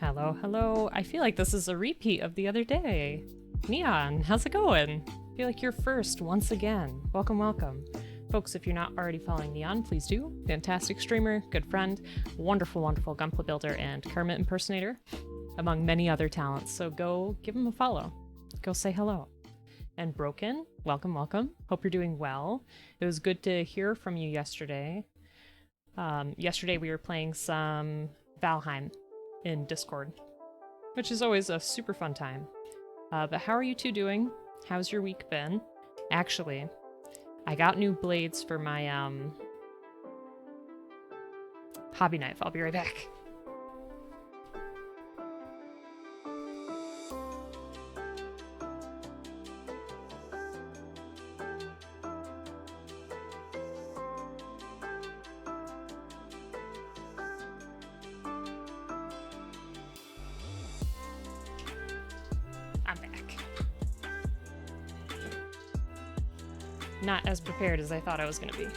Hello, hello. I feel like this is a repeat of the other day. Neon, how's it going? I feel like you're first once again. Welcome, welcome. Folks, if you're not already following Neon, please do. Fantastic streamer, good friend, wonderful, wonderful Gunpla builder, and Kermit impersonator, among many other talents. So go give him a follow. Go say hello. And Broken, welcome, welcome. Hope you're doing well. It was good to hear from you yesterday. Yesterday we were playing some Valheim in Discord, which is always a super fun time. But how are you two doing? How's your week been? Actually, I got new blades for my hobby knife. I'll be right back. I'm back. Not as prepared as I thought I was going to be.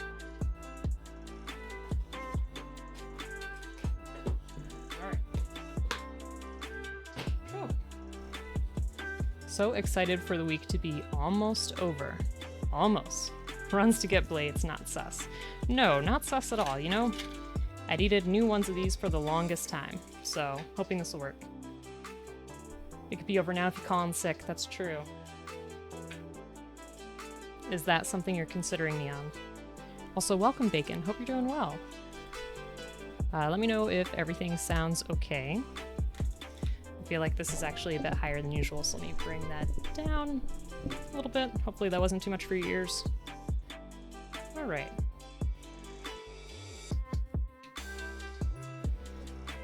Alright. Cool. So excited for the week to be almost over. Almost. Runs to get blades, not sus. No, not sus at all, you know? I needed new ones of these for the longest time, so hoping this will work. It could be over now if you call in sick, that's true. Is that something you're considering, Neon? Also, welcome, Bacon. Hope you're doing well. Let me know if everything sounds okay. I feel like this is actually a bit higher than usual, so let me bring that down a little bit. Hopefully that wasn't too much for your ears. Alright.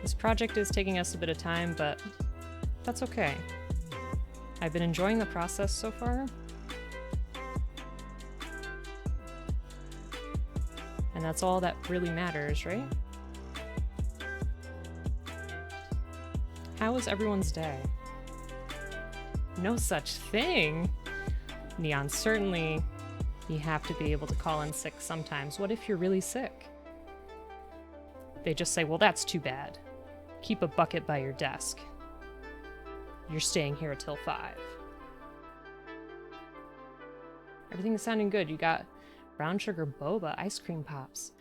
This project is taking us a bit of time, but that's okay. I've been enjoying the process so far. And that's all that really matters, right? How was everyone's day? No such thing! Neon, certainly you have to be able to call in sick sometimes. What if you're really sick? They just say, well, that's too bad. Keep a bucket by your desk. You're staying here till 5. Everything is sounding good. You got brown sugar boba ice cream pops.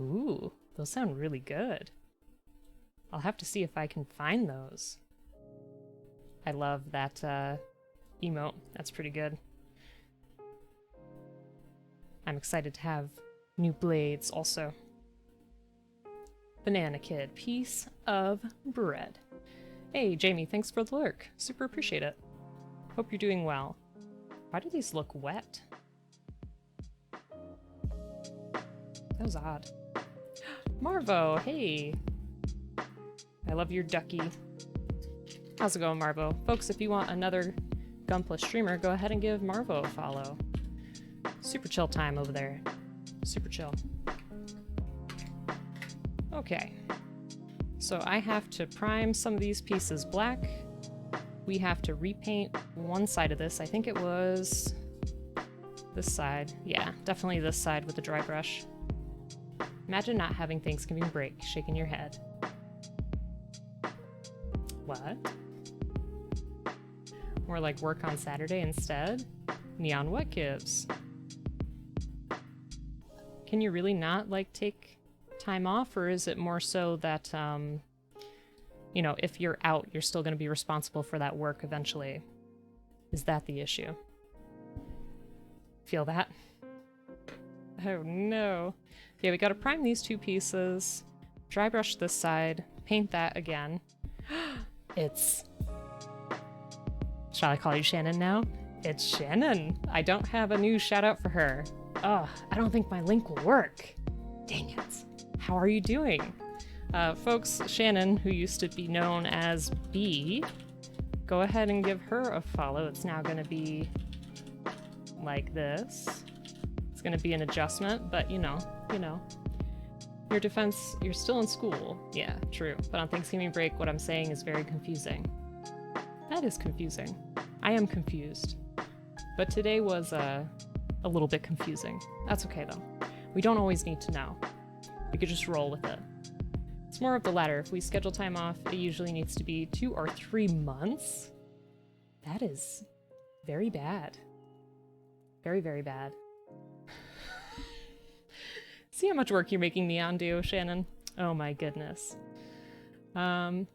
Ooh, those sound really good. I'll have to see if I can find those. I love that emote. That's pretty good. I'm excited to have new blades also. Banana Kid, piece of bread. Hey, Jamie, thanks for the lurk. Super appreciate it. Hope you're doing well. Why do these look wet? That was odd. Marvo, hey! I love your ducky. How's it going, Marvo? Folks, if you want another Gunpla streamer, go ahead and give Marvo a follow. Super chill time over there. Super chill. Okay. So I have to prime some of these pieces black. We have to repaint one side of this. I think it was this side. Yeah, definitely this side with the dry brush. Imagine not having Thanksgiving break, shaking your head. What? Or like work on Saturday instead? Neon, what gives? Can you really not like take time off, or is it more so that, you know, if you're out, you're still going to be responsible for that work eventually? Is that the issue? Feel that? Oh no. Yeah, we gotta prime these two pieces, dry brush this side, paint that again. It's... Shall I call you Shannon now? It's Shannon! I don't have a new shout out for her. Ugh, I don't think my link will work. Dang it. How are you doing? Folks, Shannon, who used to be known as B, go ahead and give her a follow. It's now going to be like this. It's going to be an adjustment, but you know. Your defense, you're still in school. Yeah, true. But on Thanksgiving break, what I'm saying is very confusing. That is confusing. I am confused. But today was a little bit confusing. That's okay, though. We don't always need to know. We could just roll with it. It's It's more of the latter. If we schedule time off, it usually needs to be 2 or 3 months. That is very bad. Very, very bad. See how much work you're making Neon do, Shannon? Oh my goodness. And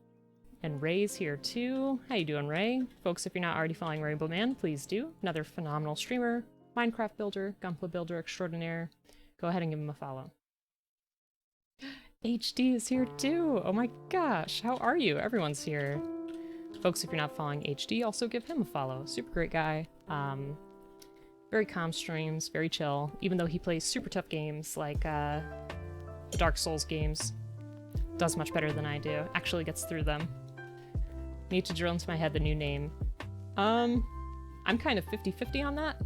Ray's here too. How you doing, Ray? Folks, if you're not already following Rainbow Man, please do. Another phenomenal streamer, Minecraft builder, Gunpla builder extraordinaire. Go ahead and give him a follow. HD is here too! Oh my gosh, how are you? Everyone's here. Folks, if you're not following HD, also give him a follow. Super great guy. Very calm streams, very chill, even though he plays super tough games like the Dark Souls games. Does much better than I do. Actually gets through them. Need to drill into my head the new name. I'm kind of 50-50 on that,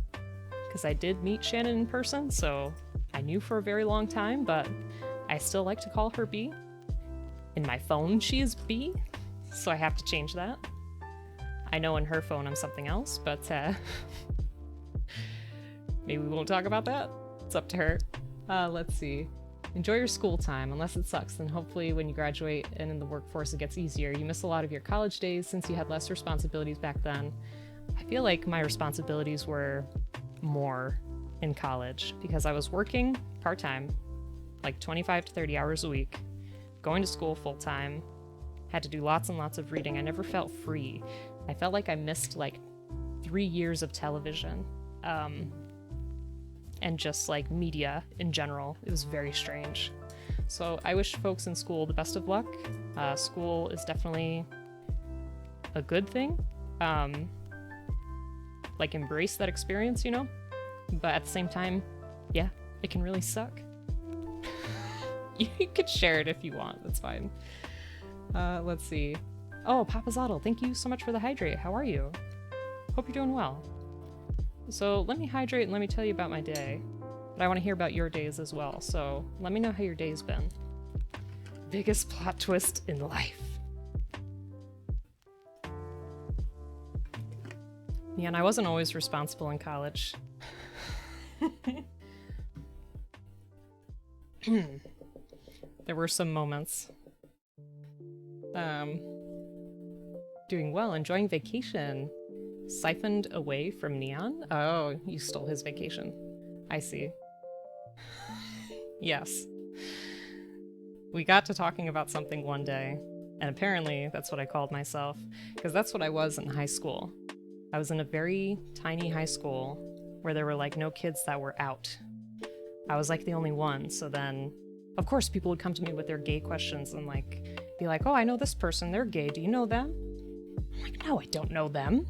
because I did meet Shannon in person, so I knew for a very long time, but I still like to call her B. In my phone, she is B, so I have to change that. I know in her phone I'm something else, but maybe we won't talk about that. It's up to her. Let's see. Enjoy your school time, unless it sucks, then hopefully when you graduate and in the workforce it gets easier. You miss a lot of your college days since you had less responsibilities back then. I feel like my responsibilities were more in college because I was working part-time, like 25 to 30 hours a week, going to school full-time, had to do lots and lots of reading. I never felt free. I felt like I missed like 3 years of television. And just like media in general. It was very strange. So I wish folks in school the best of luck. School is definitely a good thing. Like embrace that experience, you know? But at the same time, yeah, it can really suck. You could share it if you want, that's fine. Let's see. Oh, Papa Zottle, thank you so much for the hydrate. How are you? Hope you're doing well. So let me hydrate and let me tell you about my day. But I want to hear about your days as well, so let me know how your day's been. Biggest plot twist in life. Yeah, and I wasn't always responsible in college. There were some moments. Doing well, enjoying vacation. Siphoned away from Neon? Oh, you stole his vacation. I see. Yes. We got to talking about something one day, and apparently that's what I called myself, because that's what I was in high school. I was in a very tiny high school where there were like no kids that were out. I was like the only one, so then of course people would come to me with their gay questions and like be like, oh, I know this person, they're gay, do you know them? I'm like, no, I don't know them.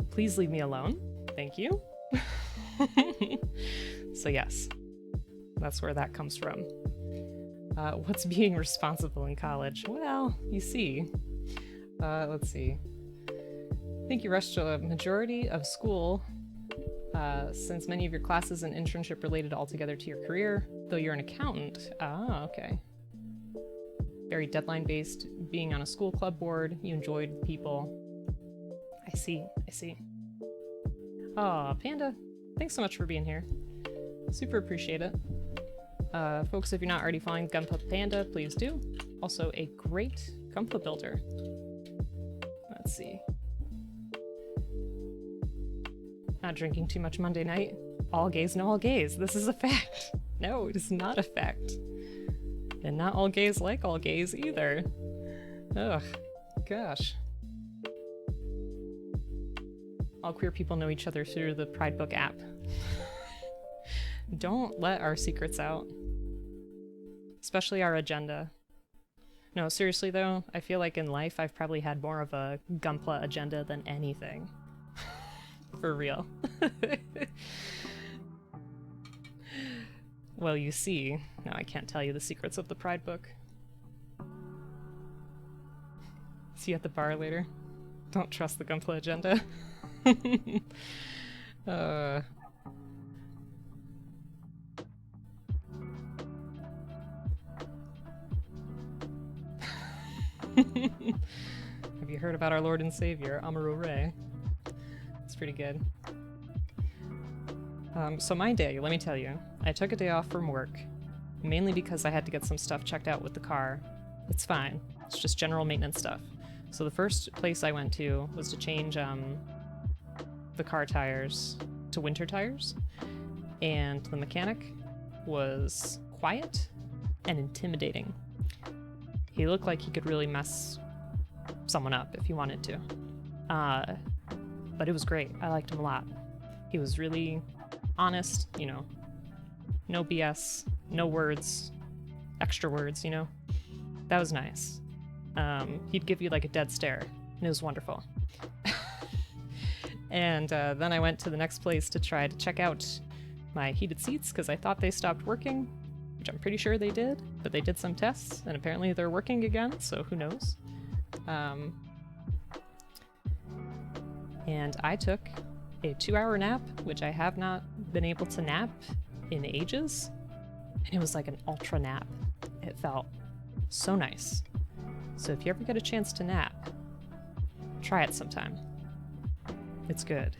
Please leave me alone. Thank you. So yes, that's where that comes from. What's being responsible in college? Well, you see. Let's see. I think you rushed a majority of school since many of your classes and internship related altogether to your career, though you're an accountant. Ah, okay. Very deadline-based, being on a school club board, you enjoyed people. I see, I see. Aw, Panda, thanks so much for being here. Super appreciate it. Folks, if you're not already following Gunpla Panda, please do. Also a great Gunpla builder. Let's see. Not drinking too much Monday night. All gays, no all gays. This is a fact. No, it is not a fact. And not all gays like all gays either. Ugh, gosh. All queer people know each other through the Pride Book app. Don't let our secrets out. Especially our agenda. No, seriously though, I feel like in life I've probably had more of a Gunpla agenda than anything. For real. Well, you see, now I can't tell you the secrets of the Pride Book. See you at the bar later. Don't trust the Gunpla agenda. Have you heard about our Lord and Savior, Amuro Ray? It's pretty good. So my day, let me tell you. I took a day off from work, mainly because I had to get some stuff checked out with the car. It's fine. It's just general maintenance stuff. So the first place I went to was to change the car tires to winter tires, and the mechanic was quiet and intimidating. He looked like he could really mess someone up if he wanted to. But it was great. I liked him a lot. He was really honest, you know, no BS, no words, extra words, you know. That was nice. He'd give you like a dead stare, and it was wonderful. And then I went to the next place to try to check out my heated seats because I thought they stopped working, which I'm pretty sure they did, but they did some tests and apparently they're working again, so who knows. And I took a 2-hour nap, which I have not been able to nap in ages, and it was like an ultra nap. It felt so nice. So if you ever get a chance to nap, try it sometime. It's good.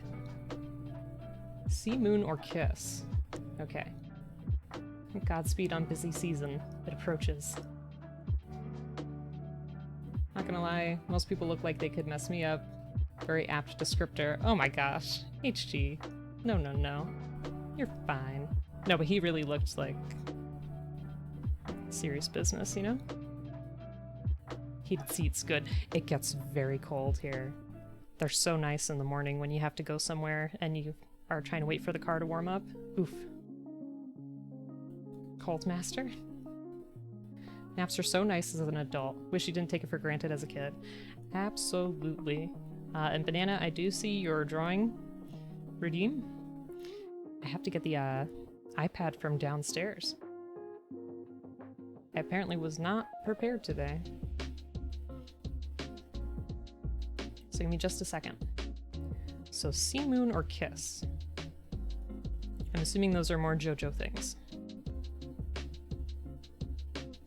Sea, moon, or kiss? Okay. Godspeed on busy season. It approaches. Not gonna lie, most people look like they could mess me up. Very apt descriptor. Oh my gosh. HG. No, no, no. You're fine. No, but he really looked like serious business, you know? Heated seats, good. It gets very cold here. They're so nice in the morning when you have to go somewhere and you are trying to wait for the car to warm up. Oof. Cold master? Naps are so nice as an adult. Wish you didn't take it for granted as a kid. Absolutely. And Banana, I do see your drawing redeem. I have to get the iPad from downstairs. I apparently was not prepared today. So give me just a second. So sea, moon, or kiss? I'm assuming those are more JoJo things.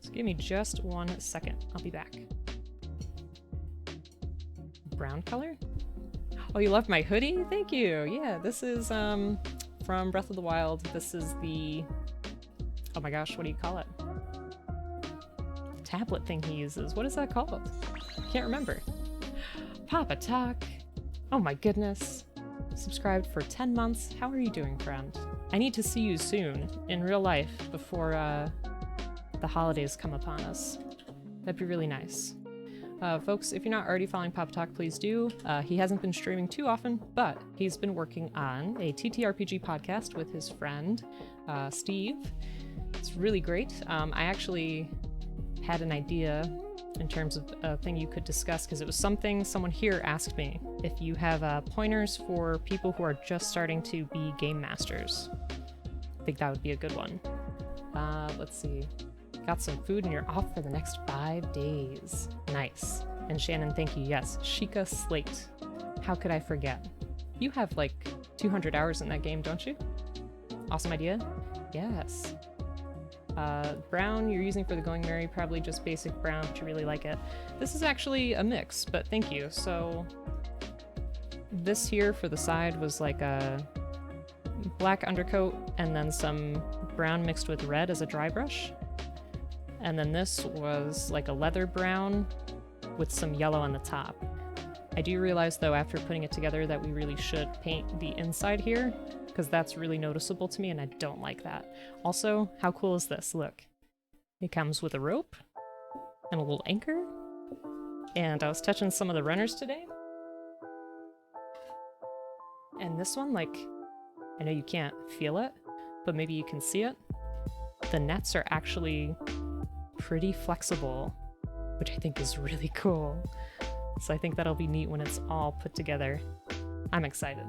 So give me just 1 second. I'll be back. Brown color? Oh, you love my hoodie? Thank you! Yeah, this is from Breath of the Wild. This is the... oh my gosh, what do you call it? The tablet thing he uses. What is that called? Can't remember. Papa Talk. Oh my goodness. Subscribed for 10 months. How are you doing, friend? I need to see you soon, in real life, before the holidays come upon us. That'd be really nice. Folks, if you're not already following Papa Talk, please do. He hasn't been streaming too often, but he's been working on a TTRPG podcast with his friend, Steve. It's really great. I actually had an idea in terms of a thing you could discuss, because it was something someone here asked me. If you have pointers for people who are just starting to be game masters, I think that would be a good one. Let's see. Got some food and you're off for the next 5 days. Nice. And Shannon, thank you. Yes, Sheikah Slate. How could I forget? You have like 200 hours in that game, don't you? Awesome idea. Yes. Brown you're using for the Going Merry, probably just basic brown, but you really like it. This is actually a mix, but thank you. So this here for the side was like a black undercoat and then some brown mixed with red as a dry brush. And then this was like a leather brown with some yellow on the top. I do realize though after putting it together that we really should paint the inside here, because that's really noticeable to me and I don't like that. Also, how cool is this? Look. It comes with a rope and a little anchor. And I was touching some of the runners today. And this one, like, I know you can't feel it, but maybe you can see it. The nets are actually pretty flexible, which I think is really cool. So I think that'll be neat when it's all put together. I'm excited.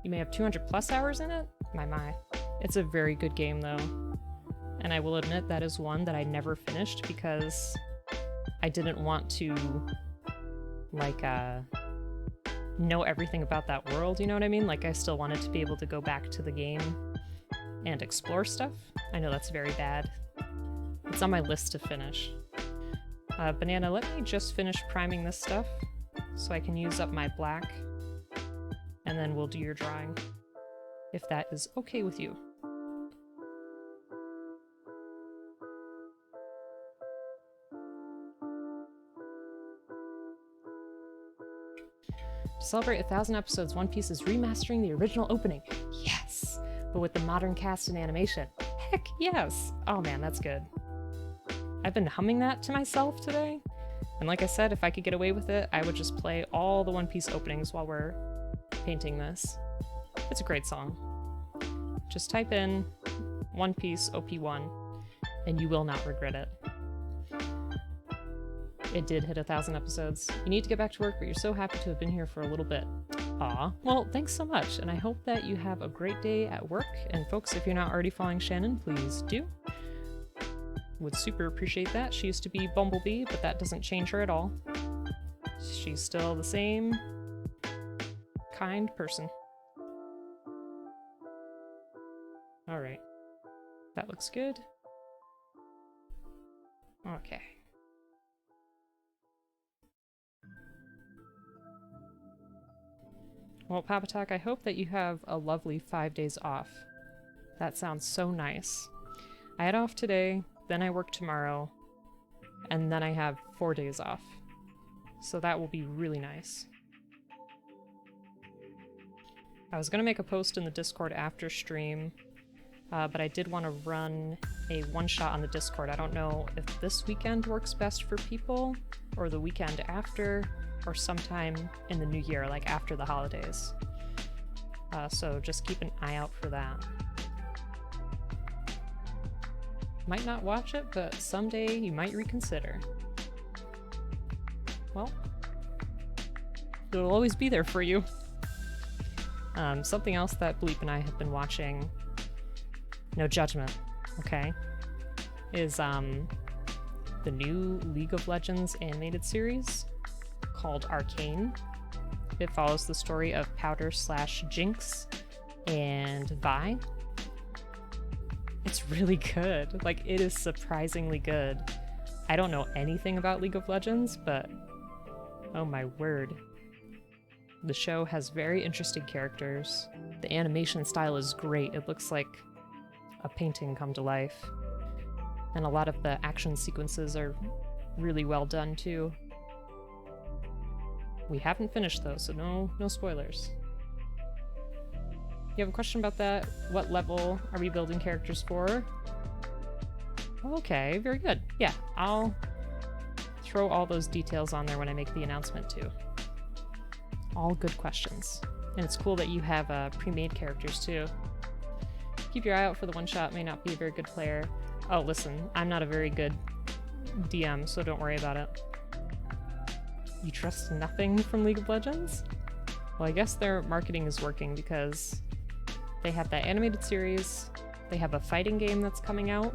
You may have 200 plus hours in it? My. It's a very good game though. And I will admit that is one that I never finished because I didn't want to, like, know everything about that world, you know what I mean? Like, I still wanted to be able to go back to the game and explore stuff. I know that's very bad. It's on my list to finish. Banana, let me just finish priming this stuff so I can use up my black, and then we'll do your drawing, if that is okay with you. To celebrate 1,000 episodes, One Piece is remastering the original opening. Yes! But with the modern cast and animation. Heck yes! Oh man, that's good. I've been humming that to myself today. And like I said, if I could get away with it, I would just play all the One Piece openings while we're painting this. It's a great song. Just type in One Piece OP1 and you will not regret it. It did hit 1,000 episodes. You need to get back to work, but you're so happy to have been here for a little bit. Aw, well, thanks so much, and I hope that you have a great day at work. And folks, if you're not already following Shannon, please do. Would super appreciate that. She used to be Bumblebee, but that doesn't change her at all. She's still the same kind person. Alright. That looks good. Okay. Well, Papatak, I hope that you have a lovely 5 days off. That sounds so nice. I had off today, then I work tomorrow, and then I have 4 days off. So that will be really nice. I was gonna make a post in the Discord after stream, but I did want to run a one-shot on the Discord. I don't know if this weekend works best for people, or the weekend after, or sometime in the new year, like after the holidays. So just keep an eye out for that. Might not watch it, but someday you might reconsider. Well, it'll always be there for you. Something else that Bleep and I have been watching, no judgment, okay, is the new League of Legends animated series called Arcane. It follows the story of Powder/Jinx and Vi. It's really good. Like, it is surprisingly good. I don't know anything about League of Legends, but oh my word. The show has very interesting characters. The animation style is great. It looks like a painting come to life. And a lot of the action sequences are really well done too. We haven't finished though, so no spoilers. You have a question about that? What level are we building characters for? Okay, very good. Yeah, I'll throw all those details on there when I make the announcement too. All good questions. And it's cool that you have pre-made characters too. Keep your eye out for the one-shot. May not be a very good player. Oh, listen, I'm not a very good DM, so don't worry about it. You trust nothing from League of Legends? Well, I guess their marketing is working because they have that animated series, they have a fighting game that's coming out,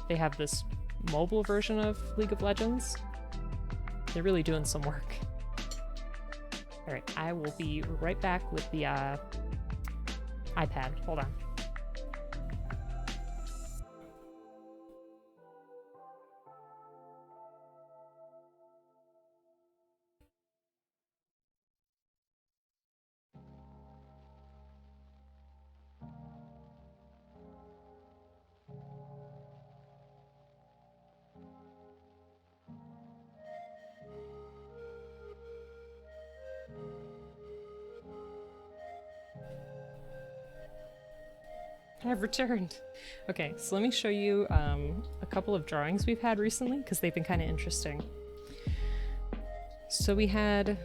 they have this mobile version of League of Legends. They're really doing some work. Alright, I will be right back with the iPad. Hold on. I've returned. Okay, so let me show you a couple of drawings we've had recently, because they've been kind of interesting. So we had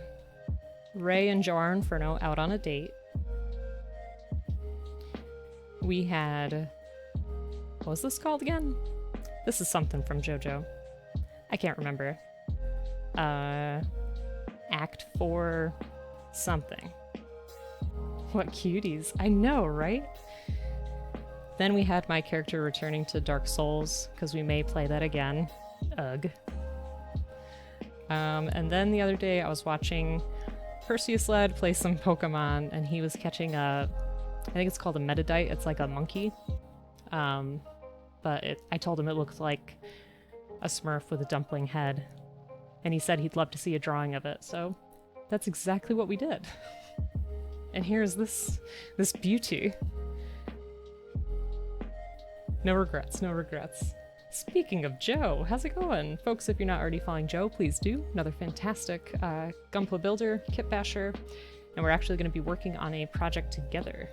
Ray and Joar Inferno out on a date. We had... what was this called again? This is something from JoJo. I can't remember. Act 4 something. What cuties. I know, right? Then we had my character returning to Dark Souls, because we may play that again. Ugh. And then the other day I was watching Perseus Led play some Pokemon, and he was catching I think it's called a Metadite, it's like a monkey. But I told him it looked like a Smurf with a dumpling head. And he said he'd love to see a drawing of it, so that's exactly what we did. And here's this beauty. No regrets, no regrets. Speaking of Joe, how's it going? Folks, if you're not already following Joe, please do. Another fantastic Gunpla builder, kit basher, and we're actually going to be working on a project together.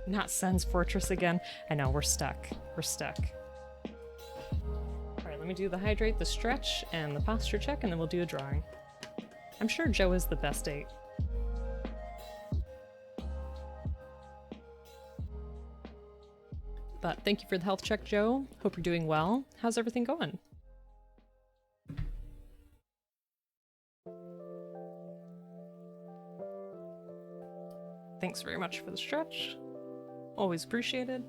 Not Sen's Fortress again. I know, we're stuck. We're stuck. Alright, let me do the hydrate, the stretch, and the posture check, and then we'll do a drawing. I'm sure Joe is the best 8. But thank you for the health check, Joe. Hope you're doing well. How's everything going? Thanks very much for the stretch. Always appreciated.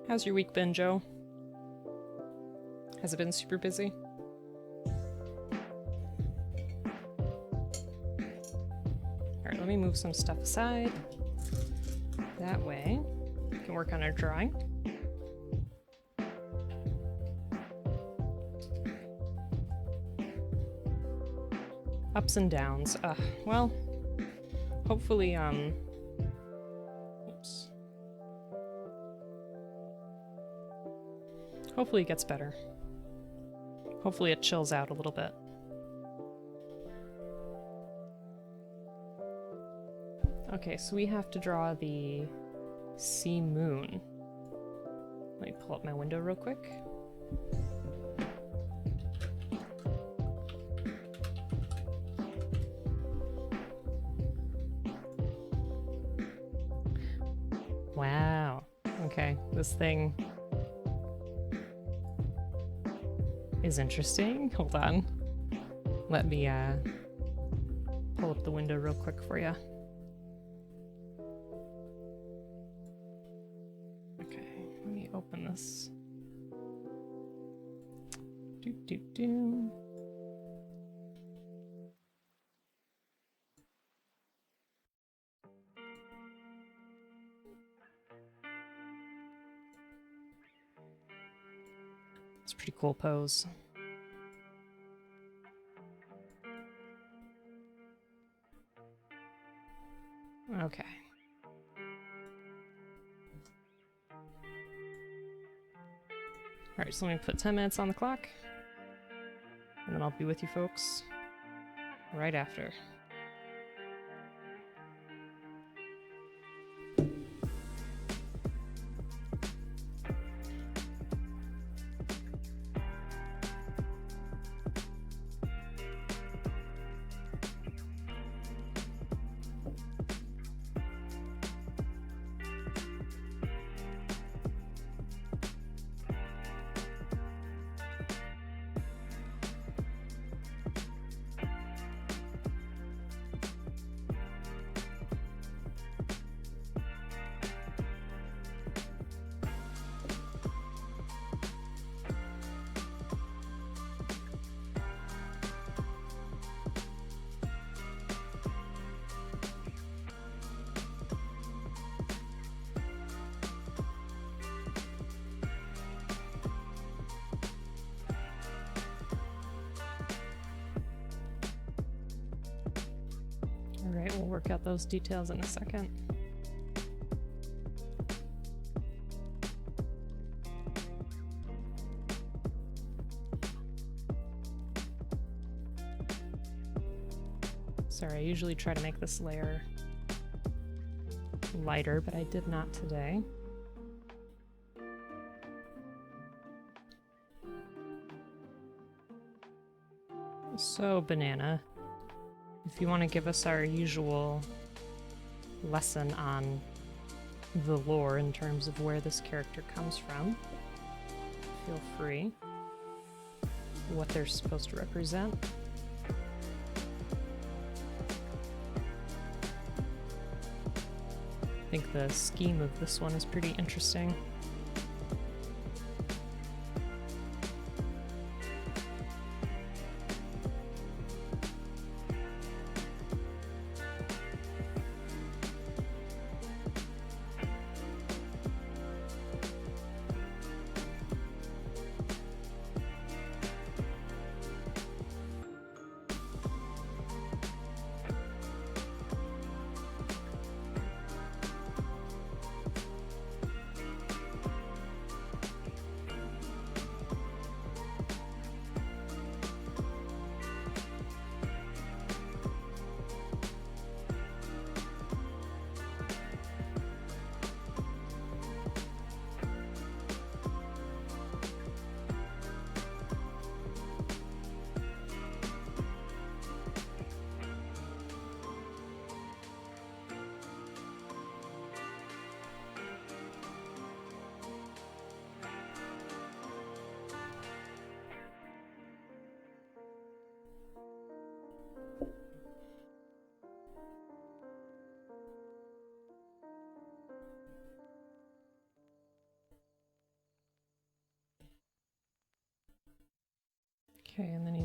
How's your week been, Joe? Has it been super busy? Alright, let me move some stuff aside. That way, we can work on our drawing. Ups and downs. Well, hopefully, oops. Hopefully it gets better. Hopefully it chills out a little bit. Okay, so we have to draw the sea moon. Let me pull up my window real quick. Wow. Okay, this thing is interesting. Hold on. Let me pull up the window real quick for you. Okay, let me open this. Do. It's a pretty cool pose. Okay. Alright, so let me put 10 minutes on the clock. And then I'll be with you folks right after. Alright, we'll work out those details in a second. Sorry, I usually try to make this layer lighter, but I did not today. So, Banana, if you want to give us our usual lesson on the lore in terms of where this character comes from, feel free. What they're supposed to represent. I think the scheme of this one is pretty interesting.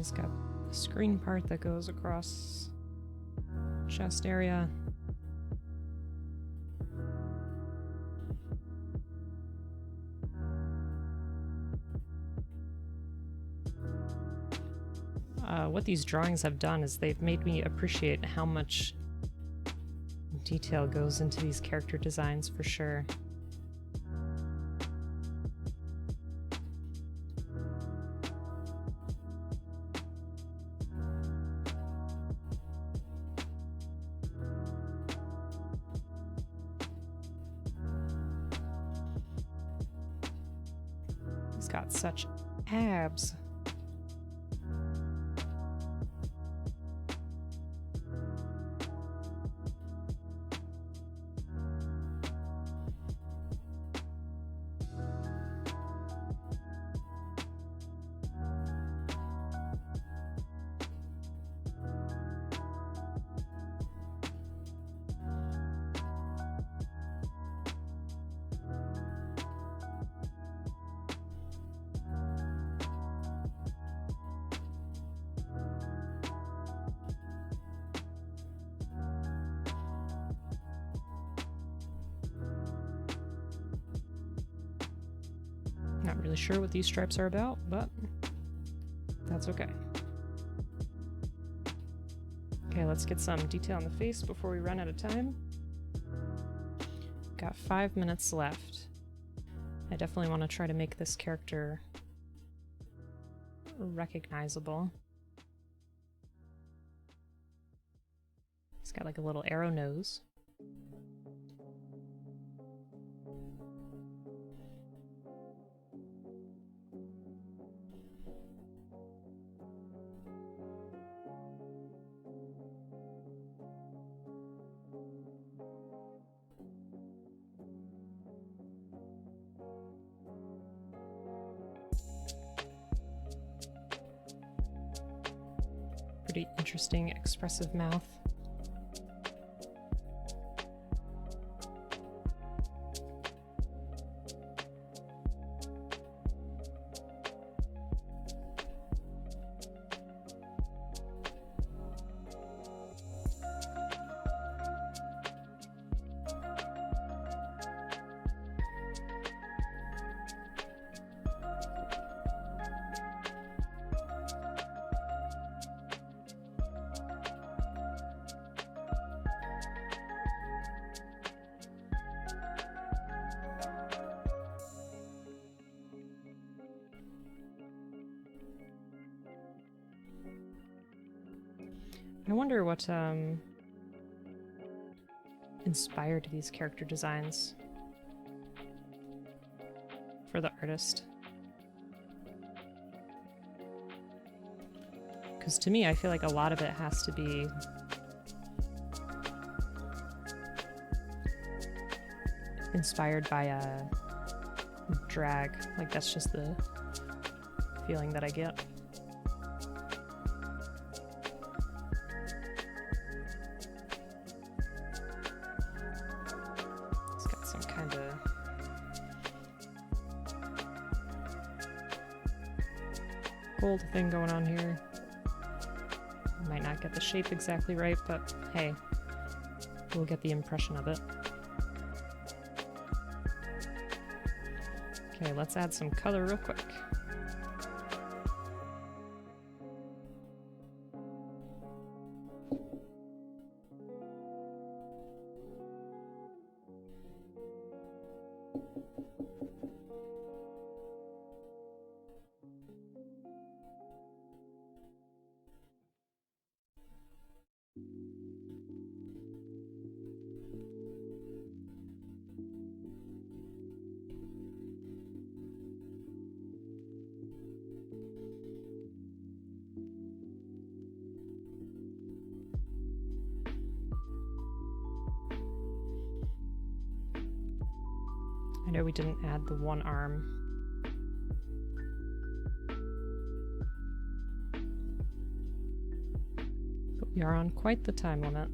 he's got a screen part that goes across chest area. What these drawings have done is they've made me appreciate how much detail goes into these character designs for sure. He's got such abs. Not really sure what these stripes are about, but that's okay. Okay, let's get some detail on the face before we run out of time. Got 5 minutes left. I definitely want to try to make this character recognizable. He's got like a little arrow nose. Pretty interesting, expressive mouth. I wonder what inspired these character designs for the artist. Because to me, I feel like a lot of it has to be inspired by a drag. Like, that's just the feeling that I get. It's got some kind of gold thing going on here. Might not get the shape exactly right, but hey, we'll get the impression of it. Okay, let's add some color real quick. I know we didn't add the one arm. But we are on quite the time limit.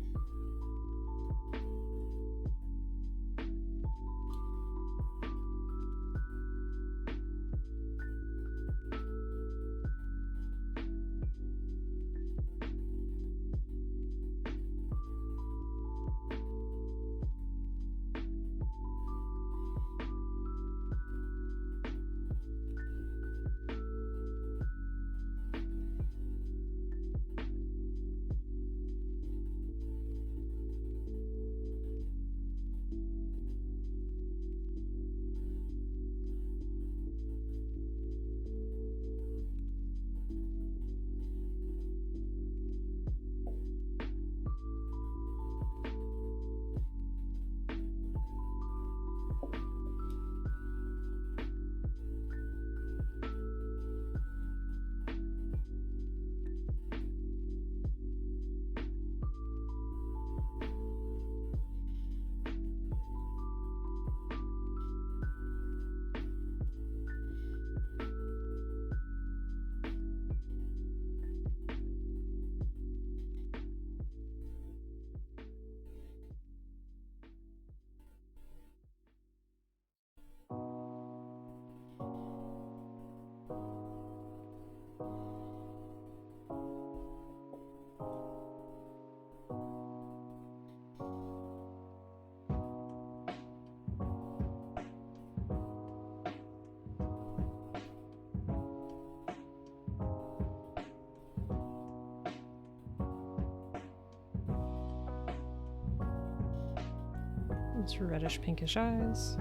It's reddish pinkish eyes.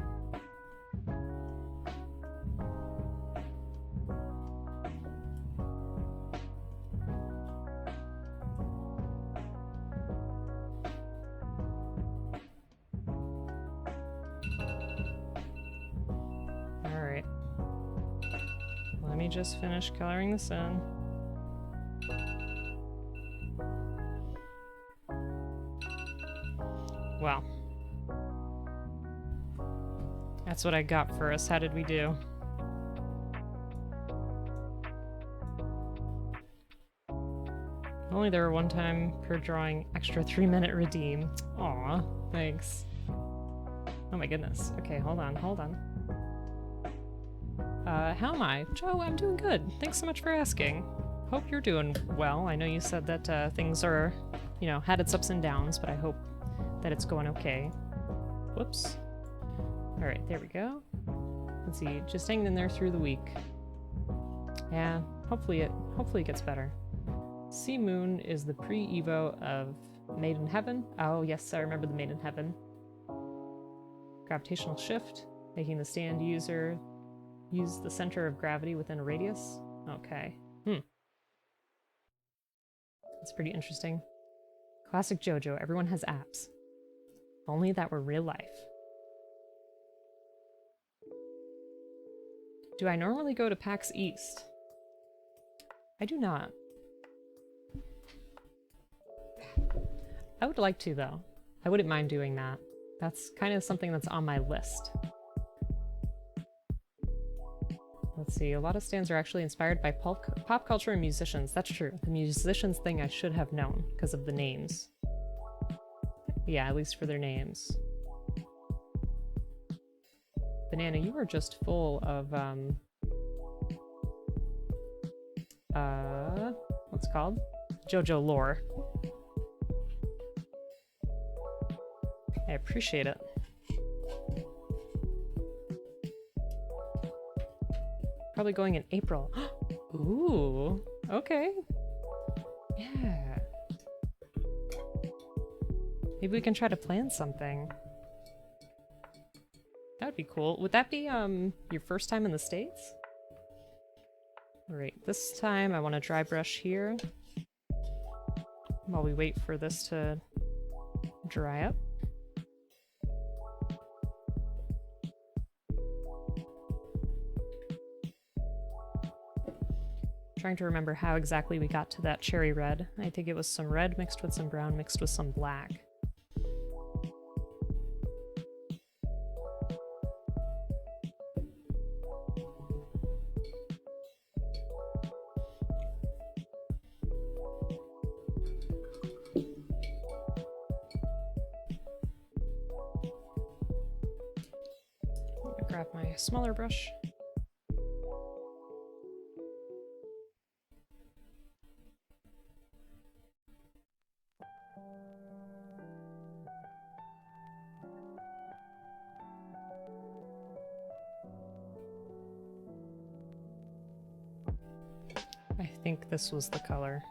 Alright. Let me just finish coloring this in. Wow. That's what I got for us. How did we do? Only there were one time per drawing, extra 3-minute redeem. Aw, thanks. Oh my goodness. Okay, hold on. How am I? Joe, I'm doing good. Thanks so much for asking. Hope you're doing well. I know you said that things are, you know, had its ups and downs, but I hope that it's going okay. Whoops. Alright, there we go. Let's see, just hanging in there through the week. Yeah, hopefully it gets better. Sea Moon is the pre-evo of Made in Heaven. Oh yes, I remember the Made in Heaven. Gravitational shift, making the stand user use the center of gravity within a radius. Okay. That's pretty interesting. Classic JoJo, everyone has apps. If only that were real life. Do I normally go to PAX East? I do not. I would like to, though. I wouldn't mind doing that. That's kind of something that's on my list. Let's see, a lot of stands are actually inspired by pop culture and musicians. That's true. The musicians thing I should have known because of the names. Yeah, at least for their names. Banana, you are just full of, what's it called? JoJo lore. I appreciate it. Probably going in April. Ooh, okay. Yeah. Maybe we can try to plan something. That'd be cool. Would that be your first time in the States? Alright, this time I want to dry brush here while we wait for this to dry up. Trying to remember how exactly we got to that cherry red. I think it was some red mixed with some brown mixed with some black. Let me grab my smaller brush. I think this was the color.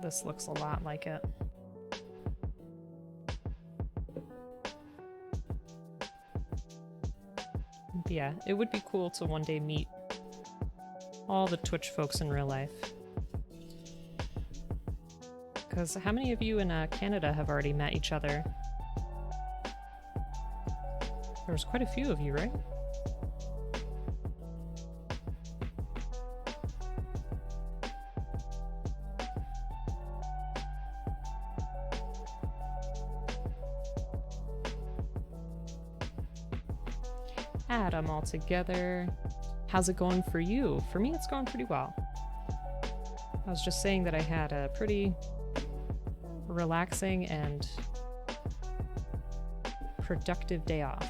This looks a lot like it. Yeah, it would be cool to one day meet all the Twitch folks in real life. Because how many of you in Canada have already met each other? There was quite a few of you, right? Add them all together. How's it going for you? For me, it's going pretty well. I was just saying that I had a pretty relaxing and productive day off.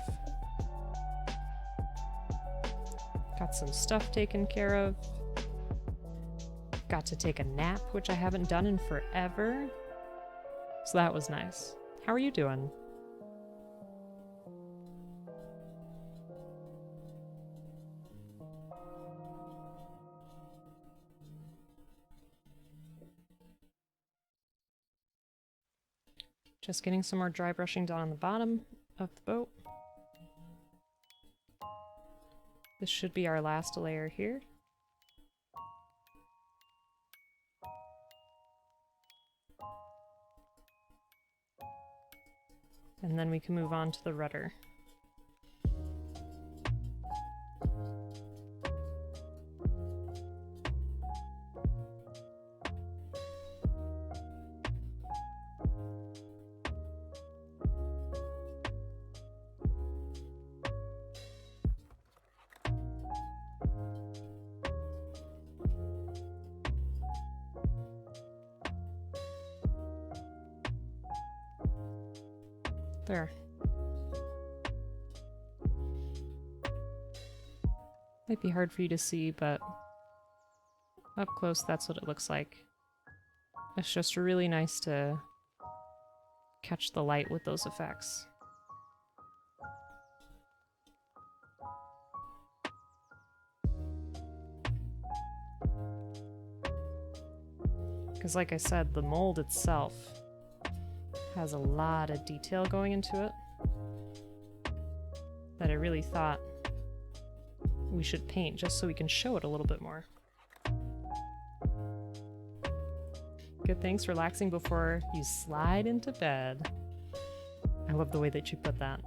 Got some stuff taken care of. Got to take a nap, which I haven't done in forever. So that was nice. How are you doing? Just getting some more dry brushing done on the bottom of the boat. This should be our last layer here. And then we can move on to the rudder. There. Might be hard for you to see, but up close that's what it looks like. It's just really nice to catch the light with those effects. Because like I said, the mold itself has a lot of detail going into it that I really thought we should paint just so we can show it a little bit more. Good, thanks, relaxing before you slide into bed. I love the way that you put that.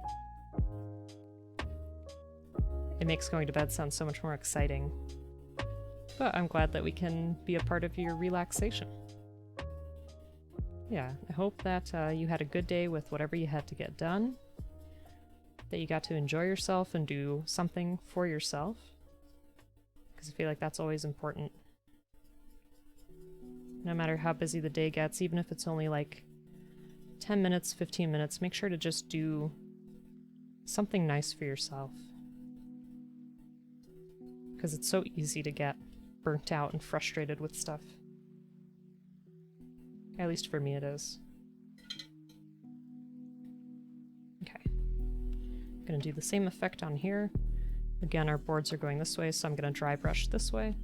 It makes going to bed sound so much more exciting. But I'm glad that we can be a part of your relaxation. Yeah, I hope that you had a good day with whatever you had to get done, that you got to enjoy yourself and do something for yourself, because I feel like that's always important. No matter how busy the day gets, even if it's only like 10 minutes, 15 minutes, make sure to just do something nice for yourself. Because it's so easy to get burnt out and frustrated with stuff. At least for me it is. Okay. I'm gonna do the same effect on here. Again, our boards are going this way, so I'm gonna dry brush this way.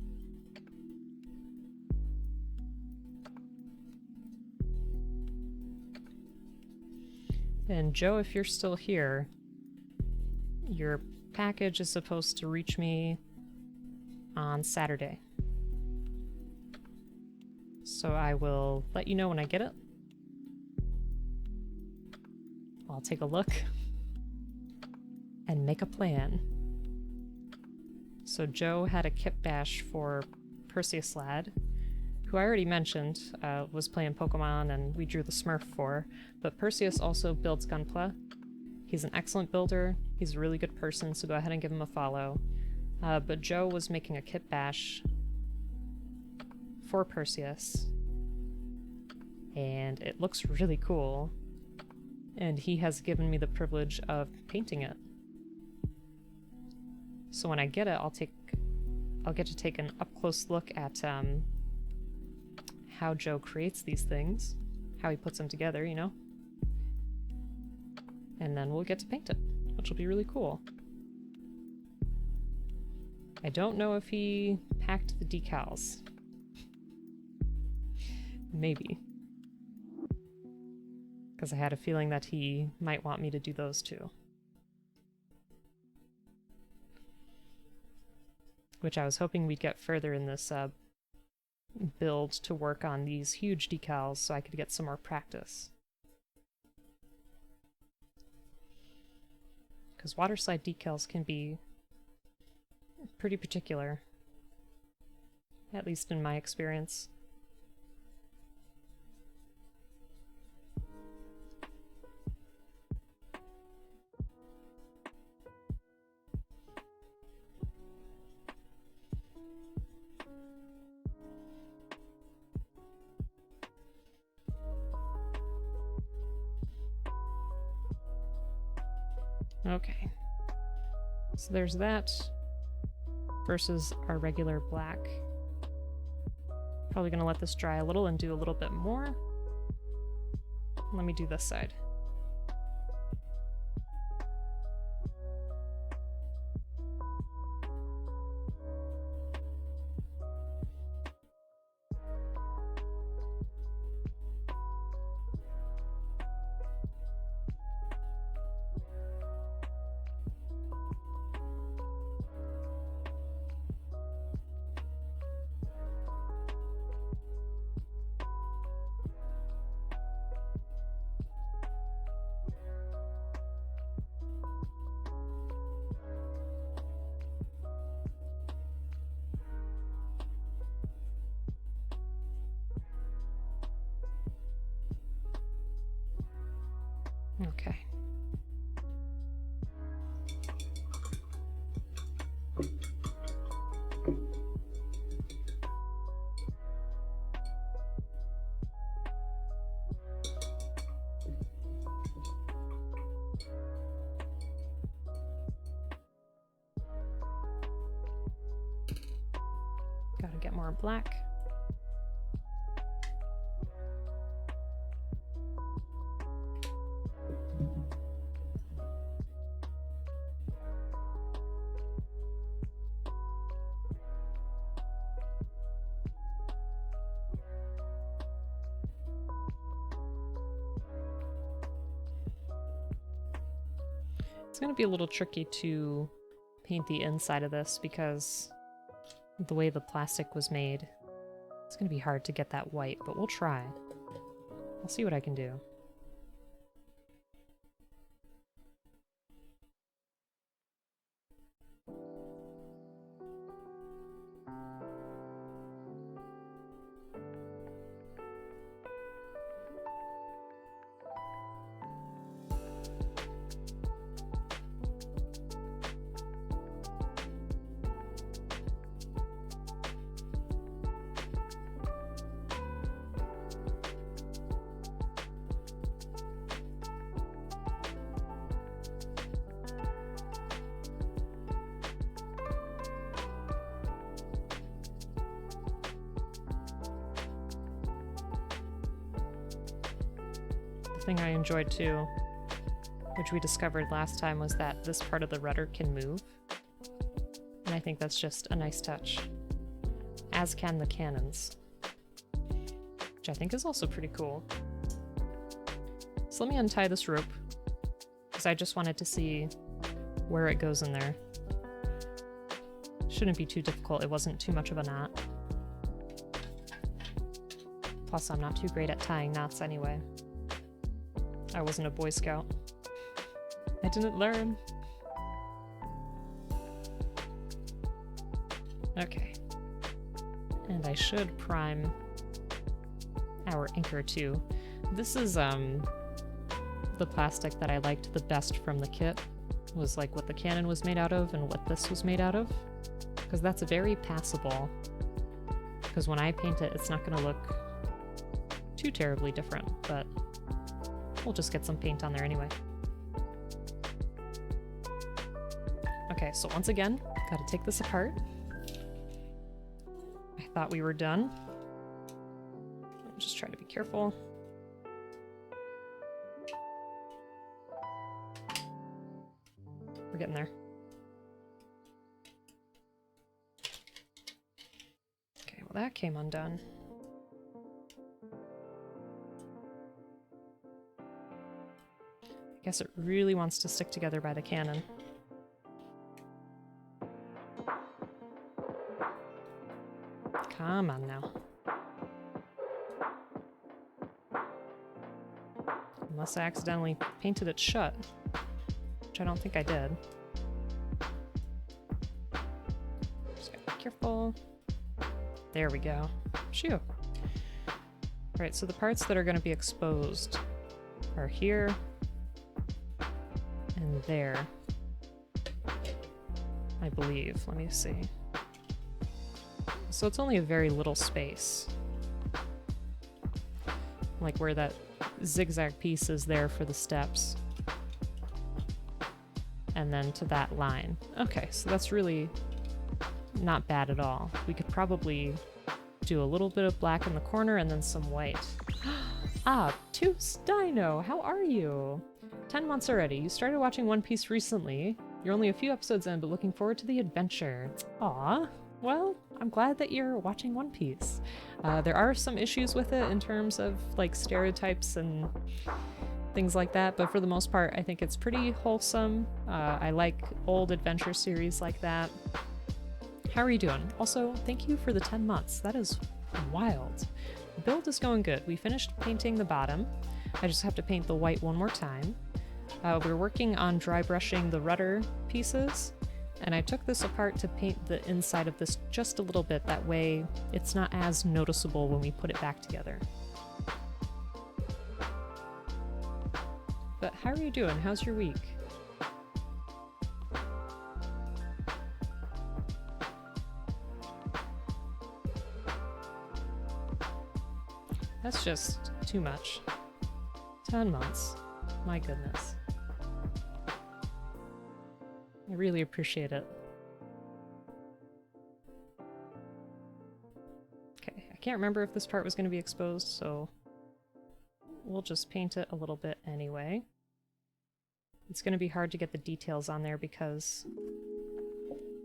And Joe, if you're still here, your package is supposed to reach me on Saturday. So I will let you know when I get it. I'll take a look and make a plan. So Joe had a kit bash for Perseus Lad, who I already mentioned was playing Pokemon and we drew the Smurf for, but Perseus also builds Gunpla. He's an excellent builder, he's a really good person, so go ahead and give him a follow. But Joe was making a kit bash for Perseus, and it looks really cool, and he has given me the privilege of painting it. So when I get it, I'll get to take an up-close look at how Joe creates these things, how he puts them together, you know? And then we'll get to paint it, which will be really cool. I don't know if he packed the decals. Maybe. Because I had a feeling that he might want me to do those too. Which I was hoping we'd get further in this build to work on these huge decals so I could get some more practice. Because waterslide decals can be pretty particular, at least in my experience. Okay, so there's that versus our regular black. Probably gonna let this dry a little and do a little bit more. Let me do this side. Okay. Gotta get more black. It's gonna be a little tricky to paint the inside of this because the way the plastic was made, it's gonna be hard to get that white, but we'll try. I'll see what I can do. Thing I enjoyed too, which we discovered last time, was that this part of the rudder can move. And I think that's just a nice touch. As can the cannons, which I think is also pretty cool. So let me untie this rope, because I just wanted to see where it goes in there. Shouldn't be too difficult, it wasn't too much of a knot. Plus I'm not too great at tying knots anyway. I wasn't a Boy Scout. I didn't learn. Okay. And I should prime our anchor too. This is the plastic that I liked the best from the kit. Was like what the cannon was made out of and what this was made out of. Because that's very passable. Because when I paint it, it's not going to look too terribly different, but we'll just get some paint on there anyway. Okay, so once again, gotta take this apart. I thought we were done. I'll just try to be careful. We're getting there. Okay, well that came undone. I guess it really wants to stick together by the cannon. Come on now. Unless I accidentally painted it shut, which I don't think I did. Just gotta be careful. There we go. Phew. Alright, so the parts that are going to be exposed are here and there, I believe. Let me see. So it's only a very little space. Like where that zigzag piece is there for the steps. And then to that line. Okay, so that's really not bad at all. We could probably do a little bit of black in the corner and then some white. Ah, Toots Dino, how are you? 10 months already. You started watching One Piece recently. You're only a few episodes in, but looking forward to the adventure. Aw, well, I'm glad that you're watching One Piece. There are some issues with it in terms of like stereotypes and things like that, but for the most part, I think it's pretty wholesome. I like old adventure series like that. How are you doing? Also, thank you for the 10 months. That is wild. The build is going good. We finished painting the bottom. I just have to paint the white one more time. We're working on dry brushing the rudder pieces, and I took this apart to paint the inside of this just a little bit. That way it's not as noticeable when we put it back together. But how are you doing? How's your week? That's just too much. 10 months. My goodness. I really appreciate it. Okay, I can't remember if this part was going to be exposed, so we'll just paint it a little bit anyway. It's going to be hard to get the details on there because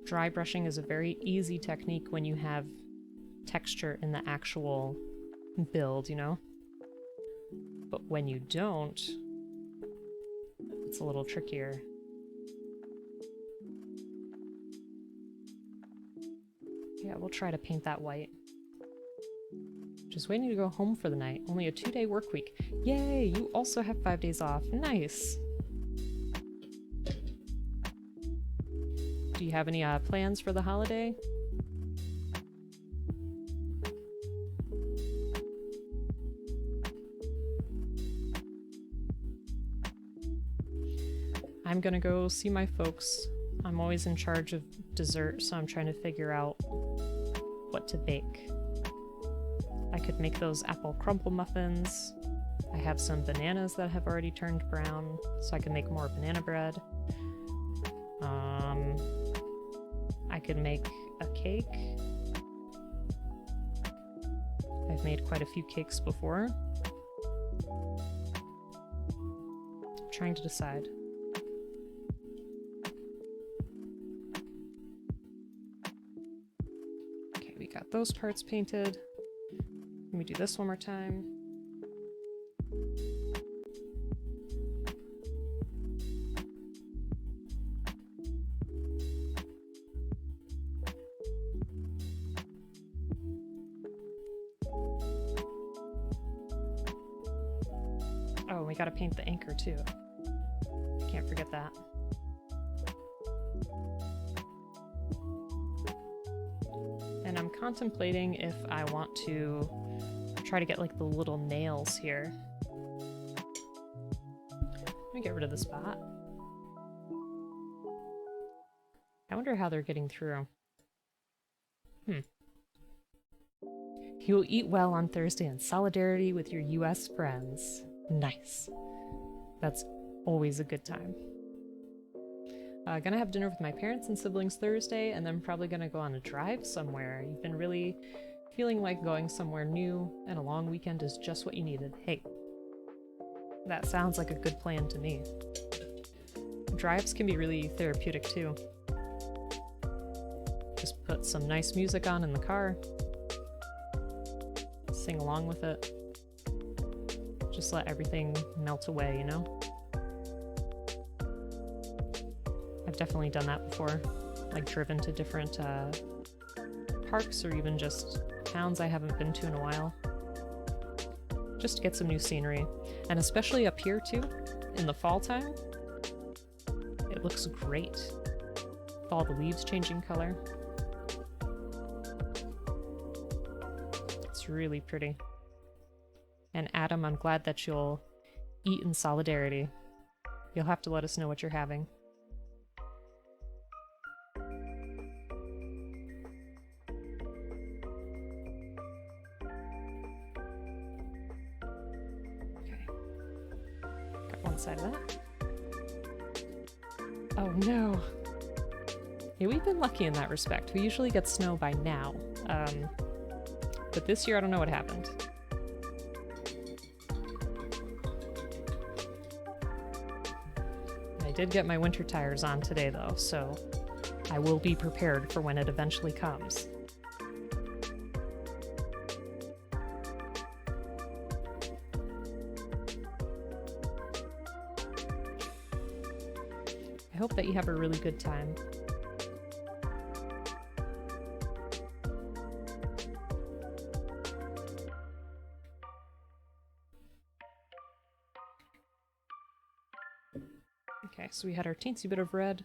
dry brushing is a very easy technique when you have texture in the actual build, you know? But when you don't, it's a little trickier. Yeah, we'll try to paint that white. Just waiting to go home for the night. Only a 2-day work week. Yay! You also have 5 days off. Nice! Do you have any plans for the holiday? I'm gonna go see my folks. I'm always in charge of dessert, so I'm trying to figure out what to bake. I could make those apple crumble muffins. I have some bananas that have already turned brown, so I can make more banana bread. I could make a cake. I've made quite a few cakes before. I'm trying to decide. Okay, we got those parts painted. Let me do this one more time. Oh, we gotta paint the anchor too. Can't forget that. And I'm contemplating if I want to try to get like the little nails here. Let me get rid of the spot. I wonder how they're getting through. You will eat well on Thursday in solidarity with your US friends. Nice. That's always a good time. Gonna have dinner with my parents and siblings Thursday, and then probably gonna go on a drive somewhere. You've been really feeling like going somewhere new, and a long weekend is just what you needed. Hey, that sounds like a good plan to me. Drives can be really therapeutic too. Just put some nice music on in the car. Sing along with it. Just let everything melt away, you know? I've definitely done that before. Like driven to different parks or even just towns I haven't been to in a while. Just to get some new scenery. And especially up here too, in the fall time. It looks great. With all the leaves changing color. It's really pretty. And Adam, I'm glad that you'll eat in solidarity. You'll have to let us know what you're having. Okay. Got one side of that. Oh no! Yeah, we've been lucky in that respect. We usually get snow by now. But this year I don't know what happened. I did get my winter tires on today though, so I will be prepared for when it eventually comes. I hope that you have a really good time. Okay, so we had our teensy bit of red,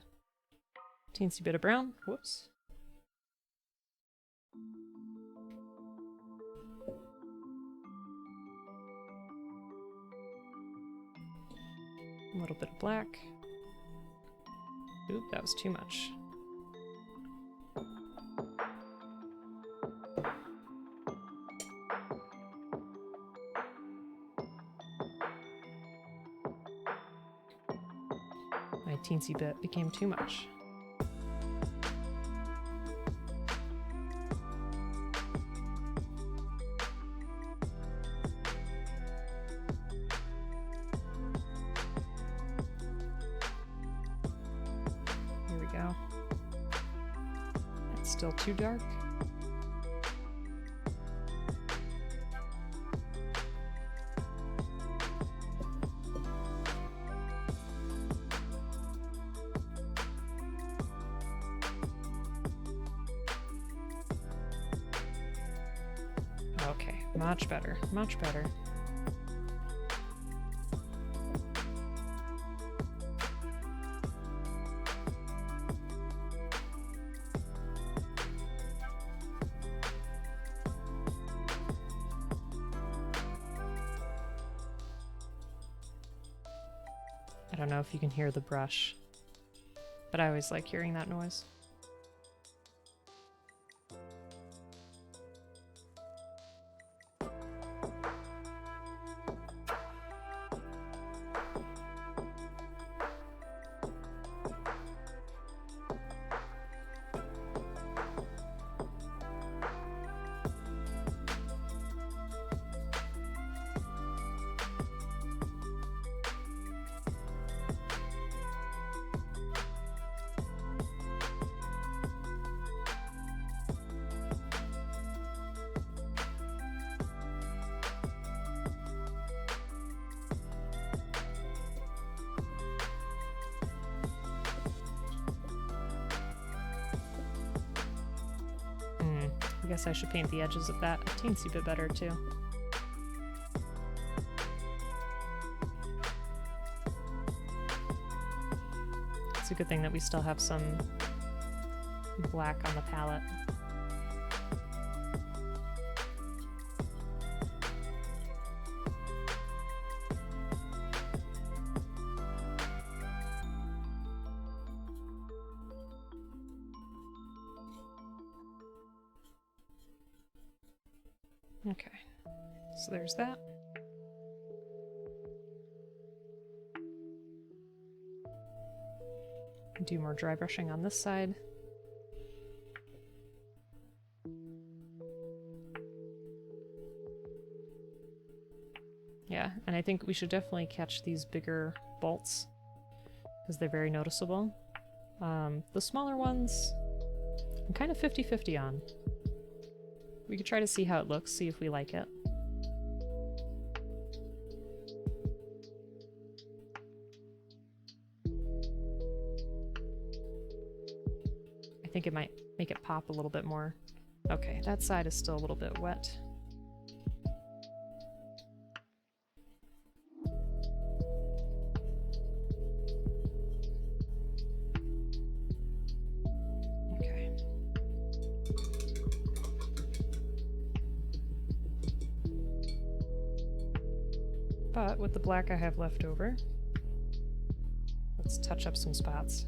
teensy bit of brown, whoops. A little bit of black. Oop, that was too much. My teensy bit became too much. Here we go. It's still too dark. Okay, much better, much better. I don't know if you can hear the brush, but I always like hearing that noise. I guess I should paint the edges of that a teensy bit better too. It's a good thing that we still have some black on the palette. Okay, so there's that. Do more dry brushing on this side. Yeah, and I think we should definitely catch these bigger bolts because they're very noticeable. The smaller ones, I'm kind of 50-50 on. We could try to see how it looks, see if we like it. I think it might make it pop a little bit more. Okay, that side is still a little bit wet. But with the black I have left over, let's touch up some spots.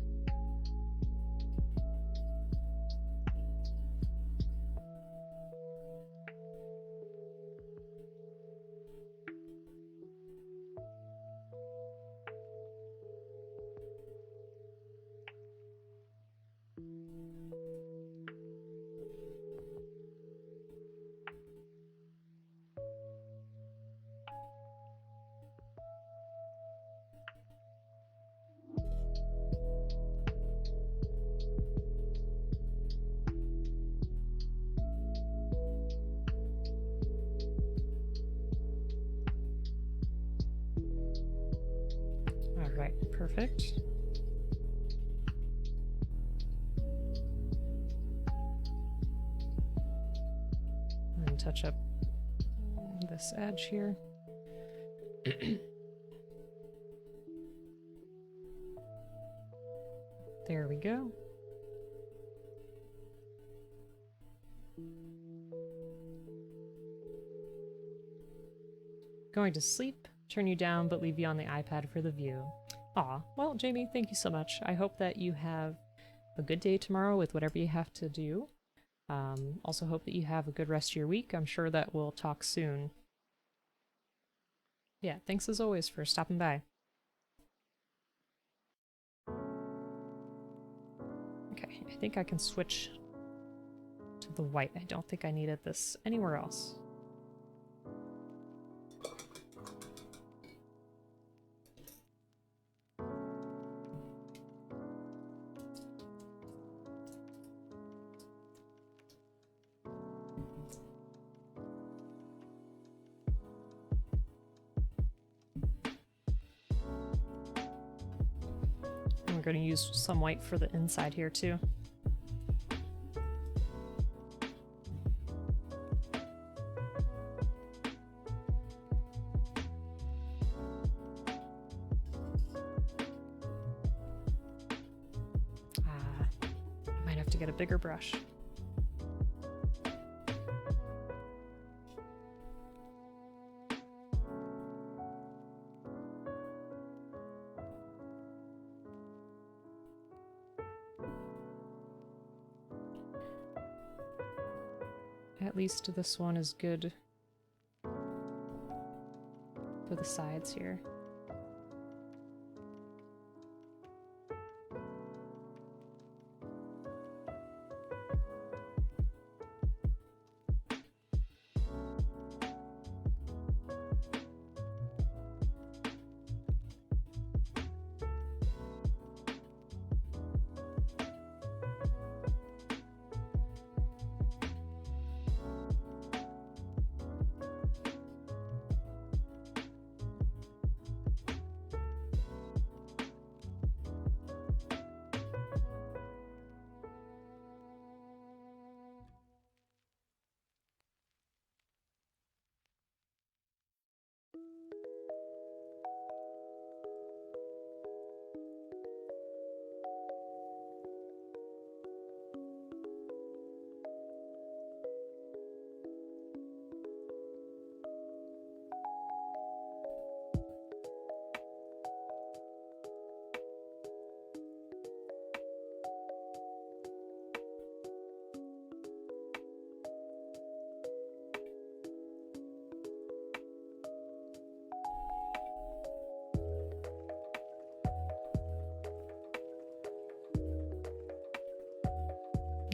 Alright, perfect. And touch up this edge here. There we go. Going to sleep, turn you down, but leave you on the iPad for the view. Aw, well, Jamie, thank you so much. I hope that you have a good day tomorrow with whatever you have to do. Also hope that you have a good rest of your week. I'm sure that we'll talk soon. Yeah, thanks as always for stopping by. Okay, I think I can switch to the white. I don't think I needed this anywhere else. And we're going to use some white for the inside here too. To get a bigger brush. At least this one is good for the sides here.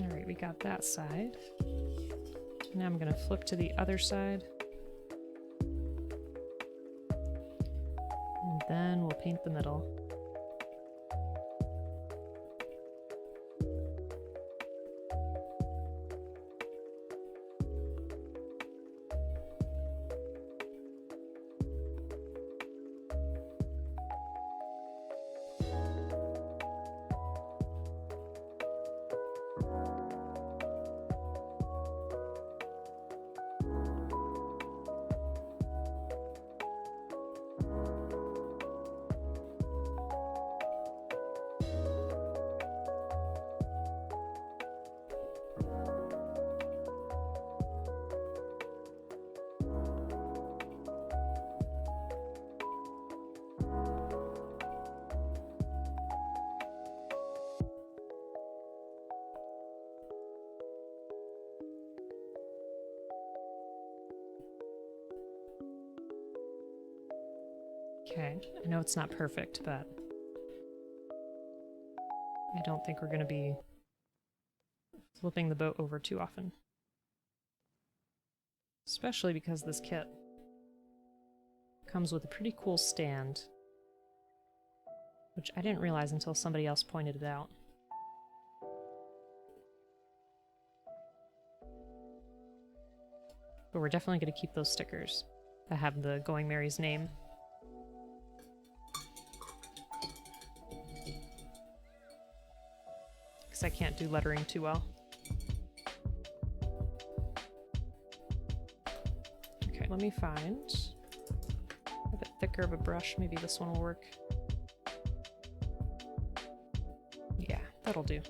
Alright, we got that side. Now I'm going to flip to the other side. And then we'll paint the middle. Okay, I know it's not perfect, but I don't think we're going to be flipping the boat over too often. Especially because this kit comes with a pretty cool stand, which I didn't realize until somebody else pointed it out. But we're definitely going to keep those stickers that have the Going Mary's name. Because I can't do lettering too well. Okay, let me find a bit thicker of a brush. Maybe this one will work. Yeah, that'll do.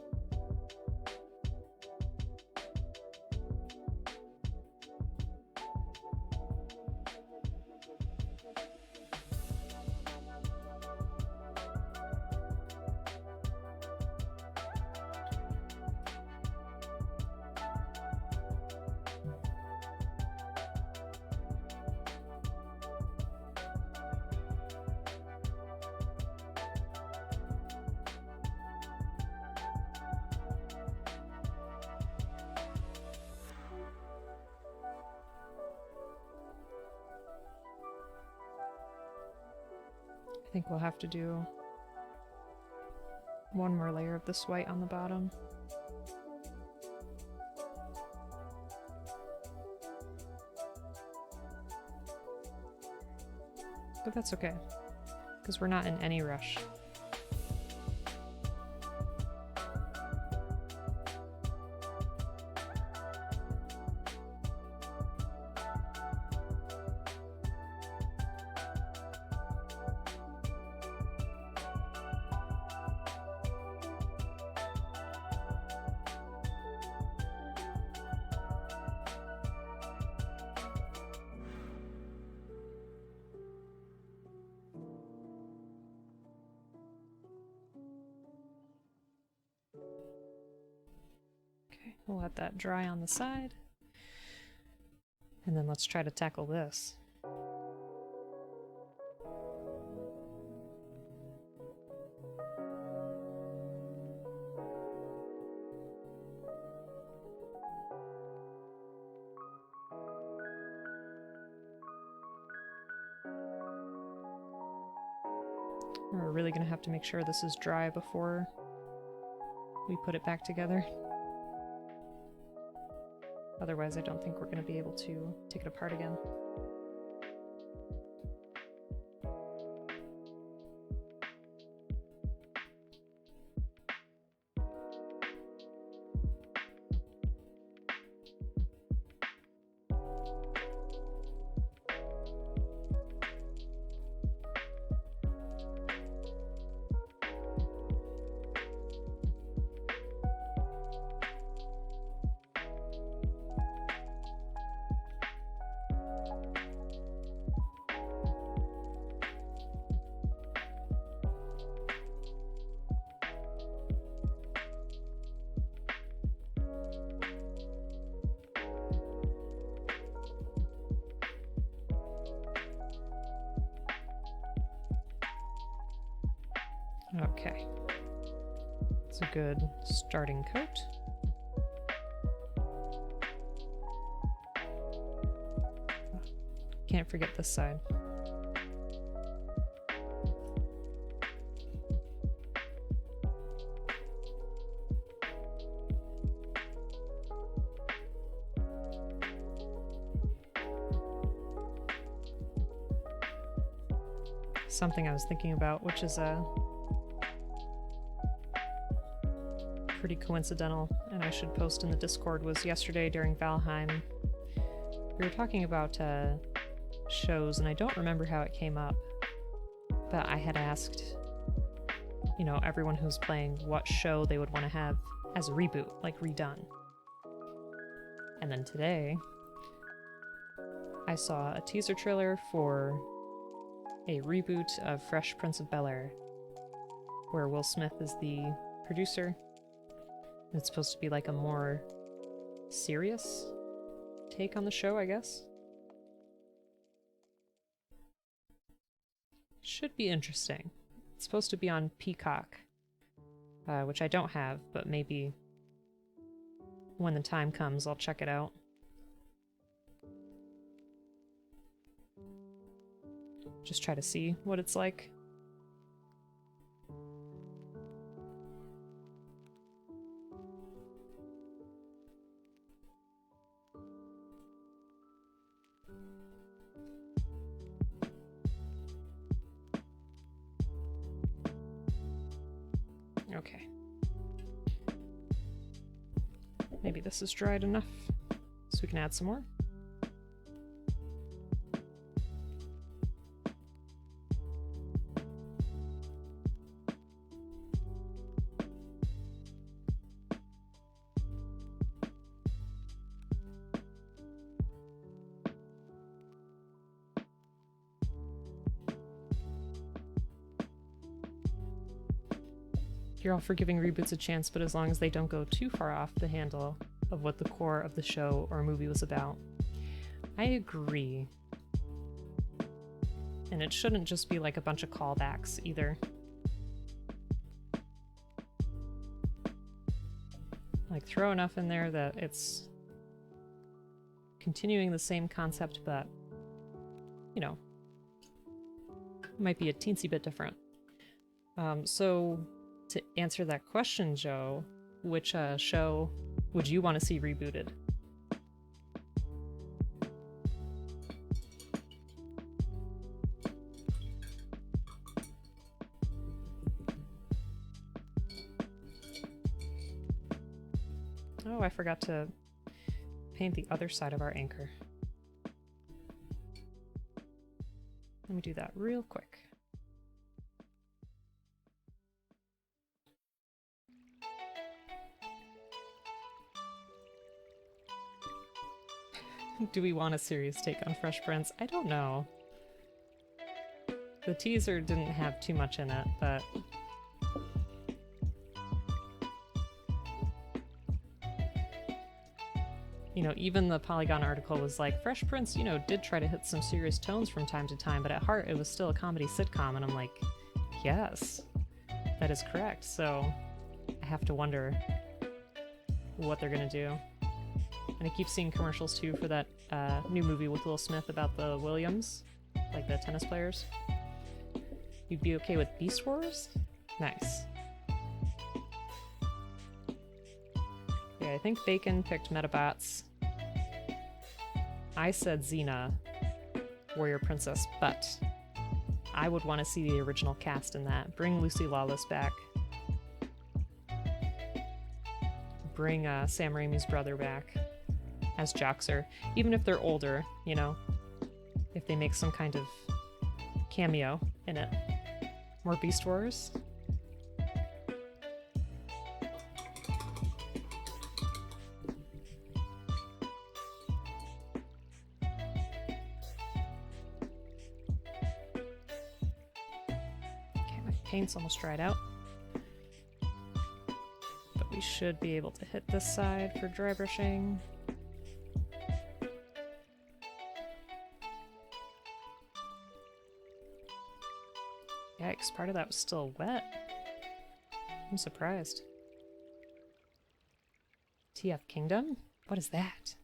I think we'll have to do one more layer of this white on the bottom. But that's okay, because we're not in any rush. We'll let that dry on the side. And then let's try to tackle this. We're really going to have to make sure this is dry before we put it back together. Otherwise, I don't think we're going to be able to take it apart again. Okay. It's a good starting coat. Can't forget this side. Something I was thinking about, which is pretty coincidental, and I should post in the Discord, was yesterday during Valheim. We were talking about shows, and I don't remember how it came up, but I had asked, you know, everyone who's playing what show they would want to have as a reboot, like redone. And then today, I saw a teaser trailer for a reboot of Fresh Prince of Bel-Air, where Will Smith is the producer. It's supposed to be like a more serious take on the show, I guess. Should be interesting. It's supposed to be on Peacock, which I don't have, but maybe when the time comes, I'll check it out. Just try to see what it's like. Okay. Maybe this is dried enough, so we can add some more. You're all for giving reboots a chance, but as long as they don't go too far off the handle of what the core of the show or movie was about. I agree. And it shouldn't just be like a bunch of callbacks either. Like, throw enough in there that it's continuing the same concept, but, you know, might be a teensy bit different. So to answer that question, Joe, which show would you want to see rebooted? Oh, I forgot to paint the other side of our anchor. Let me do that real quick. Do we want a serious take on Fresh Prince? I don't know. The teaser didn't have too much in it, but you know, even the Polygon article was like, Fresh Prince, you know, did try to hit some serious tones from time to time, but at heart it was still a comedy sitcom, and I'm like, yes, that is correct. So I have to wonder what they're gonna do. And I keep seeing commercials too for that new movie with Will Smith about the Williams, like the tennis players. You'd be okay with Beast Wars? Nice. Yeah, I think Bacon picked Metabots. I said Xena, Warrior Princess, but I would want to see the original cast in that. Bring Lucy Lawless back. Bring Sam Raimi's brother back as Joxer, even if they're older, you know, if they make some kind of cameo in it. More Beast Wars? Okay, my paint's almost dried out. But we should be able to hit this side for dry brushing. Yikes, part of that was still wet. I'm surprised. TF Kingdom? What is that?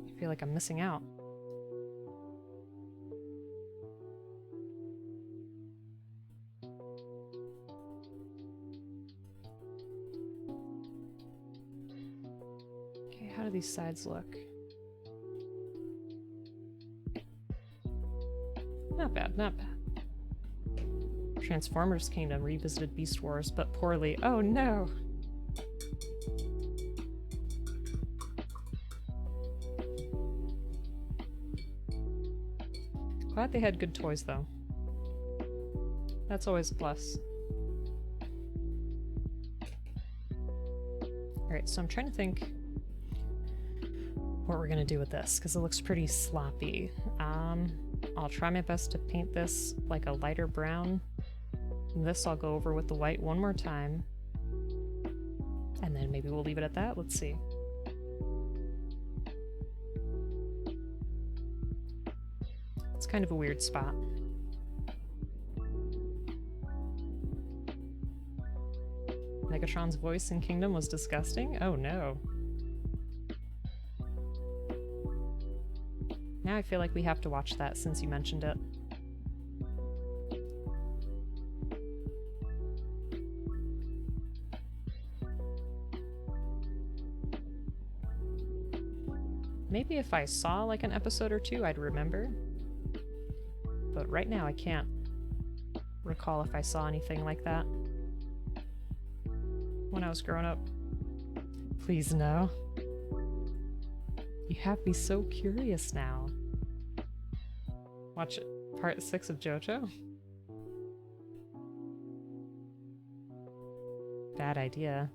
I feel like I'm missing out. Okay, how do these sides look? Not bad, not bad. Transformers Kingdom revisited Beast Wars, but poorly. Oh no! Glad they had good toys, though. That's always a plus. Alright, so I'm trying to think what we're gonna do with this, because it looks pretty sloppy. I'll try my best to paint this like a lighter brown. And this I'll go over with the white one more time. And then maybe we'll leave it at that. Let's see. It's kind of a weird spot. Megatron's voice in Kingdom was disgusting? Oh no. Now I feel like we have to watch that since you mentioned it. Maybe if I saw like an episode or two, I'd remember. But right now I can't recall if I saw anything like that when I was growing up. Please no. You have me so curious now. Watch it. Part 6 of JoJo? Bad idea.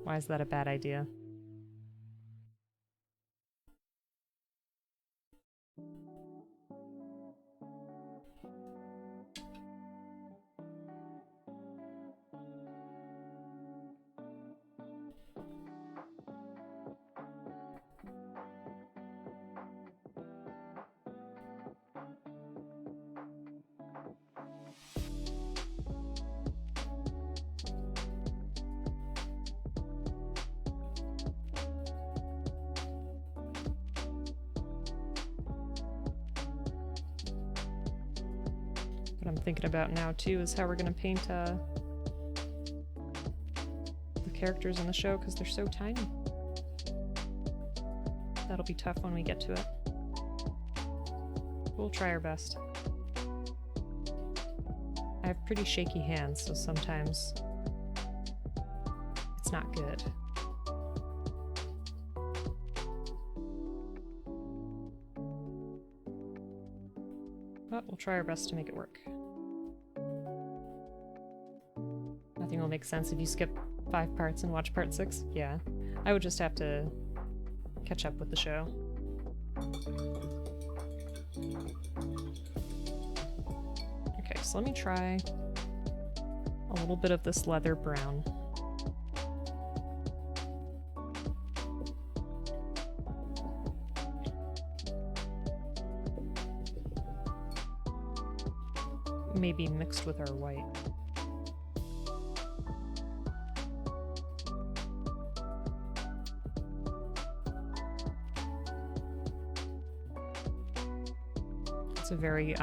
Why is that a bad idea? I'm thinking about now too is how we're gonna paint the characters in the show because they're so tiny. That'll be tough when we get to it. We'll try our best. I have pretty shaky hands, so sometimes it's not good. But we'll try our best to make it work. Nothing will make sense if you skip 5 parts and watch part 6. Yeah, I would just have to catch up with the show. Okay, so let me try a little bit of this leather brown. Maybe mixed with our white. It's a very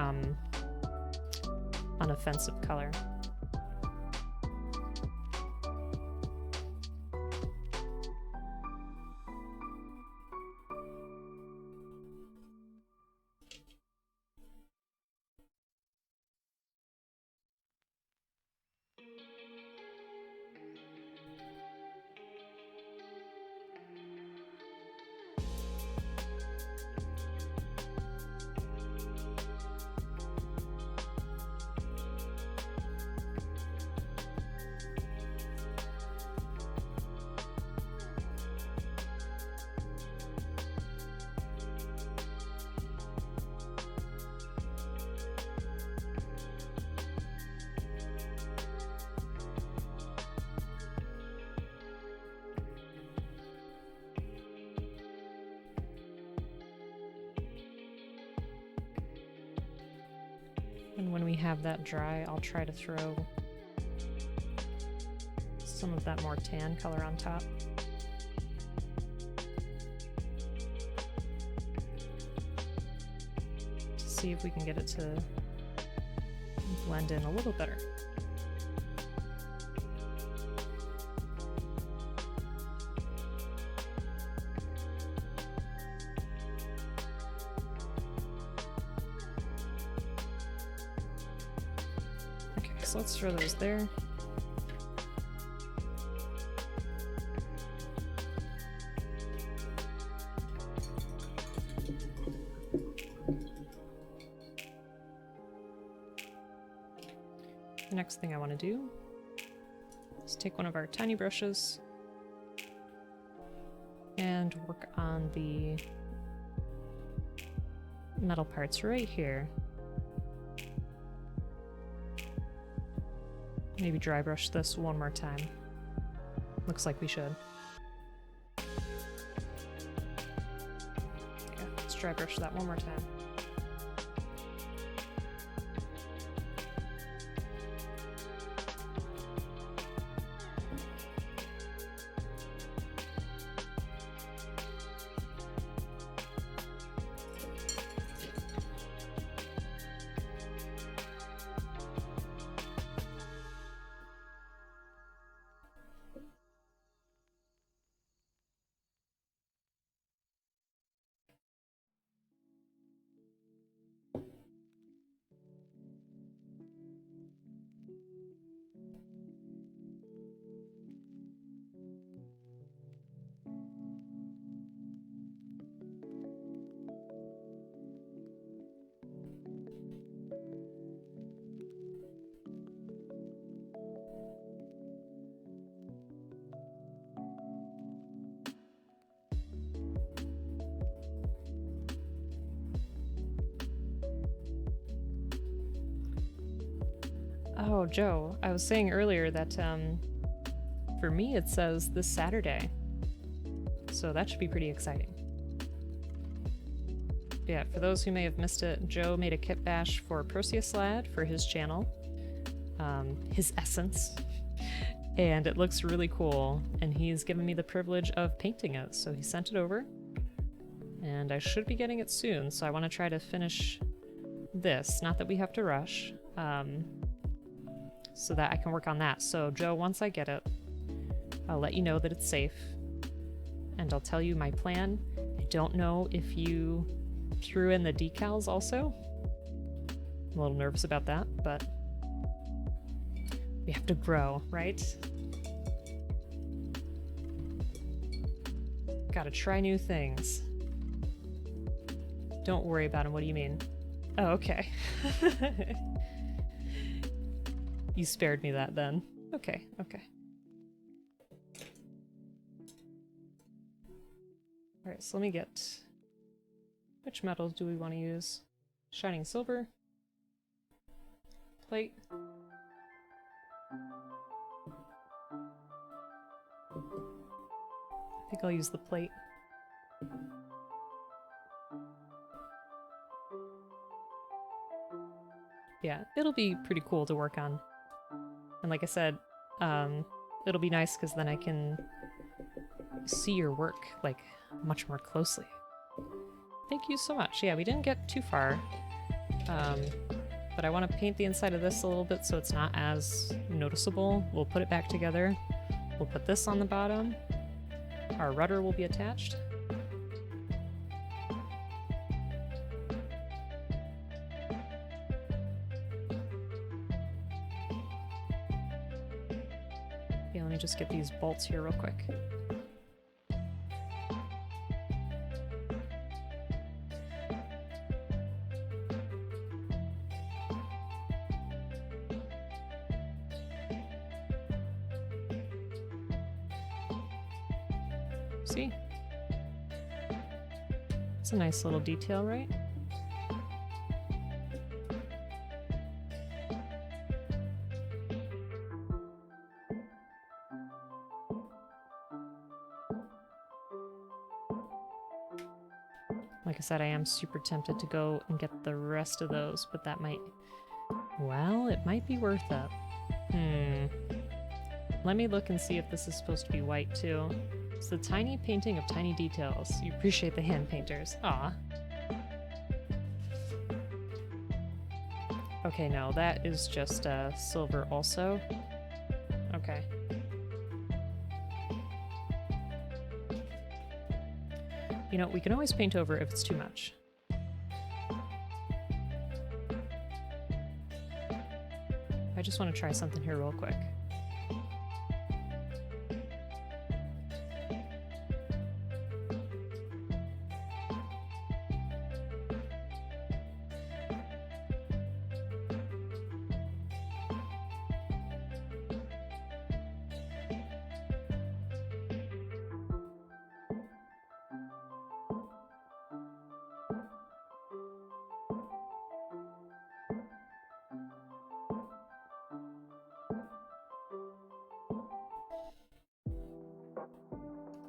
unoffensive color. And when we have that dry, I'll try to throw some of that more tan color on top. To see if we can get it to blend in a little better. So let's throw those there. The next thing I want to do is take one of our tiny brushes and work on the metal parts right here. Maybe dry brush this one more time. Looks like we should. Yeah, let's dry brush that one more time. Oh, Joe, I was saying earlier that for me it says this Saturday, so that should be pretty exciting. Yeah, for those who may have missed it, Joe made a kit bash for Perseus Lad for his channel, his Essence, and it looks really cool, and he's given me the privilege of painting it, so he sent it over, and I should be getting it soon, so I want to try to finish this. Not that we have to rush, so that I can work on that. So Joe, once I get it, I'll let you know that it's safe, and I'll tell you my plan. I don't know if you threw in the decals also. I'm a little nervous about that, but we have to grow, right? Gotta try new things. Don't worry about them. What do you mean? Oh, okay. You spared me that then. Okay, okay. Alright, so let me get... Which metals do we want to use? Shining silver. Plate. I think I'll use the plate. Yeah, it'll be pretty cool to work on. And like I said, it'll be nice because then I can see your work, like, much more closely. Thank you so much. Yeah, we didn't get too far. But I want to paint the inside of this a little bit so it's not as noticeable. We'll put it back together. We'll put this on the bottom. Our rudder will be attached. Okay, let me just get these bolts here real quick. See? It's a nice little detail, right? Like I said, I am super tempted to go and get the rest of those, but that might... Well, it might be worth it. Let me look and see if this is supposed to be white, too. It's the tiny painting of tiny details. You appreciate the hand painters. Aw. Okay, no, that is just silver also. Okay. You know, we can always paint over if it's too much. I just want to try something here real quick.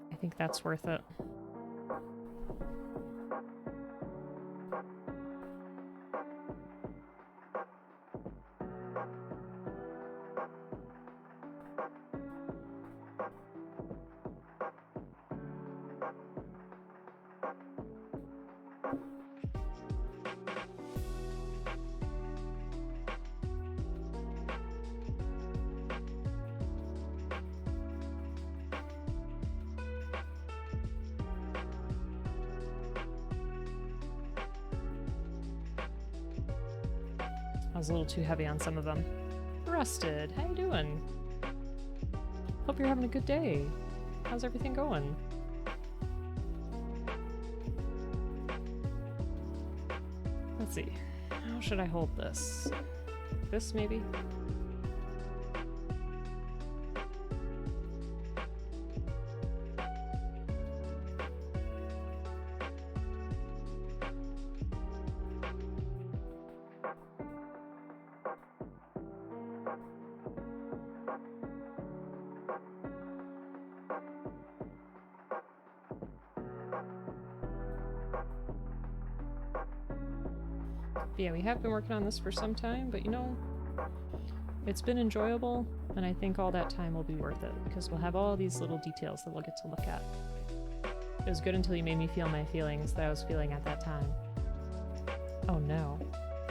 I think that's worth it. I was a little too heavy on some of them. Rusted, how you doing? Hope you're having a good day. How's everything going? Let's see. How should I hold this? This, maybe? Yeah, we have been working on this for some time, but you know, it's been enjoyable, and I think all that time will be worth it, because we'll have all these little details that we'll get to look at. It was good until you made me feel my feelings that I was feeling at that time. Oh no.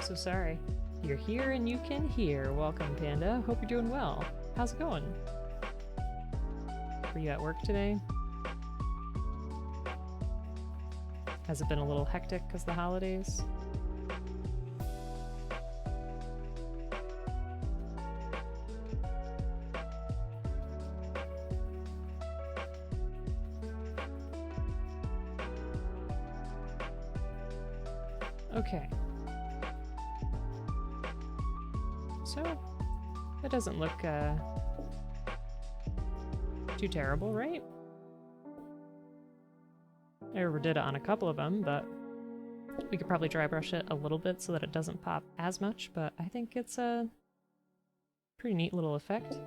So sorry. You're here and you can hear. Welcome, Panda. Hope you're doing well. How's it going? Were you at work today? Has it been a little hectic because of the holidays? Okay. So, it doesn't look too terrible, right? I overdid it on a couple of them, but we could probably dry brush it a little bit so that it doesn't pop as much, but I think it's a pretty neat little effect.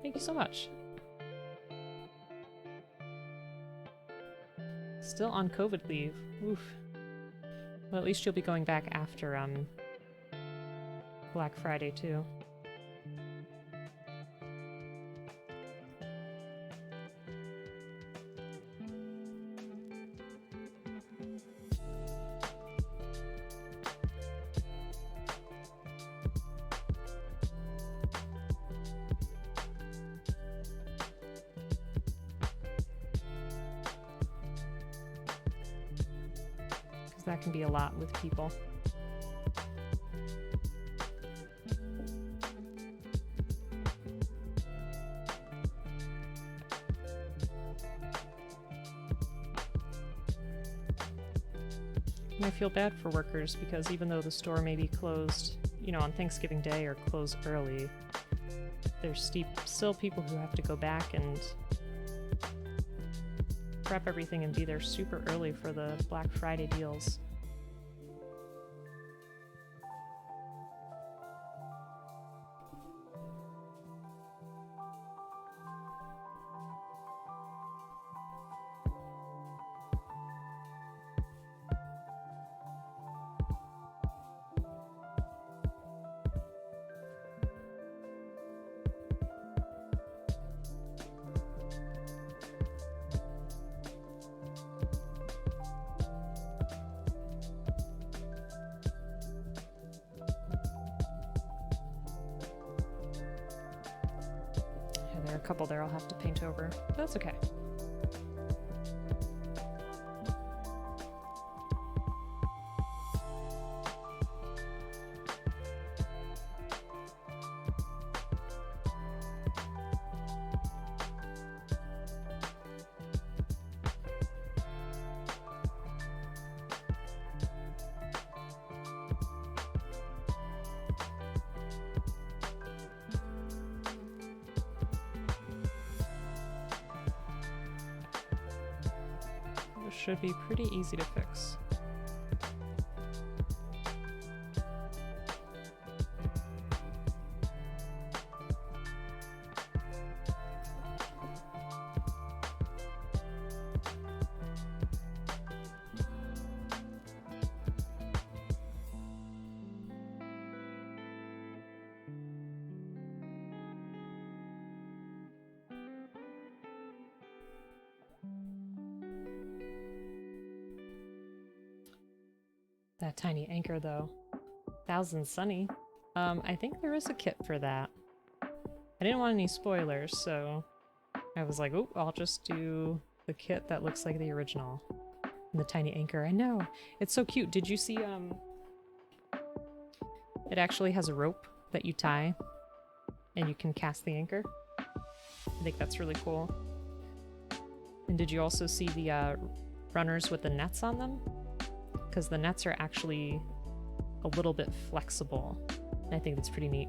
Thank you so much. Still on COVID leave. Oof. Well, at least you'll be going back after Black Friday too. That can be a lot with people. And I feel bad for workers because even though the store may be closed, you know, on Thanksgiving Day or close early, there's still people who have to go back and prep everything and be there super early for the Black Friday deals. There are a couple there I'll have to paint over, but that's okay. Should be pretty easy to fix. That tiny anchor, though. Thousand Sunny. I think there is a kit for that. I didn't want any spoilers, so I was like, oh, I'll just do the kit that looks like the original. And the tiny anchor, I know. It's so cute. Did you see, it actually has a rope that you tie, and you can cast the anchor. I think that's really cool. And did you also see the runners with the nets on them? Because the nets are actually a little bit flexible. And I think that's pretty neat.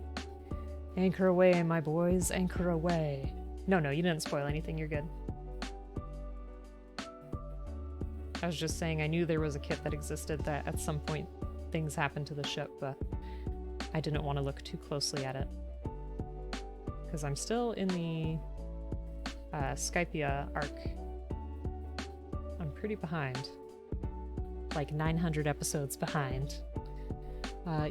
Anchor away, my boys, anchor away. No, you didn't spoil anything, you're good. I was just saying I knew there was a kit that existed that at some point things happened to the ship, but I didn't want to look too closely at it. Because I'm still in the Skypia arc. I'm pretty behind. Like 900 episodes behind.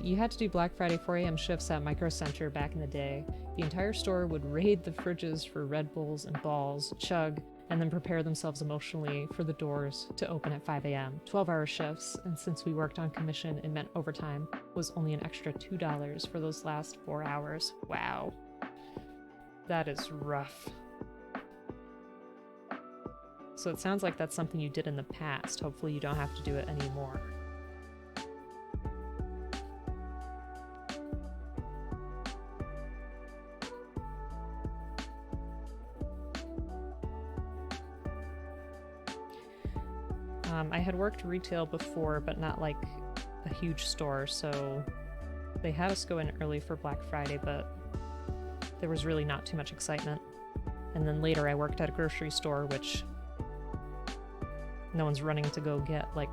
You had to do Black Friday 4 a.m. shifts at Micro Center back in the day. The entire store would raid the fridges for Red Bulls and balls, chug, and then prepare themselves emotionally for the doors to open at 5 a.m. 12-hour shifts, and since we worked on commission, it meant overtime was only an extra $2 for those last 4 hours. Wow. That is rough. So it sounds like that's something you did in the past. Hopefully you don't have to do it anymore. I had worked retail before, but not like a huge store, so they had us go in early for Black Friday, but there was really not too much excitement. And then later I worked at a grocery store, which no one's running to go get, like,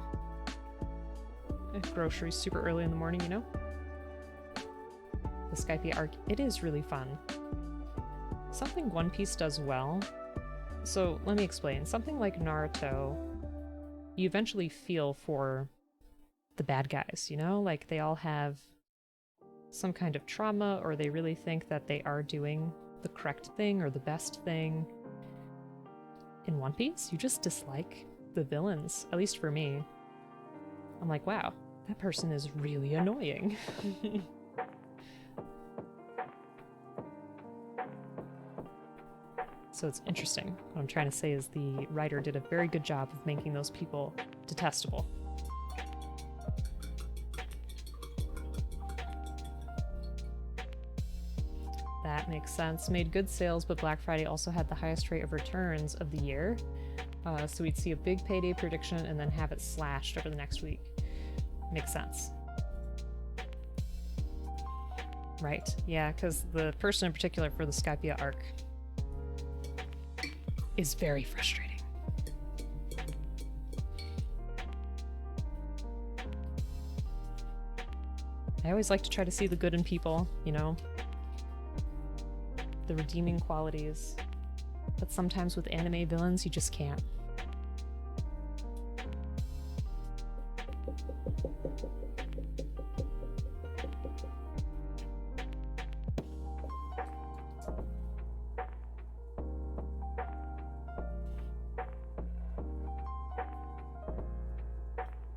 groceries super early in the morning, you know? The Skypiea arc, it is really fun. Something One Piece does well, so let me explain. Something like Naruto, you eventually feel for the bad guys, you know? Like, they all have some kind of trauma, or they really think that they are doing the correct thing or the best thing. In One Piece, you just dislike the villains, at least for me. I'm like, wow, that person is really annoying. So it's interesting. What I'm trying to say is the writer did a very good job of making those people detestable. That makes sense. Made good sales, but Black Friday also had the highest rate of returns of the year. So we'd see a big payday prediction and then have it slashed over the next week. Makes sense. Right, yeah, because the person in particular for the Skypiea arc is very frustrating. I always like to try to see the good in people, you know? The redeeming qualities. But sometimes with anime villains, you just can't.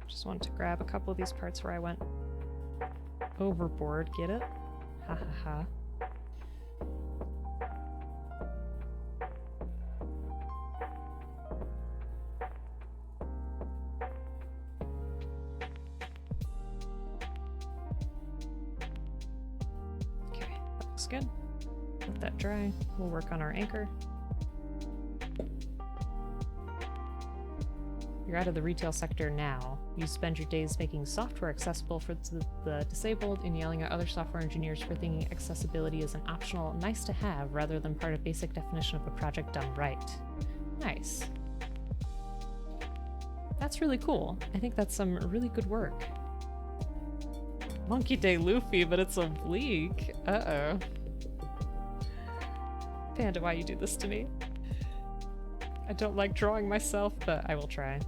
Just wanted to grab a couple of these parts where I went overboard, get it? Ha ha ha. Okay, that looks good. Let that dry. We'll work on our anchor. You're out of the retail sector now. You spend your days making software accessible for the disabled and yelling at other software engineers for thinking accessibility is an optional nice to have rather than part of basic definition of a project done right. Nice. That's really cool. I think that's some really good work. Monkey Day Luffy, but it's oblique. Uh-oh. Panda, why you do this to me? I don't like drawing myself, but I will try.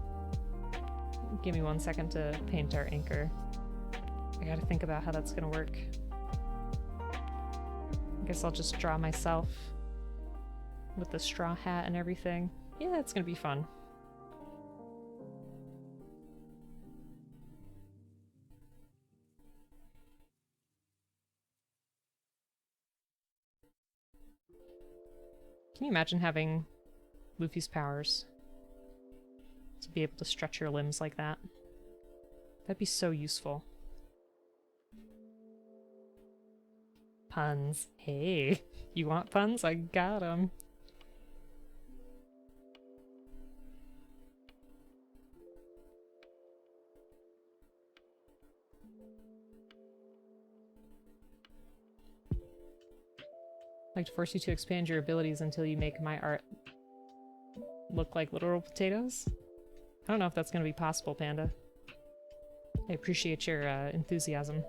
Give me 1 second to paint our anchor. I gotta think about how that's gonna work. I guess I'll just draw myself with the straw hat and everything. Yeah, it's gonna be fun. Can you imagine having Luffy's powers? To be able to stretch your limbs like that. That'd be so useful. Puns. Hey, you want puns? I got 'em. I'd like to force you to expand your abilities until you make my art look like literal potatoes? I don't know if that's going to be possible, Panda. I appreciate your enthusiasm.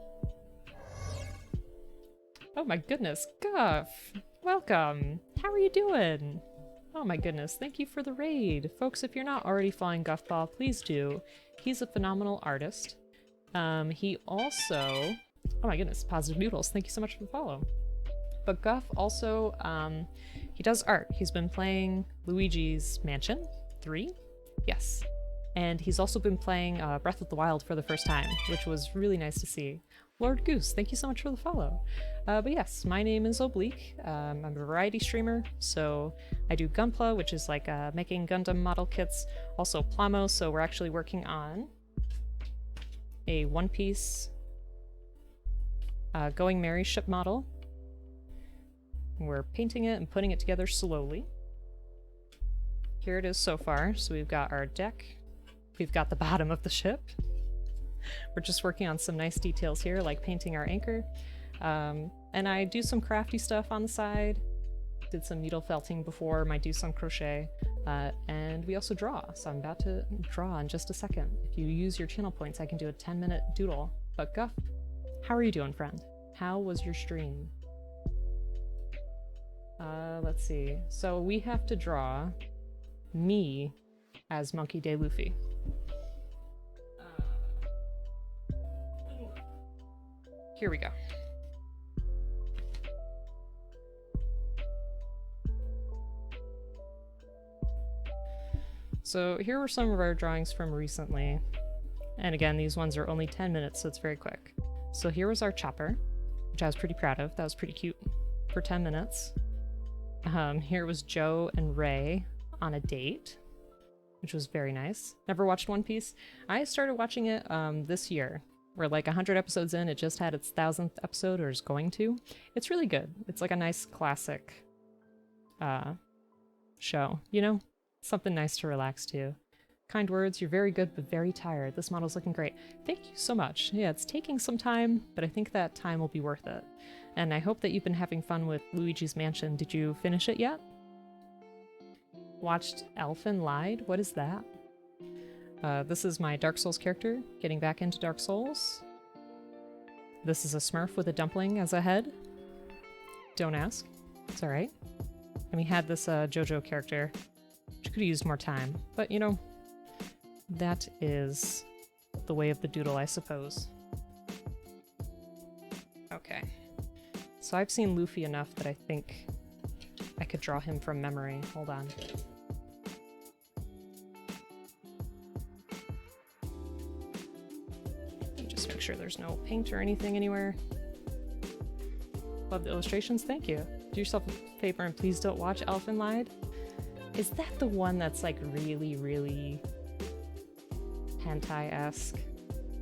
Oh my goodness, Guff! Welcome! How are you doing? Oh my goodness, thank you for the raid! Folks, if you're not already following Guffball, please do. He's a phenomenal artist. He also... Oh my goodness, Positive Noodles, thank you so much for the follow. But Guff also, He does art. He's been playing Luigi's Mansion 3? Yes. And he's also been playing Breath of the Wild for the first time, which was really nice to see. Lord Goose, thank you so much for the follow. But yes, my name is Oblique. I'm a variety streamer, so I do Gunpla, which is like making Gundam model kits. Also Plamo, so we're actually working on a One Piece Going Merry ship model. We're painting it and putting it together slowly. Here it is so far. So we've got our deck. We've got the bottom of the ship. We're just working on some nice details here, like painting our anchor. And I do some crafty stuff on the side. Did some needle felting before, might do some crochet. And we also draw, so I'm about to draw in just a second. If you use your channel points, I can do a 10-minute doodle. But Guff, how are you doing, friend? How was your stream? Let's see. So we have to draw me as Monkey D. Luffy. Here we go. So here were some of our drawings from recently. And again, these ones are only 10 minutes, so it's very quick. So here was our chopper, which I was pretty proud of. That was pretty cute for 10 minutes. Here was Joe and Ray on a date, which was very nice. Never watched One Piece. I started watching it this year. We're like 100 episodes in, it just had its 1000th episode, or is going to. It's really good. It's like a nice classic show, you know? Something nice to relax to. Kind words, you're very good but very tired. This model's looking great. Thank you so much. Yeah, it's taking some time, but I think that time will be worth it. And I hope that you've been having fun with Luigi's Mansion. Did you finish it yet? Watched Elfen Lied? What is that? This is my Dark Souls character, getting back into Dark Souls. This is a Smurf with a dumpling as a head. Don't ask. It's alright. And we had this JoJo character, which could have used more time. But, you know, that is the way of the doodle, I suppose. Okay. So I've seen Luffy enough that I think I could draw him from memory. Hold on. Just make sure there's no paint or anything anywhere. Love the illustrations, thank you. Do yourself a favor and please don't watch Elfen Lied. Is that the one that's like really, really hentai-esque?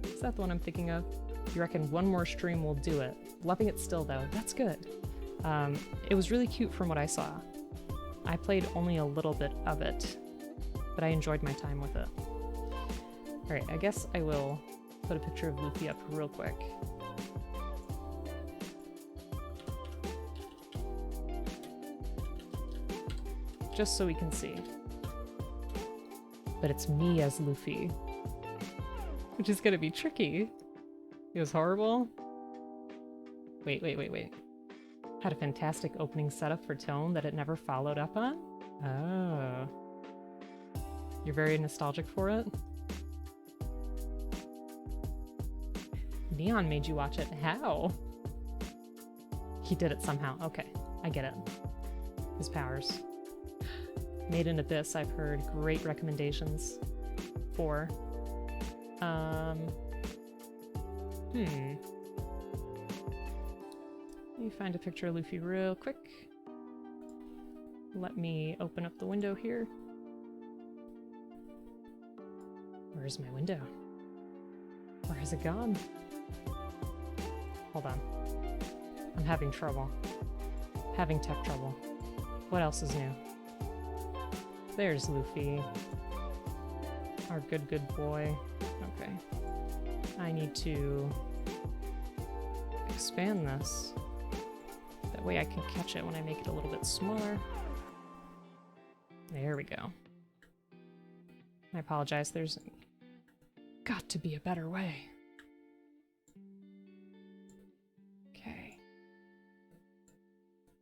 Is that the one I'm thinking of? You reckon one more stream will do it? Loving it still though, that's good. It was really cute from what I saw. I played only a little bit of it, but I enjoyed my time with it. Alright, I guess I will put a picture of Luffy up real quick. Just so we can see. But it's me as Luffy. Which is gonna be tricky. It was horrible. Wait. Had a fantastic opening setup for tone that it never followed up on? Oh. You're very nostalgic for it? Neon made you watch it. How? He did it somehow. Okay, I get it. His powers. Made in Abyss, I've heard great recommendations for. Let me find a picture of Luffy real quick. Let me open up the window here. Where's my window? Where has it gone? Hold on. I'm having trouble. Having tech trouble. What else is new? There's Luffy. Our good boy. Okay. I need to expand this. That way I can catch it when I make it a little bit smaller. There we go. I apologize, there's got to be a better way. Okay.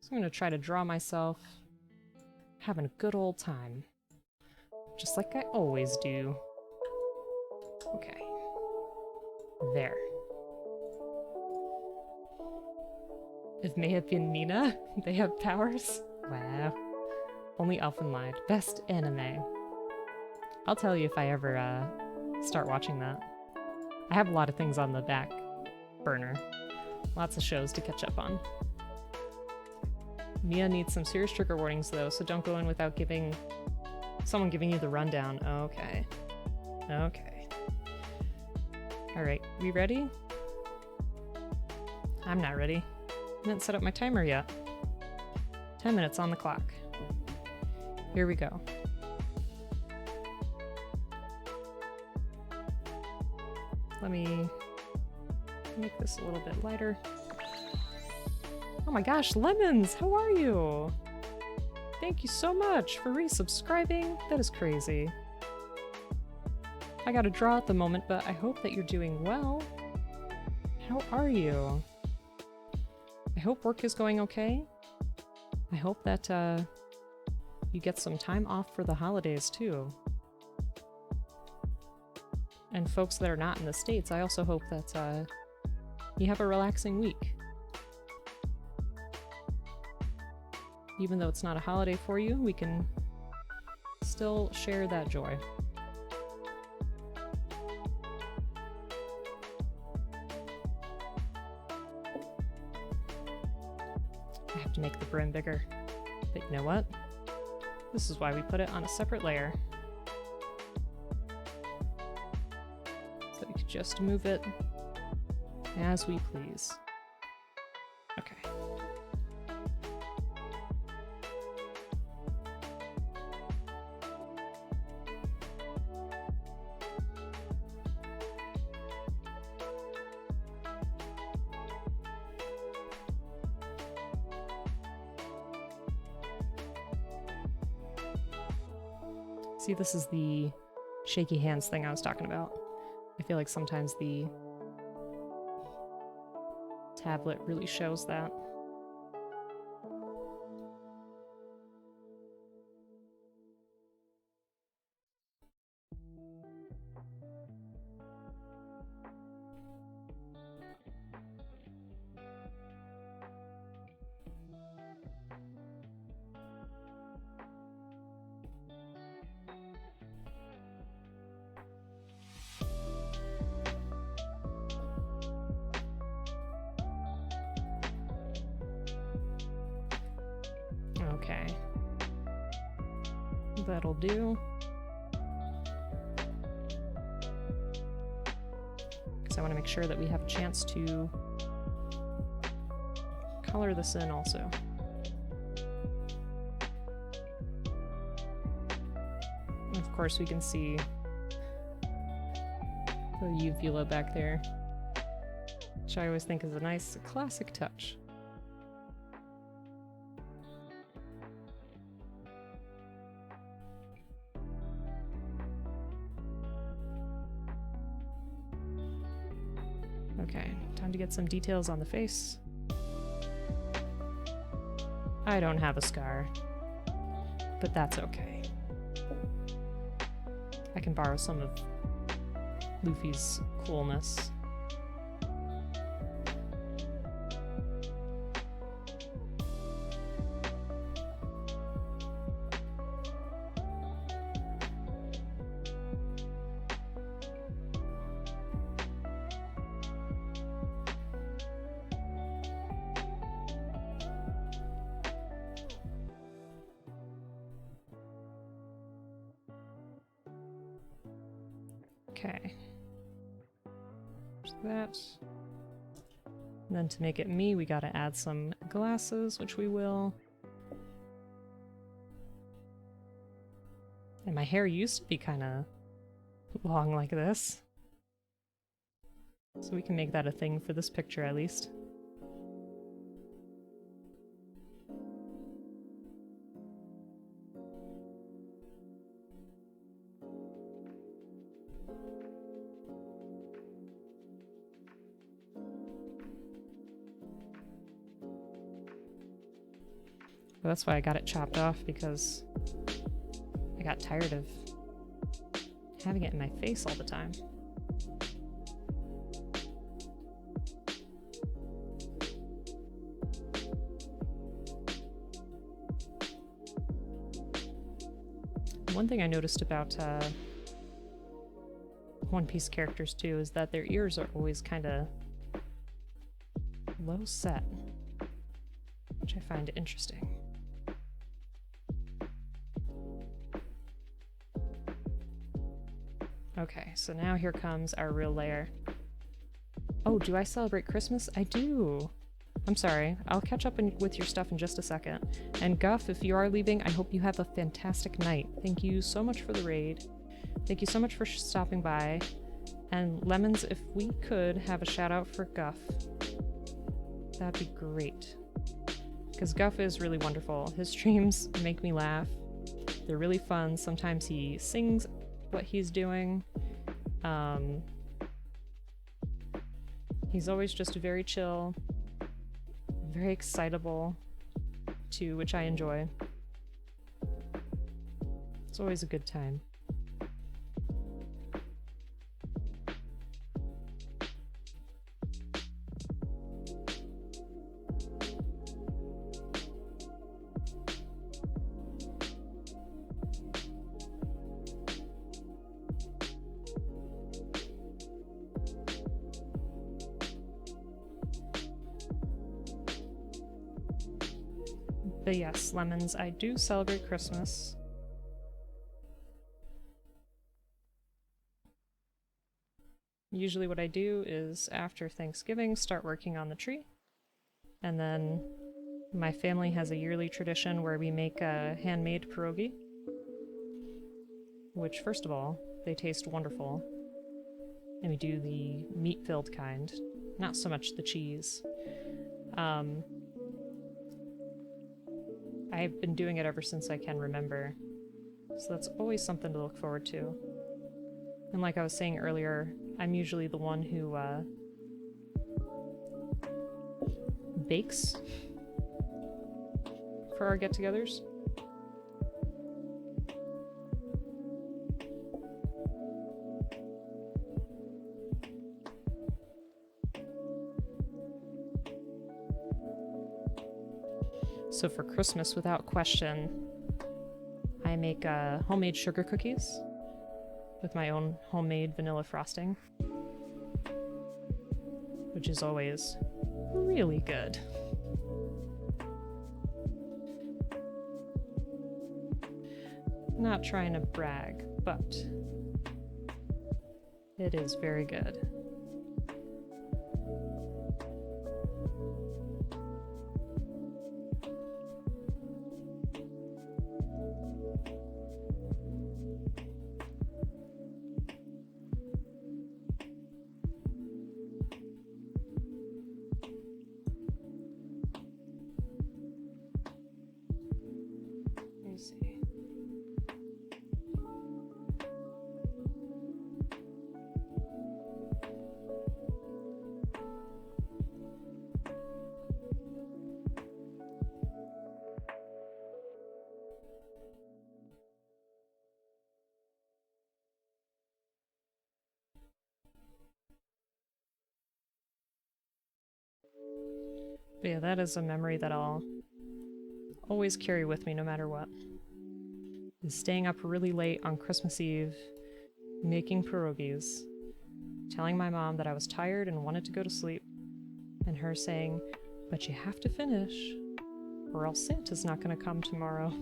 So I'm gonna try to draw myself having a good old time. Just like I always do. Okay. There. It may have been Nina. They have powers. Wow. Only Elfin lied. Best anime. I'll tell you if I ever start watching that. I have a lot of things on the back burner. Lots of shows to catch up on. Mia needs some serious trigger warnings though, so don't go in without someone giving you the rundown. Okay. Okay. Alright, we ready? I'm not ready. I didn't set up my timer yet. 10 minutes on the clock. Here we go. Let me make this a little bit lighter. Oh my gosh, Lemons! How are you? Thank you so much for resubscribing. That is crazy. I got a draw at the moment, but I hope that you're doing well. How are you? I hope work is going okay. I hope that you get some time off for the holidays too. And folks that are not in the States, I also hope that you have a relaxing week. Even though it's not a holiday for you, we can still share that joy. I have to make the brim bigger, but you know what? This is why we put it on a separate layer. So we could just move it as we please. Okay. See, this is the shaky hands thing I was talking about. I feel like sometimes the tablet really shows that. Okay. That'll do. Because I want to make sure that we have a chance to color this in also. And of course we can see the uvula back there, which I always think is a nice classic touch. Okay, time to get some details on the face. I don't have a scar, but that's okay. I can borrow some of Luffy's coolness. Okay. There's that. And then to make it me, we gotta add some glasses, which we will. And my hair used to be kind of long like this. So we can make that a thing for this picture at least. But that's why I got it chopped off, because I got tired of having it in my face all the time. One thing I noticed about One Piece characters too is that their ears are always kind of low set, which I find interesting. Okay, so now here comes our real lair. Oh, do I celebrate Christmas? I do! I'm sorry, I'll catch up with your stuff in just a second. And Guff, if you are leaving, I hope you have a fantastic night. Thank you so much for the raid. Thank you so much for stopping by. And Lemons, if we could have a shout out for Guff, that'd be great. Because Guff is really wonderful. His streams make me laugh. They're really fun. Sometimes he sings what he's doing. He's always just very chill, very excitable, too, which I enjoy. It's always a good time. But yes, Lemons, I do celebrate Christmas. Usually what I do is after Thanksgiving start working on the tree. And then my family has a yearly tradition where we make a handmade pierogi. Which, first of all, they taste wonderful. And we do the meat-filled kind, not so much the cheese. I've been doing it ever since I can remember, so that's always something to look forward to. And like I was saying earlier, I'm usually the one who bakes for our get-togethers. So for Christmas, without question, I make homemade sugar cookies with my own homemade vanilla frosting, which is always really good. Not trying to brag, but it is very good. But yeah, that is a memory that I'll always carry with me no matter what. Is staying up really late on Christmas Eve, making pierogies, telling my mom that I was tired and wanted to go to sleep, and her saying, "But you have to finish, or else Santa's not gonna come tomorrow."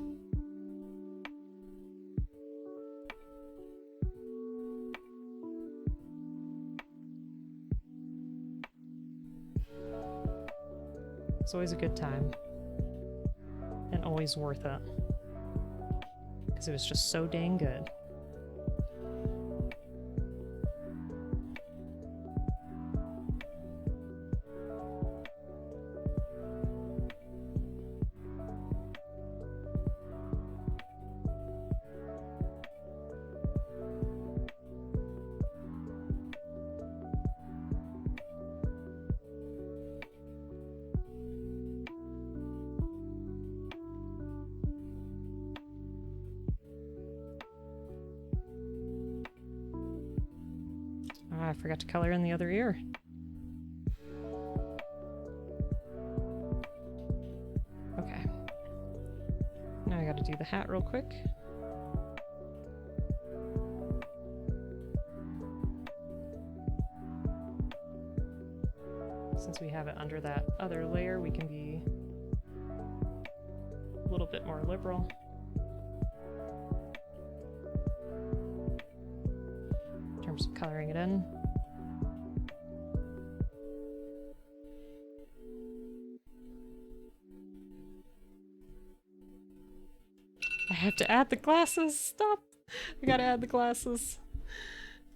It's always a good time, and always worth it, because it was just so dang good. I forgot to color in the other ear. Okay. Now I gotta do the hat real quick. Since we have it under that other layer, we can be a little bit more liberal. In terms of coloring it in. I have to add the glasses! Stop! I gotta add the glasses.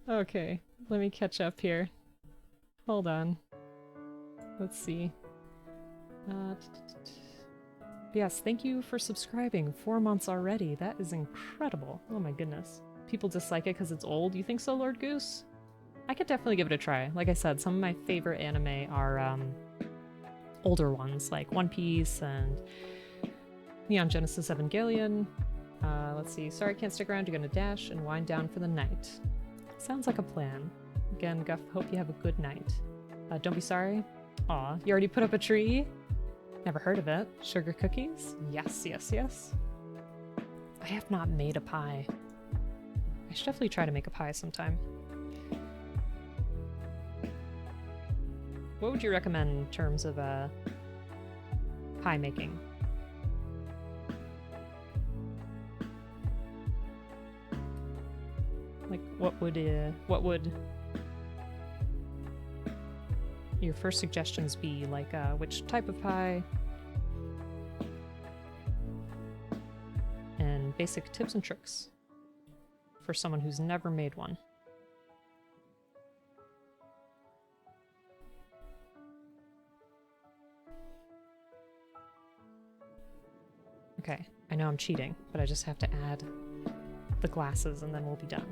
Okay, let me catch up here. Hold on. Let's see. Yes, thank you for subscribing. 4 months already. That is incredible. Oh my goodness. People dislike it because it's old. You think so, Lord Goose? I could definitely give it a try. Like I said, some of my favorite anime are older ones, like One Piece and Neon Genesis Evangelion. Let's see. Sorry, can't stick around. You're gonna dash and wind down for the night. Sounds like a plan. Again, Guff, hope you have a good night. Don't be sorry. Aw, you already put up a tree? Never heard of it. Sugar cookies? Yes, yes, yes. I have not made a pie. I should definitely try to make a pie sometime. What would you recommend in terms of pie making? Like, what would your first suggestions be? Like, which type of pie? And basic tips and tricks for someone who's never made one. Okay, I know I'm cheating, but I just have to add the glasses and then we'll be done.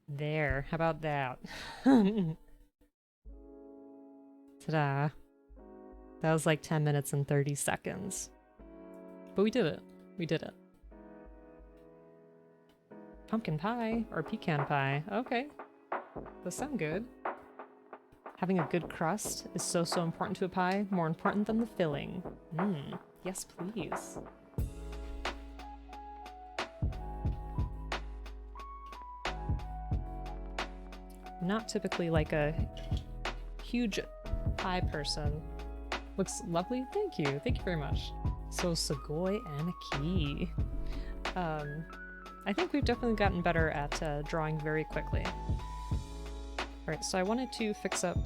There, how about that? Ta-da. That was like 10 minutes and 30 seconds. But we did it. We did it. Pumpkin pie or pecan pie. Okay. Those sound good. Having a good crust is so important to a pie. More important than the filling. Yes, please. Not typically like a huge pie person. Looks lovely. Thank you. Thank you very much. So Sugoi and a key. I think we've definitely gotten better at drawing very quickly. Alright, so I wanted to fix up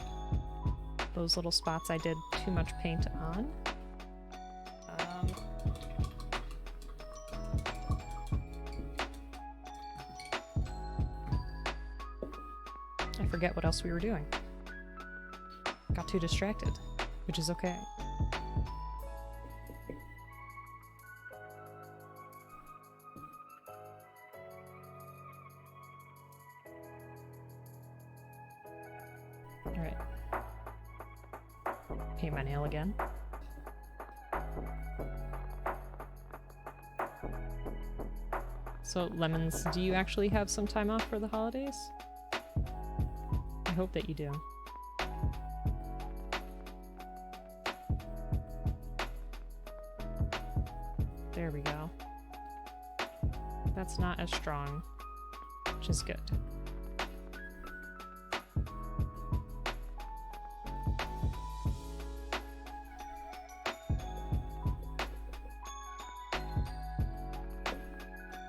those little spots I did too much paint on. I forget what else we were doing. Got too distracted, which is okay. Alright. Paint my nail again. So, Lemons, do you actually have some time off for the holidays? I hope that you do. There we go. That's not as strong, which is good.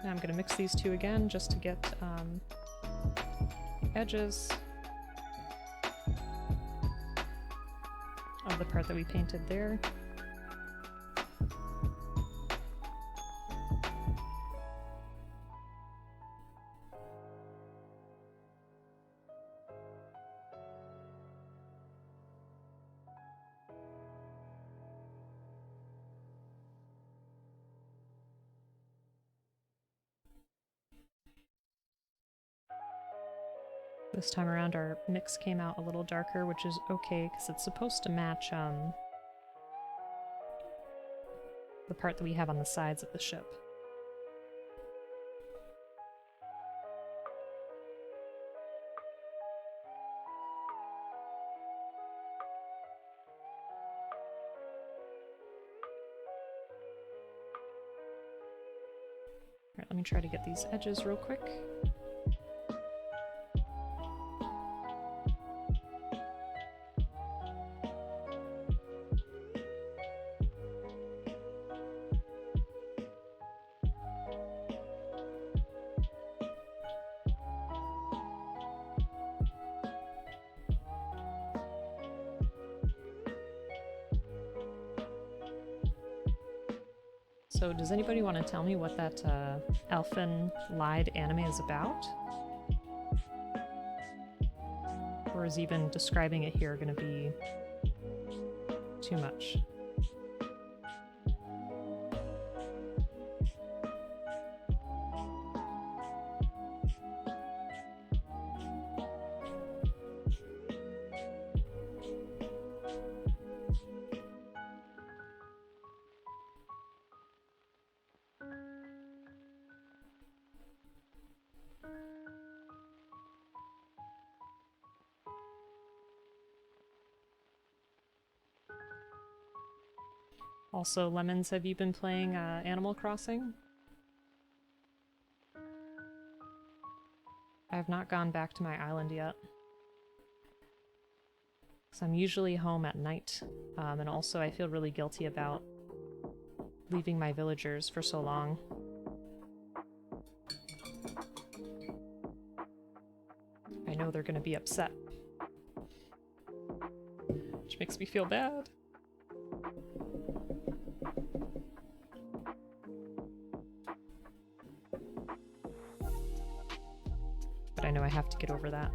Now I'm going to mix these two again just to get edges of the part that we painted there. This time around our mix came out a little darker, which is okay because it's supposed to match the part that we have on the sides of the ship. Alright, let me try to get these edges real quick. So does anybody want to tell me what that elfin lied anime is about? Or is even describing it here going to be too much? Also, Lemons, have you been playing Animal Crossing? I have not gone back to my island yet. Because I'm usually home at night, and also I feel really guilty about leaving my villagers for so long. I know they're going to be upset. Which makes me feel bad. But I know I have to get over that.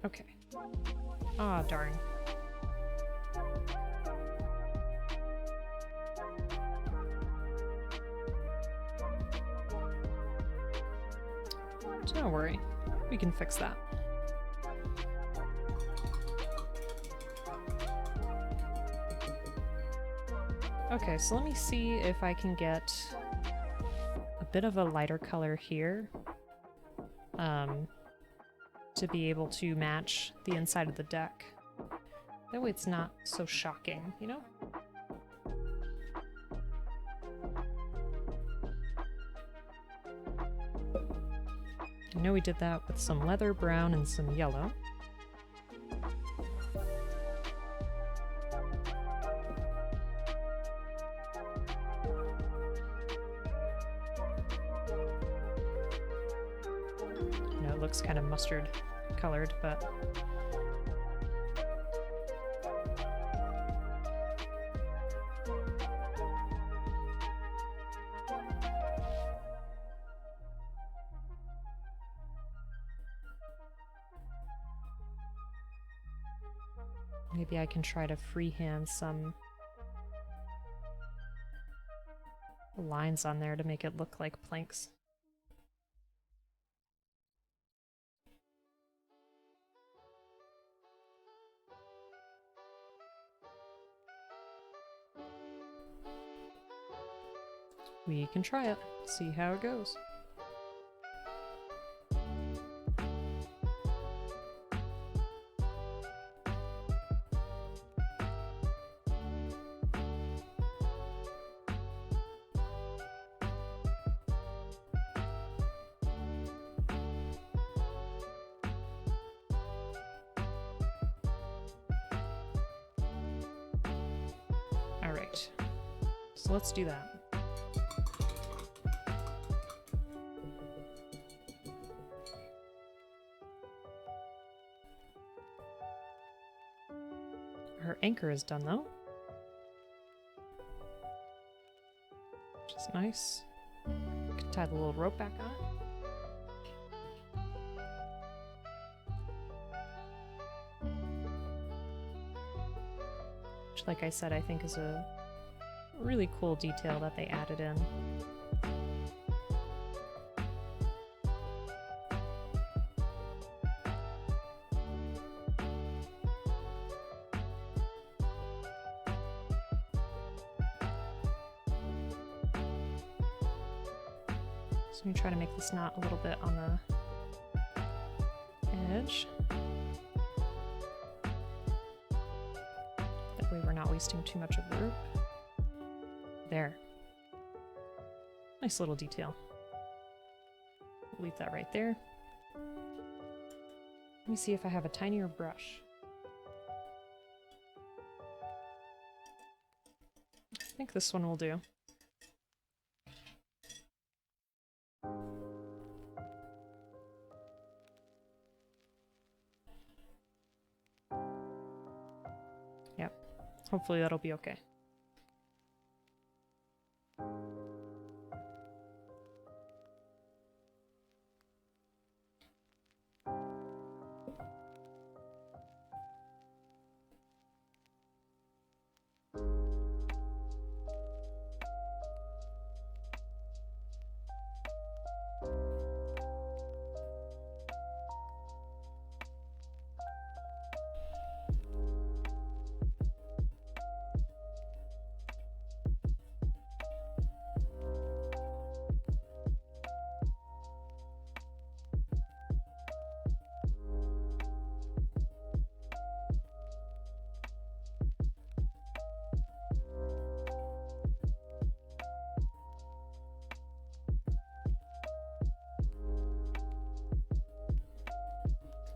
Okay. Ah, darn. Don't worry, we can fix that. Okay, so let me see if I can get a bit of a lighter color here to be able to match the inside of the deck. That way it's not so shocking, you know? I know we did that with some leather brown and some yellow. I know it looks kind of mustard colored, but maybe I can try to freehand some lines on there to make it look like planks. We can try it, see how it goes. All right, so let's do that. Her anchor is done though, which is nice. Can tie the little rope back on. which, like I said, I think is a really cool detail that they added in. So I'm going to try to make this knot a little bit on the edge. That way we're not wasting too much of the rope. There. Nice little detail. We'll leave that right there. Let me see if I have a tinier brush. I think this one will do. Yep. Hopefully that'll be okay.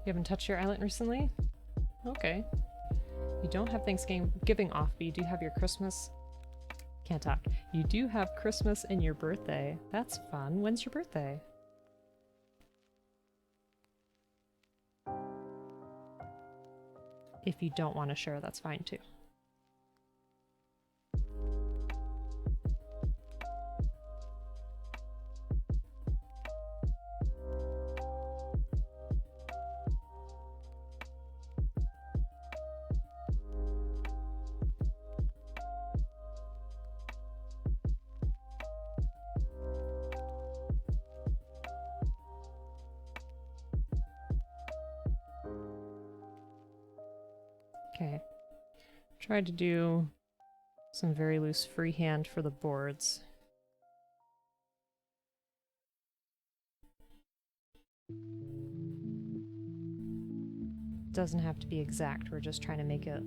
You haven't touched your island recently? Okay. You don't have Thanksgiving off, but you do have your Christmas. Can't talk. You do have Christmas and your birthday. That's fun. When's your birthday? If you don't want to share, that's fine too. Okay, tried to do some very loose freehand for the boards. Doesn't have to be exact, we're just trying to make it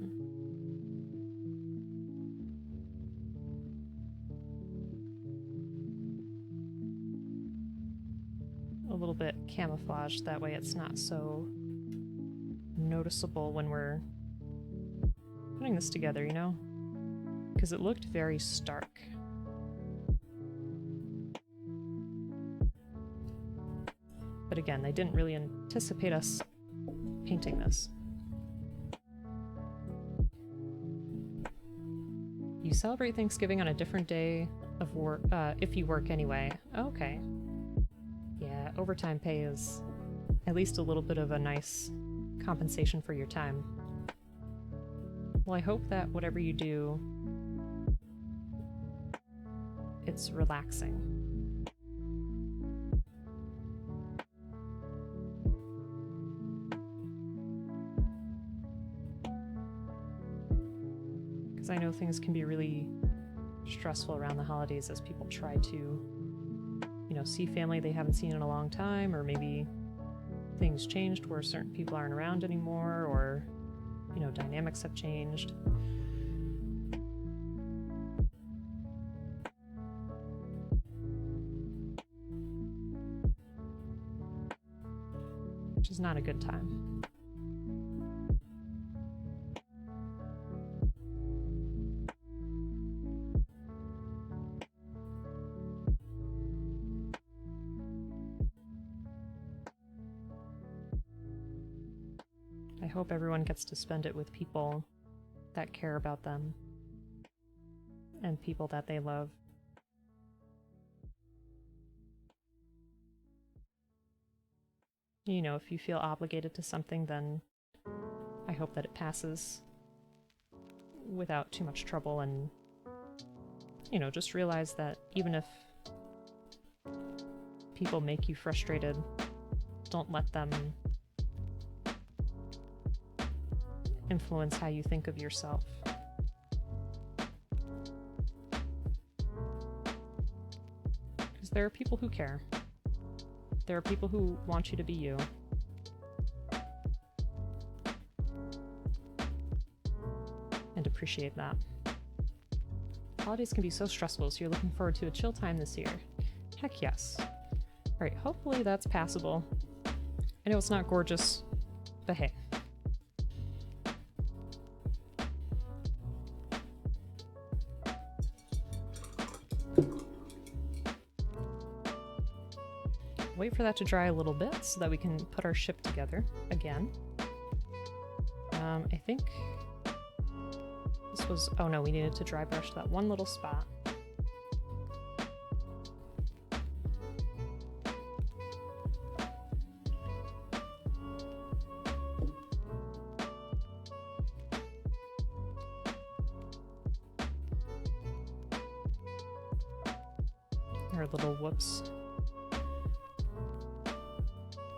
a little bit camouflaged, that way it's not so noticeable when we're putting this together, you know? Because it looked very stark. But again, they didn't really anticipate us painting this. You celebrate Thanksgiving on a different day of work, if you work anyway. Okay. Yeah, overtime pay is at least a little bit of a nice compensation for your time. Well, I hope that whatever you do, it's relaxing. Because I know things can be really stressful around the holidays as people try to, you know, see family they haven't seen in a long time, or maybe things changed where certain people aren't around anymore, or, you know, dynamics have changed. Which is not a good time. I hope everyone gets to spend it with people that care about them and people that they love. You know, if you feel obligated to something, then I hope that it passes without too much trouble, and, you know, just realize that even if people make you frustrated, don't let them influence how you think of yourself. Because there are people who care. There are people who want you to be you. And appreciate that. Holidays can be so stressful, so you're looking forward to a chill time this year. Heck yes. Alright, hopefully that's passable. I know it's not gorgeous, but hey. Wait for that to dry a little bit so that we can put our ship together again. I think this was... oh no, we needed to dry brush that one little spot. Our little whoops.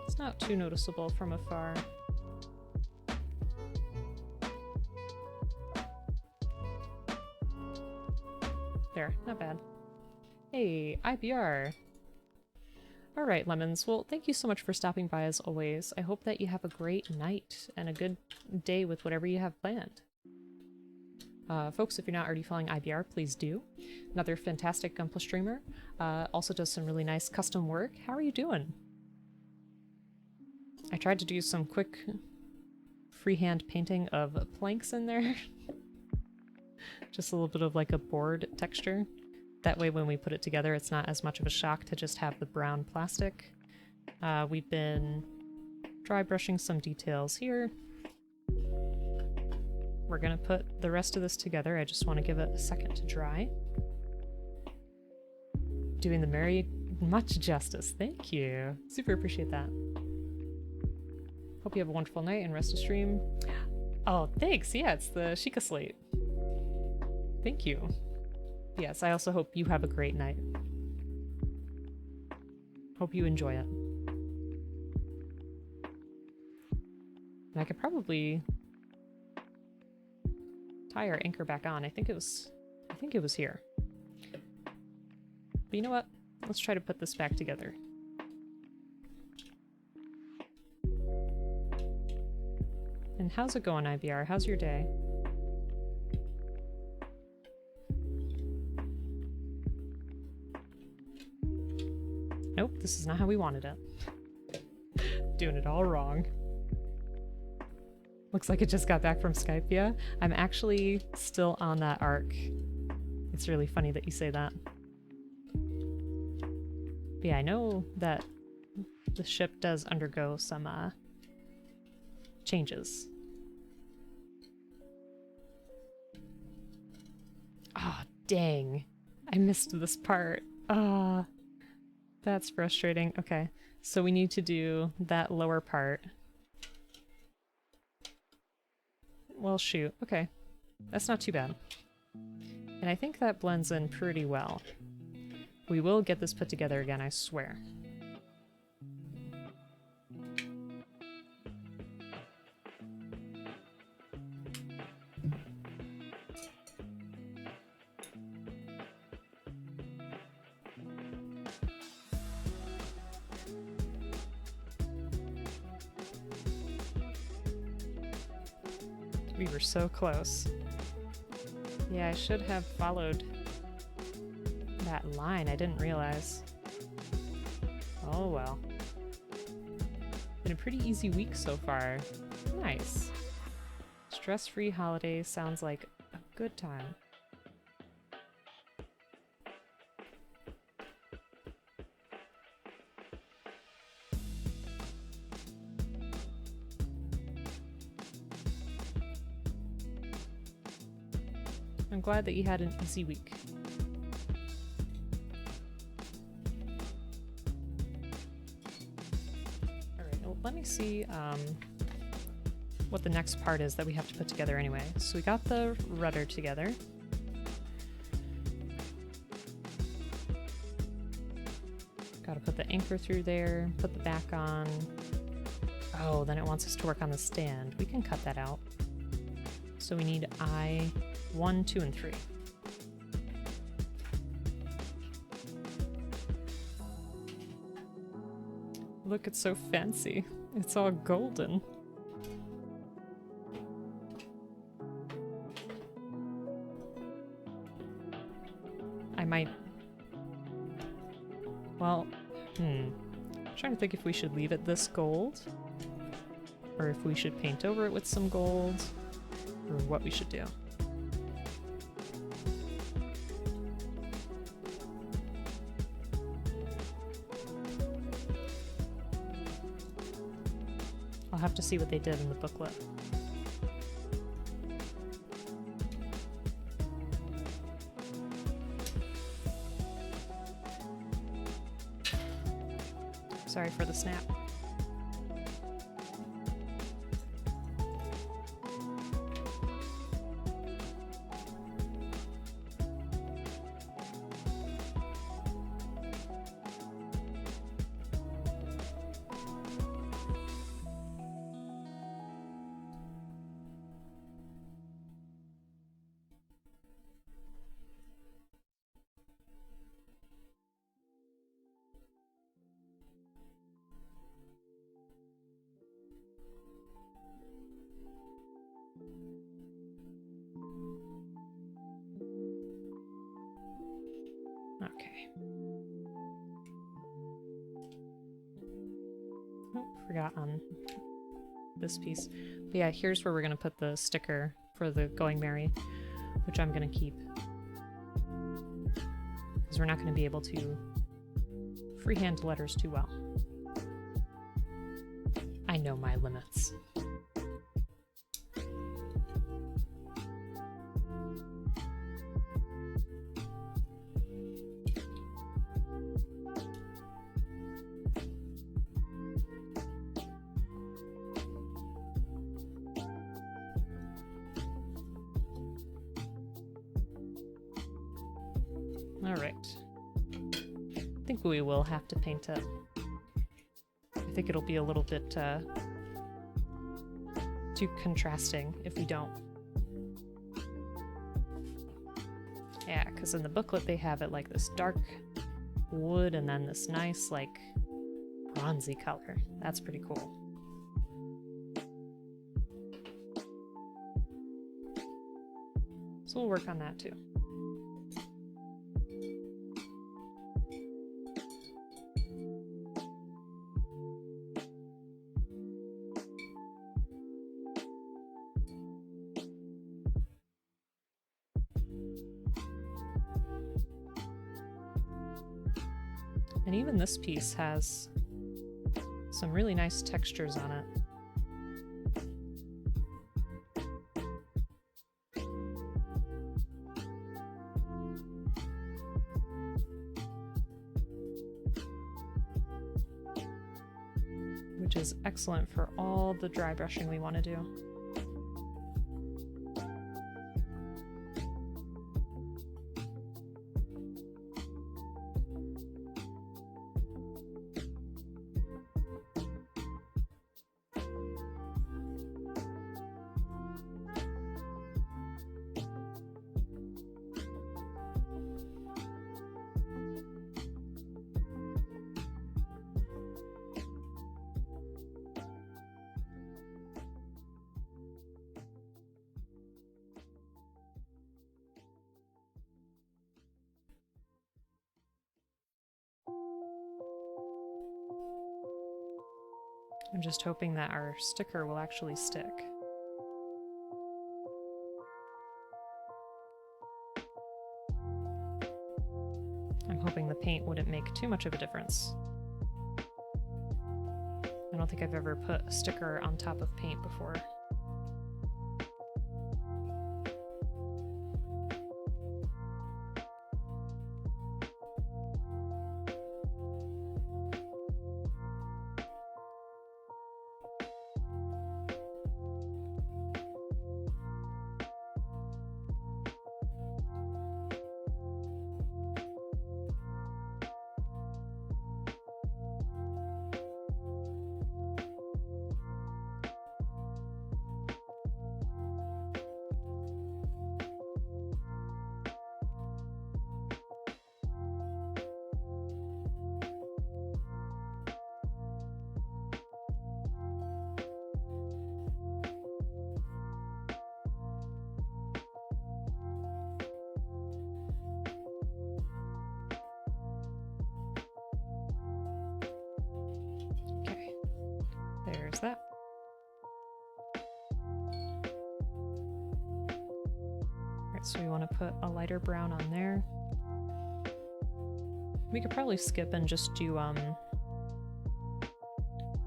It's not too noticeable from afar. There, not bad. Hey, IBR! Alright, Lemons. Well, thank you so much for stopping by as always. I hope that you have a great night and a good day with whatever you have planned. Folks, if you're not already following IBR, please do. Another fantastic Gunpla streamer. Also does some really nice custom work. How are you doing? I tried to do some quick freehand painting of planks in there. Just a little bit of like a board texture. That way when we put it together, it's not as much of a shock to just have the brown plastic. We've been dry brushing some details here. We're gonna put the rest of this together. I just want to give it a second to dry. Doing the very much justice. Thank you. Super appreciate that. Hope you have a wonderful night and rest of stream. Oh, thanks. Yeah, it's the Sheikah slate. Thank you. Yes, I also hope you have a great night. Hope you enjoy it. And I could probably tie our anchor back on. I think it was here. But you know what? Let's try to put this back together. And how's it going, IBR? How's your day? Nope, this is not how we wanted it. Doing it all wrong. Looks like it just got back from Skype, yeah? I'm actually still on that arc. It's really funny that you say that. But yeah, I know that the ship does undergo some changes. Ah, oh, dang. I missed this part. Ah, that's frustrating. Okay, so we need to do that lower part. Well, shoot. Okay. That's not too bad. And I think that blends in pretty well. We will get this put together again, I swear. We were so close. Yeah, I should have followed that line. I didn't realize. Oh well. Been a pretty easy week so far. Nice. Stress-free holiday sounds like a good time. I'm glad that you had an easy week. Alright, well, let me see what the next part is that we have to put together anyway. So we got the rudder together. Gotta put the anchor through there, put the back on. Oh, then it wants us to work on the stand. We can cut that out. So we need I 1, 2, and 3. Look, it's so fancy. It's all golden. I might... Well, I'm trying to think if we should leave it this gold, or if we should paint over it with some gold, or what we should do. I'll have to see what they did in the booklet. Sorry for the snap. Okay. Oh, forgot on this piece. But yeah, here's where we're going to put the sticker for the Going Merry, which I'm going to keep. Because we're not going to be able to freehand letters too well. I know my limits. Alright. I think we will have to paint it. I think it'll be a little bit too contrasting if we don't. Yeah, because in the booklet they have it like this dark wood and then this nice like bronzy color. That's pretty cool. So we'll work on that too. And even this piece has some really nice textures on it. Which is excellent for all the dry brushing we want to do. I'm just hoping that our sticker will actually stick. I'm hoping the paint wouldn't make too much of a difference. I don't think I've ever put a sticker on top of paint before. Alright, so we want to put a lighter brown on there. We could probably skip and just do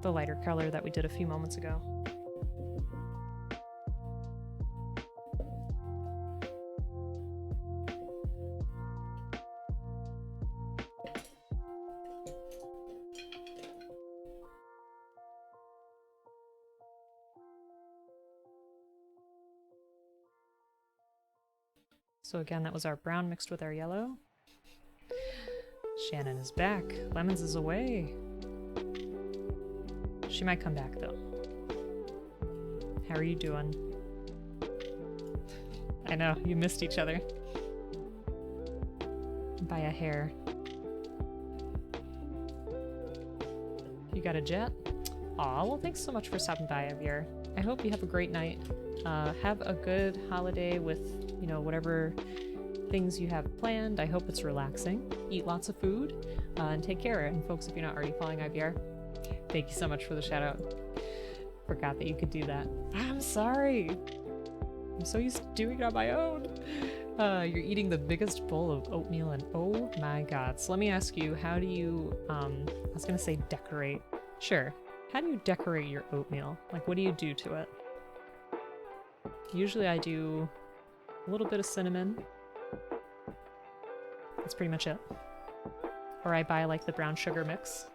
the lighter color that we did a few moments ago. So again, that was our brown mixed with our yellow. Shannon is back. Lemons is away. She might come back though. How are you doing? I know, you missed each other. By a hair. You got a jet? Aw, well thanks so much for stopping by, Javier. I hope you have a great night. Have a good holiday with, you know, whatever things you have planned. I hope it's relaxing. Eat lots of food, and take care. And folks, if you're not already following IVR, thank you so much for the shout out. Forgot that you could do that. I'm sorry. I'm so used to doing it on my own. You're eating the biggest bowl of oatmeal and oh my god. So let me ask you, how do you, I was gonna say decorate. Sure. How do you decorate your oatmeal? Like, what do you do to it? Usually I do a little bit of cinnamon. That's pretty much it. Or I buy like the brown sugar mix.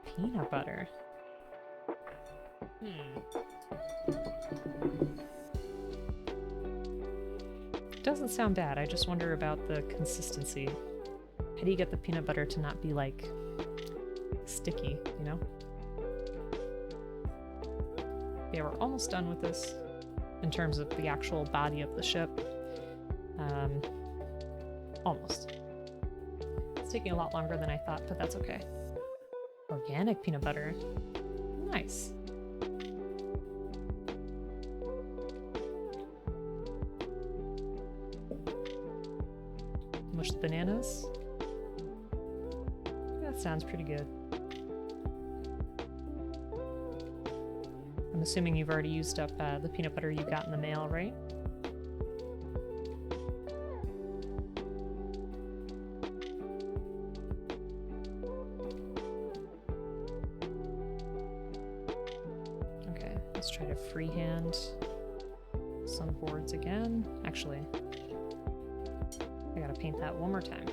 Peanut butter. Doesn't sound bad, I just wonder about the consistency. How do you get the peanut butter to not be like sticky, you know? Yeah, we're almost done with this in terms of the actual body of the ship. Almost. It's taking a lot longer than I thought, but that's okay. Organic peanut butter. Nice. Mush the bananas. That sounds pretty good. I'm assuming you've already used up the peanut butter you got in the mail, right? Okay, let's try to freehand some boards again. Actually, I gotta paint that one more time.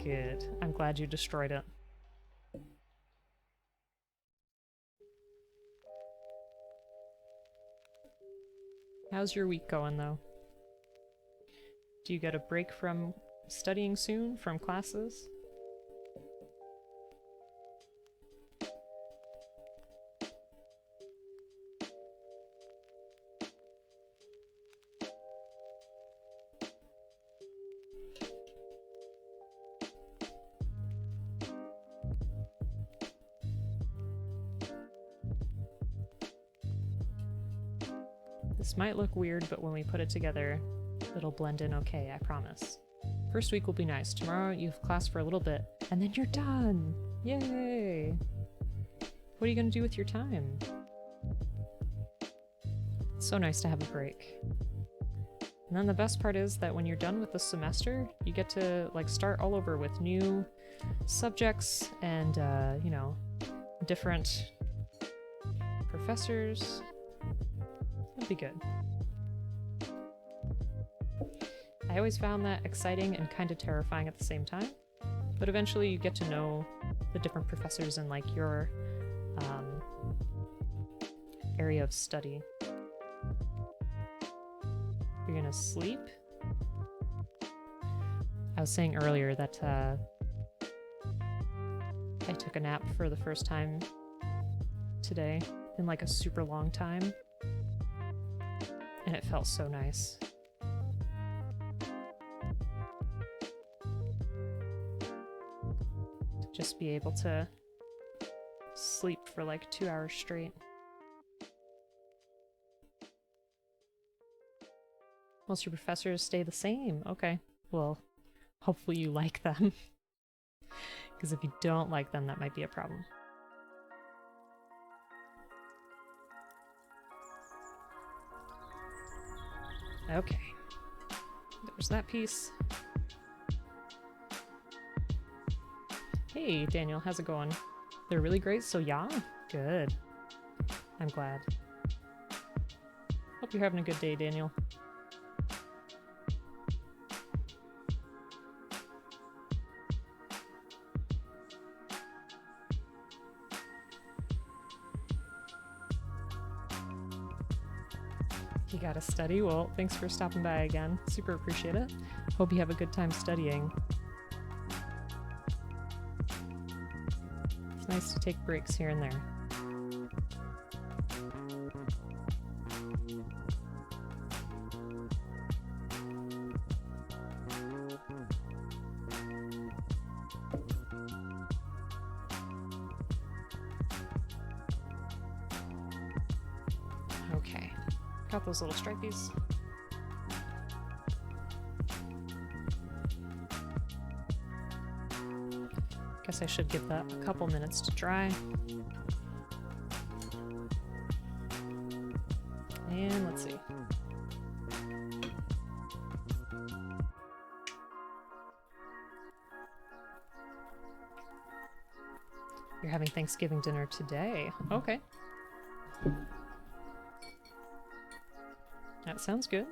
Good. I'm glad you destroyed it. How's your week going, though? Do you get a break from studying soon, from classes? This might look weird, but when we put it together, it'll blend in okay, I promise. First week will be nice. Tomorrow you have class for a little bit, and then you're done! Yay! What are you gonna do with your time? It's so nice to have a break. And then the best part is that when you're done with the semester, you get to like start all over with new subjects and, you know, different professors. It'll be good. I always found that exciting and kind of terrifying at the same time, but eventually you get to know the different professors in like your area of study. You're gonna sleep? I was saying earlier that I took a nap for the first time today in like a super long time. And it felt so nice. To just be able to sleep for like 2 hours straight. Most of your professors stay the same. Okay. Well, hopefully you like them. Because if you don't like them, that might be a problem. Okay. There's that piece. Hey, Daniel, how's it going? They're really great, so yeah? Good. I'm glad. Hope you're having a good day, Daniel. You gotta study? Well, thanks for stopping by again. Super appreciate it. Hope you have a good time studying. It's nice to take breaks here and there. Okay. Got those little stripies. Guess I should give that a couple minutes to dry. And let's see. You're having Thanksgiving dinner today. Okay. That sounds good.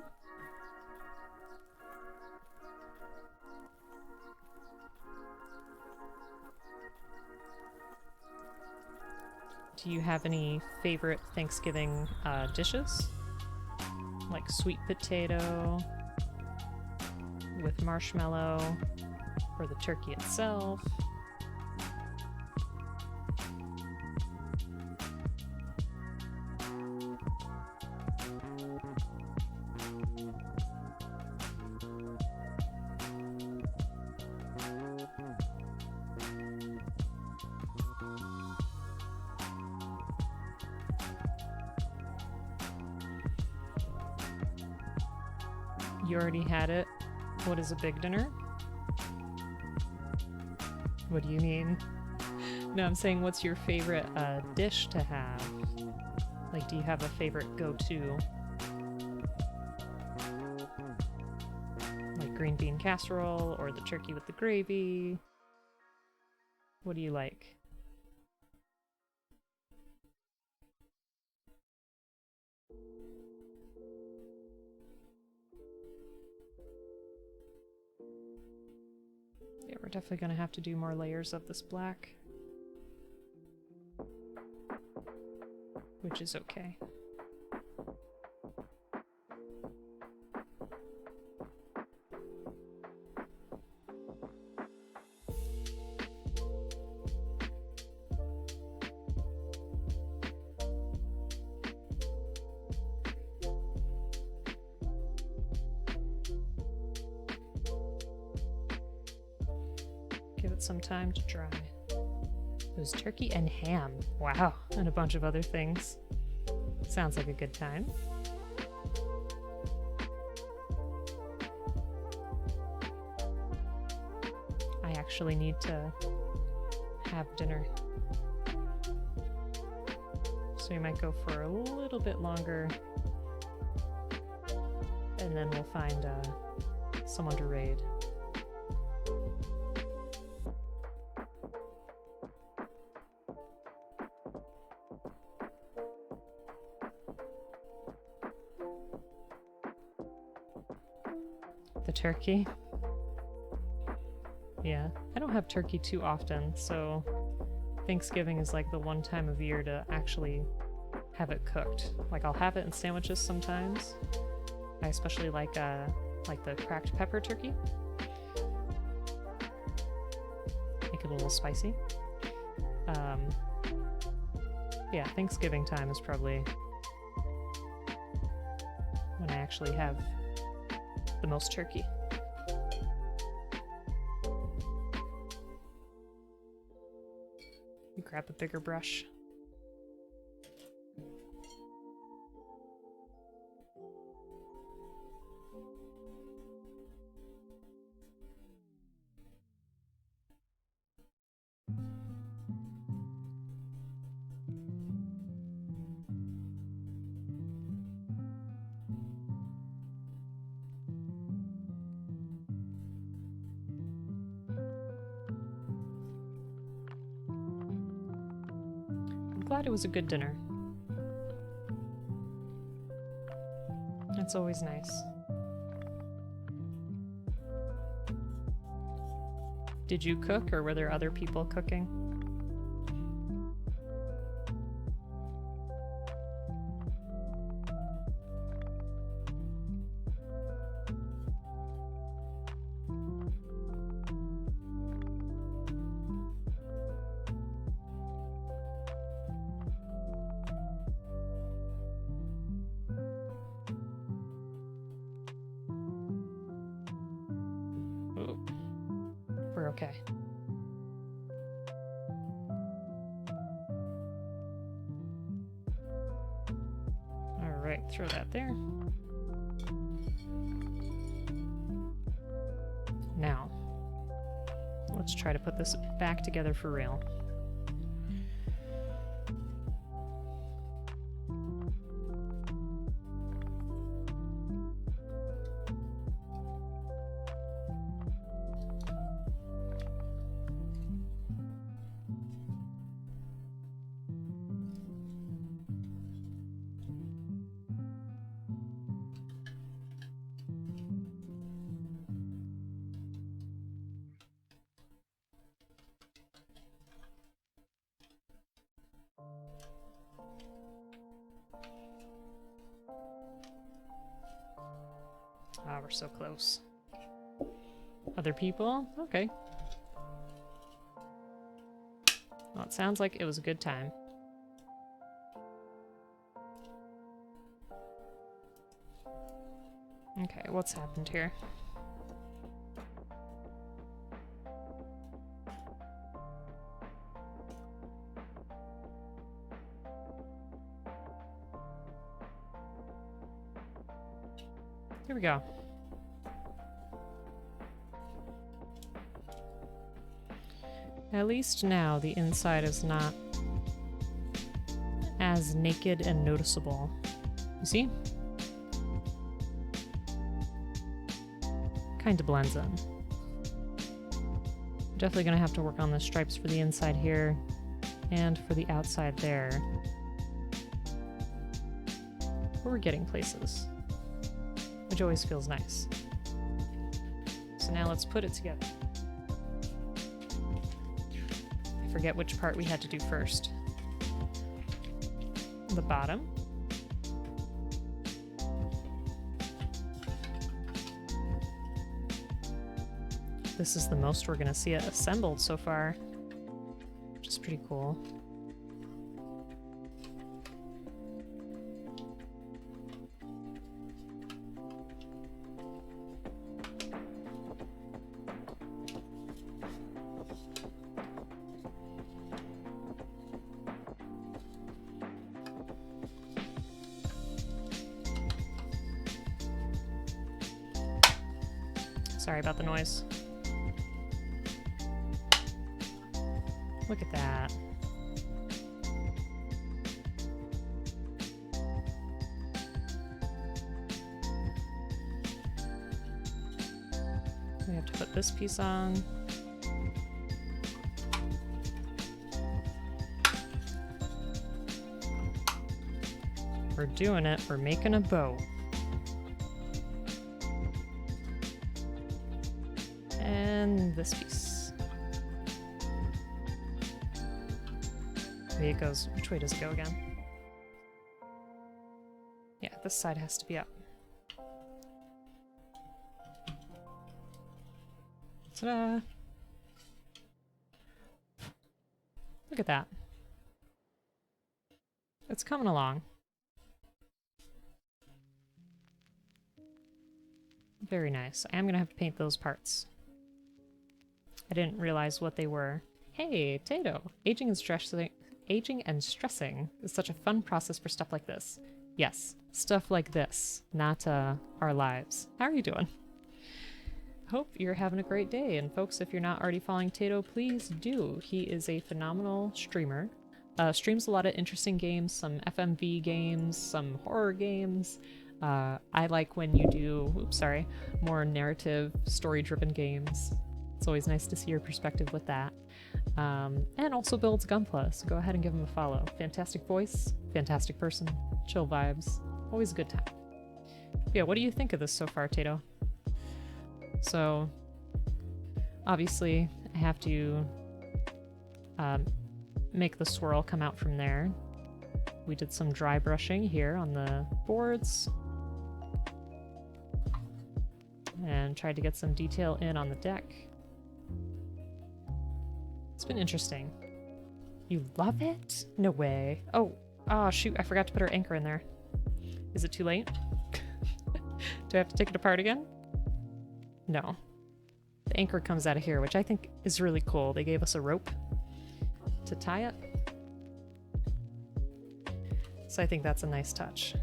Do you have any favorite Thanksgiving dishes? Like sweet potato with marshmallow, or the turkey itself? You already had it. What is a big dinner? What do you mean? No, I'm saying what's your favorite dish to have? Like, do you have a favorite go-to? Like green bean casserole or the turkey with the gravy? What do you like? Yeah, we're definitely gonna have to do more layers of this black. Which is okay. Give it some time to dry. It was turkey and ham. Wow, and a bunch of other things. Sounds like a good time. I actually need to have dinner. So we might go for a little bit longer. And then we'll find someone to raid. The turkey? Yeah, I don't have turkey too often, so Thanksgiving is like the one time of year to actually have it cooked. Like, I'll have it in sandwiches sometimes. I especially like the cracked pepper turkey. Make it a little spicy. Yeah, Thanksgiving time is probably when I actually have the most turkey. You grab a bigger brush. glad it was a good dinner. That's always nice. Did you cook, or were there other people cooking? We're okay. Alright, throw that there. Now, let's try to put this back together for real. Ah, we're so close. Other people? Okay. Well, it sounds like it was a good time. Okay, what's happened here? Here we go. At least now the inside is not as naked and noticeable. You see? Kinda blends in. Definitely gonna have to work on the stripes for the inside here and for the outside there. But we're getting places, which always feels nice. So now let's put it together. I forget which part we had to do first. The bottom. This is the most we're gonna see it assembled so far, which is pretty cool. Sorry about the noise. Look at that. We have to put this piece on. We're doing it. We're making a boat. And this piece. Maybe it goes. Which way does it go again? Yeah, this side has to be up. Ta-da! Look at that. It's coming along. Very nice. I am gonna have to paint those parts. I didn't realize what they were. Hey, Tato! Aging and stressing is such a fun process for stuff like this. Yes, stuff like this, not our lives. How are you doing? Hope you're having a great day, and folks, if you're not already following Tato, please do. He is a phenomenal streamer. Streams a lot of interesting games, some FMV games, some horror games. I like when you do, more narrative, story-driven games. It's always nice to see your perspective with that. And also builds Gunpla, so go ahead and give him a follow. Fantastic voice, fantastic person, chill vibes, always a good time. Yeah, what do you think of this so far, Tato? So, obviously, I have to make the swirl come out from there. We did some dry brushing here on the boards. And tried to get some detail in on the deck. It's been interesting. You love it? No way. Oh, shoot, I forgot to put our anchor in there. Is it too late? Do I have to take it apart again? No. The anchor comes out of here, which I think is really cool. They gave us a rope to tie it. So I think that's a nice touch.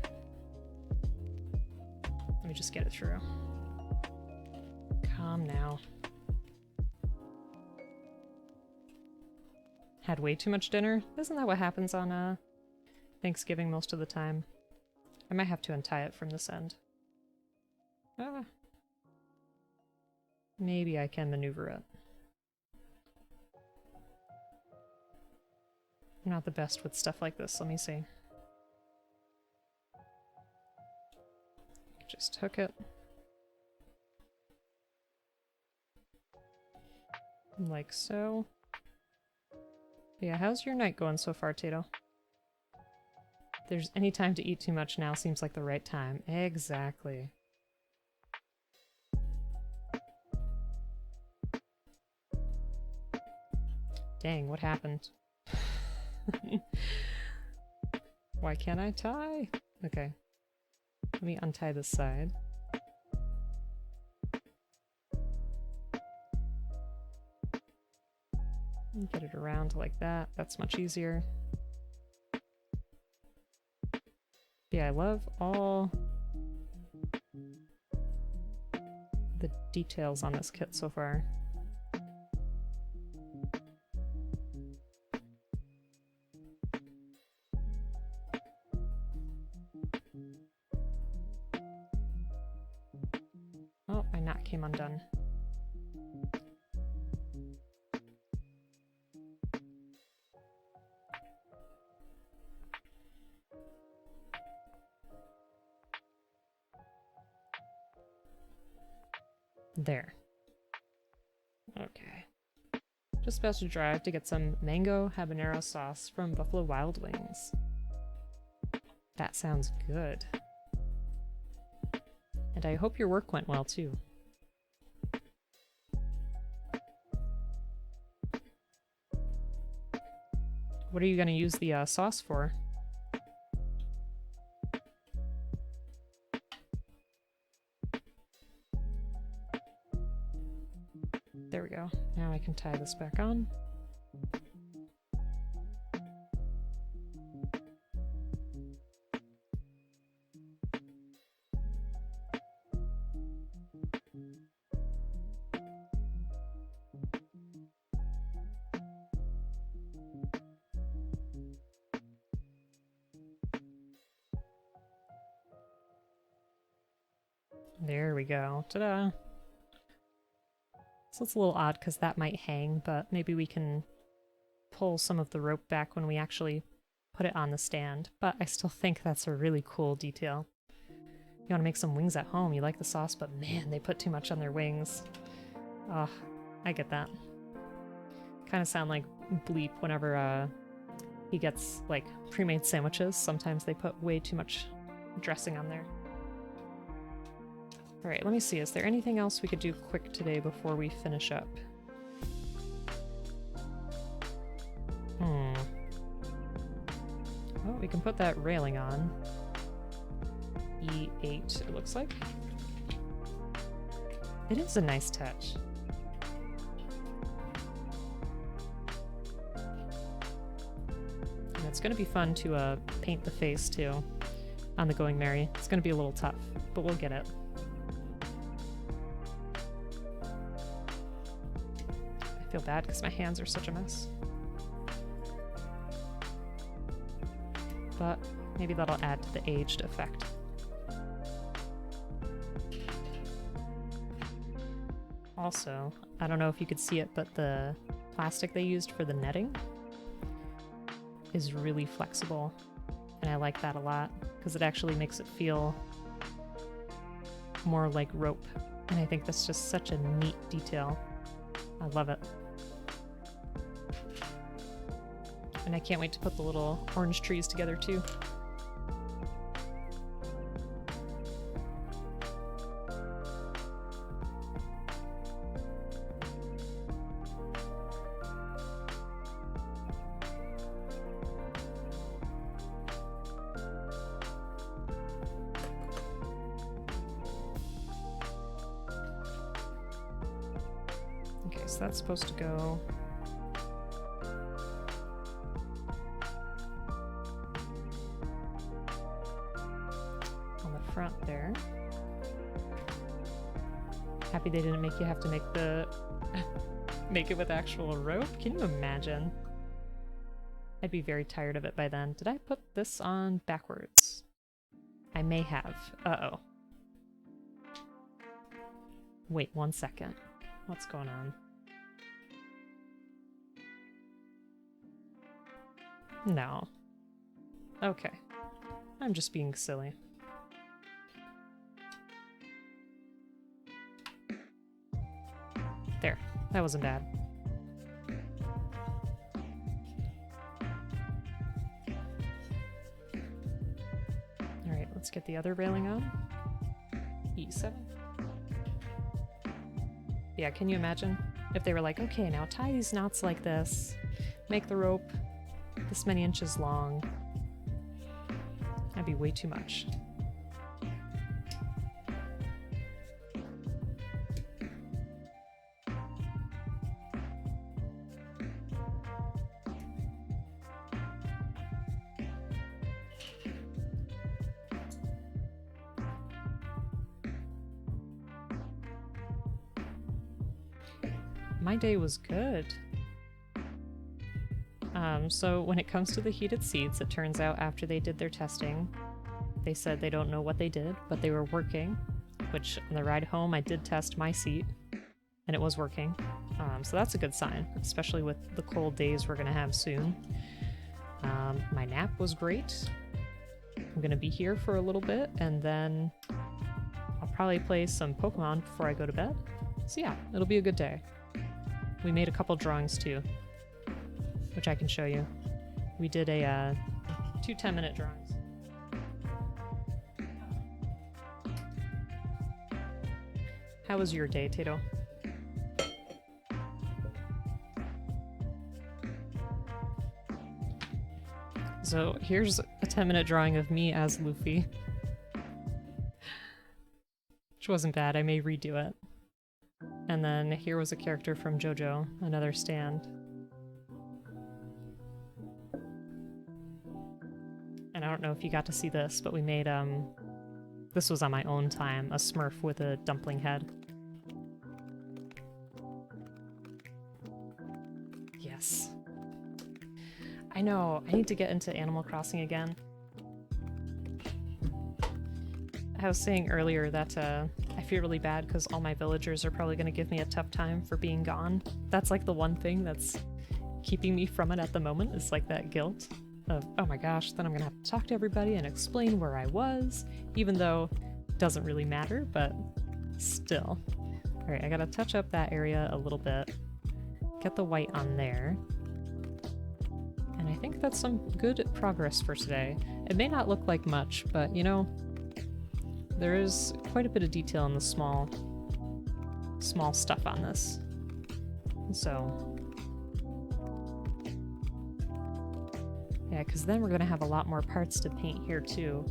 Let me just get it through. Calm now. Had way too much dinner? Isn't that what happens on Thanksgiving most of the time? I might have to untie it from this end. Maybe I can maneuver it. I'm not the best with stuff like this. Let me see. Just hook it. Like so. Yeah, how's your night going so far, Tato? If there's any time to eat too much now, seems like the right time. Exactly. Dang, what happened? Why can't I tie? Okay. Let me untie this side. Get it around like that. That's much easier. Yeah, I love all the details on this kit so far. Oh, my knot came undone. There. Okay. Just about to drive to get some mango habanero sauce from Buffalo Wild Wings. That sounds good. And I hope your work went well too. What are you going to use the sauce for? There we go. Now I can tie this back on. There we go. Ta-da! So it's a little odd because that might hang, but maybe we can pull some of the rope back when we actually put it on the stand. But I still think that's a really cool detail. You want to make some wings at home, you like the sauce, but man, they put too much on their wings. Oh, I get that. Kind of sound like Bleep whenever he gets like pre-made sandwiches. Sometimes they put way too much dressing on there. Alright, let me see. Is there anything else we could do quick today before we finish up? Oh, we can put that railing on. E8, it looks like. It is a nice touch. And it's going to be fun to paint the face, too, on the Going Merry. It's going to be a little tough, but we'll get it. I feel bad because my hands are such a mess. But maybe that'll add to the aged effect. Also, I don't know if you could see it, but the plastic they used for the netting is really flexible, and I like that a lot because it actually makes it feel more like rope, and I think that's just such a neat detail. I love it. And I can't wait to put the little orange trees together too. Okay, so that's supposed to go on the front there. Happy they didn't make you have to make the make it with actual rope. Can you imagine? I'd be very tired of it by then. Did I put this on backwards? I may have. Uh-oh. Wait 1 second. What's going on? No. Okay. I'm just being silly. There. That wasn't bad. Alright, let's get the other railing on. E7. Yeah, can you imagine if they were like, okay, now tie these knots like this, make the rope this many inches long. That'd be way too much. My day was good. So when it comes to the heated seats, it turns out after they did their testing, they said they don't know what they did, but they were working, which on the ride home I did test my seat, and it was working. So that's a good sign, especially with the cold days we're going to have soon. My nap was great. I'm going to be here for a little bit, and then I'll probably play some Pokemon before I go to bed. So yeah, it'll be a good day. We made a couple drawings too, which I can show you. We did a 2 10-minute drawings. How was your day, Tato? So here's a 10-minute drawing of me as Luffy. Which wasn't bad, I may redo it. And then here was a character from JoJo, another stand. And I don't know if you got to see this, but we made, this was on my own time, a Smurf with a dumpling head. Yes. I know, I need to get into Animal Crossing again. I was saying earlier that I feel really bad because all my villagers are probably going to give me a tough time for being gone. That's like the one thing that's keeping me from it at the moment, is like that guilt of, oh my gosh, then I'm going to have to talk to everybody and explain where I was, even though it doesn't really matter, but still. Alright, I gotta touch up that area a little bit, get the white on there, and I think that's some good progress for today. It may not look like much, but you know, there is quite a bit of detail in the small stuff on this. So, yeah, because then we're going to have a lot more parts to paint here too.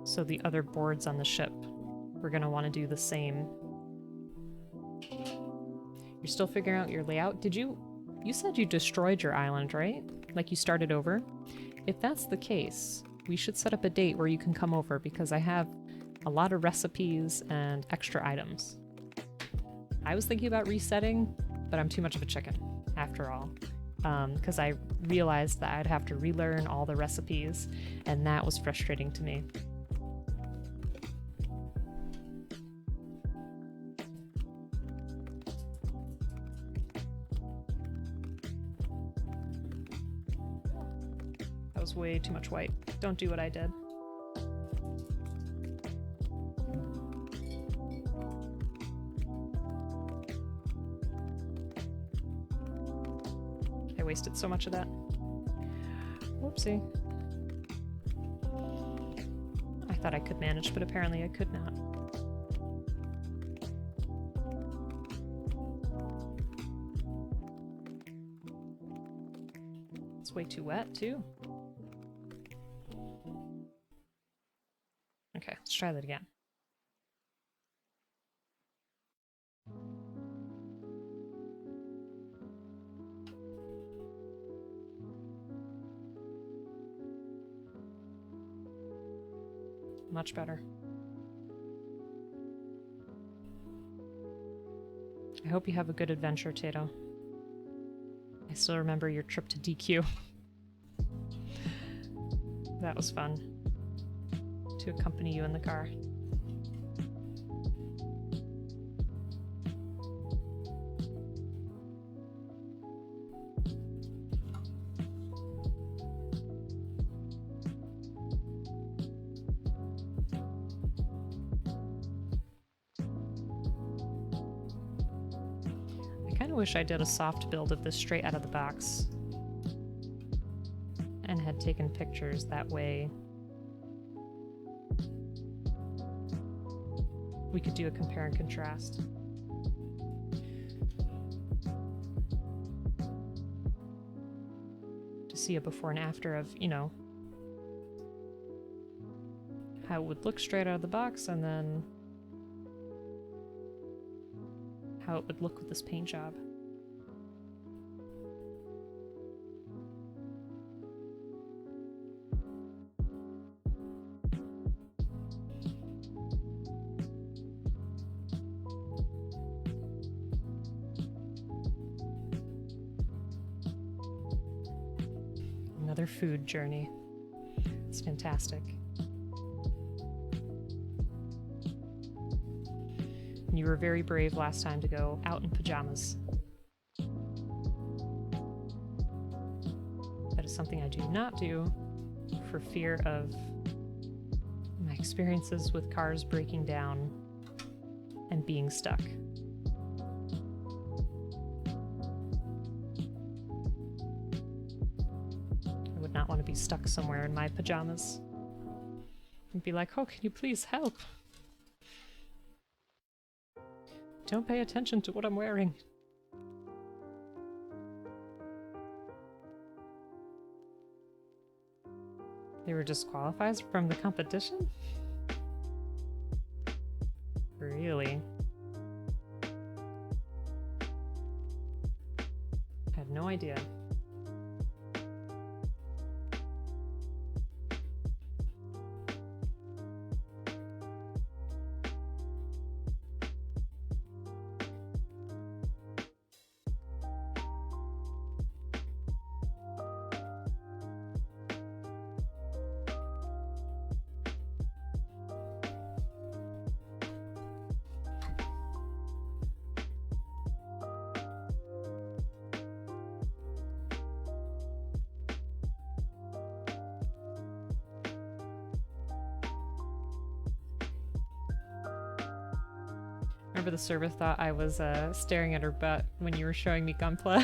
So the other boards on the ship, we're going to want to do the same. You're still figuring out your layout? You said you destroyed your island, right? Like you started over? If that's the case, we should set up a date where you can come over, because I have a lot of recipes and extra items. I was thinking about resetting, but I'm too much of a chicken, after all. Because I realized that I'd have to relearn all the recipes, and that was frustrating to me. was way too much white. Don't do what I did. I wasted so much of that. Whoopsie. I thought I could manage, but apparently I could not. It's way too wet, too. Okay, let's try that again. Much better. I hope you have a good adventure, Tato. I still remember your trip to DQ. That was fun. To accompany you in the car. I wish I did a soft build of this straight out of the box and had taken pictures that way. We could do a compare and contrast. To see a before and after of, you know, how it would look straight out of the box and then how it would look with this paint job. Another food journey. It's fantastic. And you were very brave last time to go out in pajamas. That is something I do not do for fear of my experiences with cars breaking down and being stuck. I would not want to be stuck somewhere in my pajamas and be like, oh, can you please help? Don't pay attention to what I'm wearing. They were disqualified from the competition? Really? I had no idea. Remember the server thought I was staring at her butt when you were showing me Gunpla?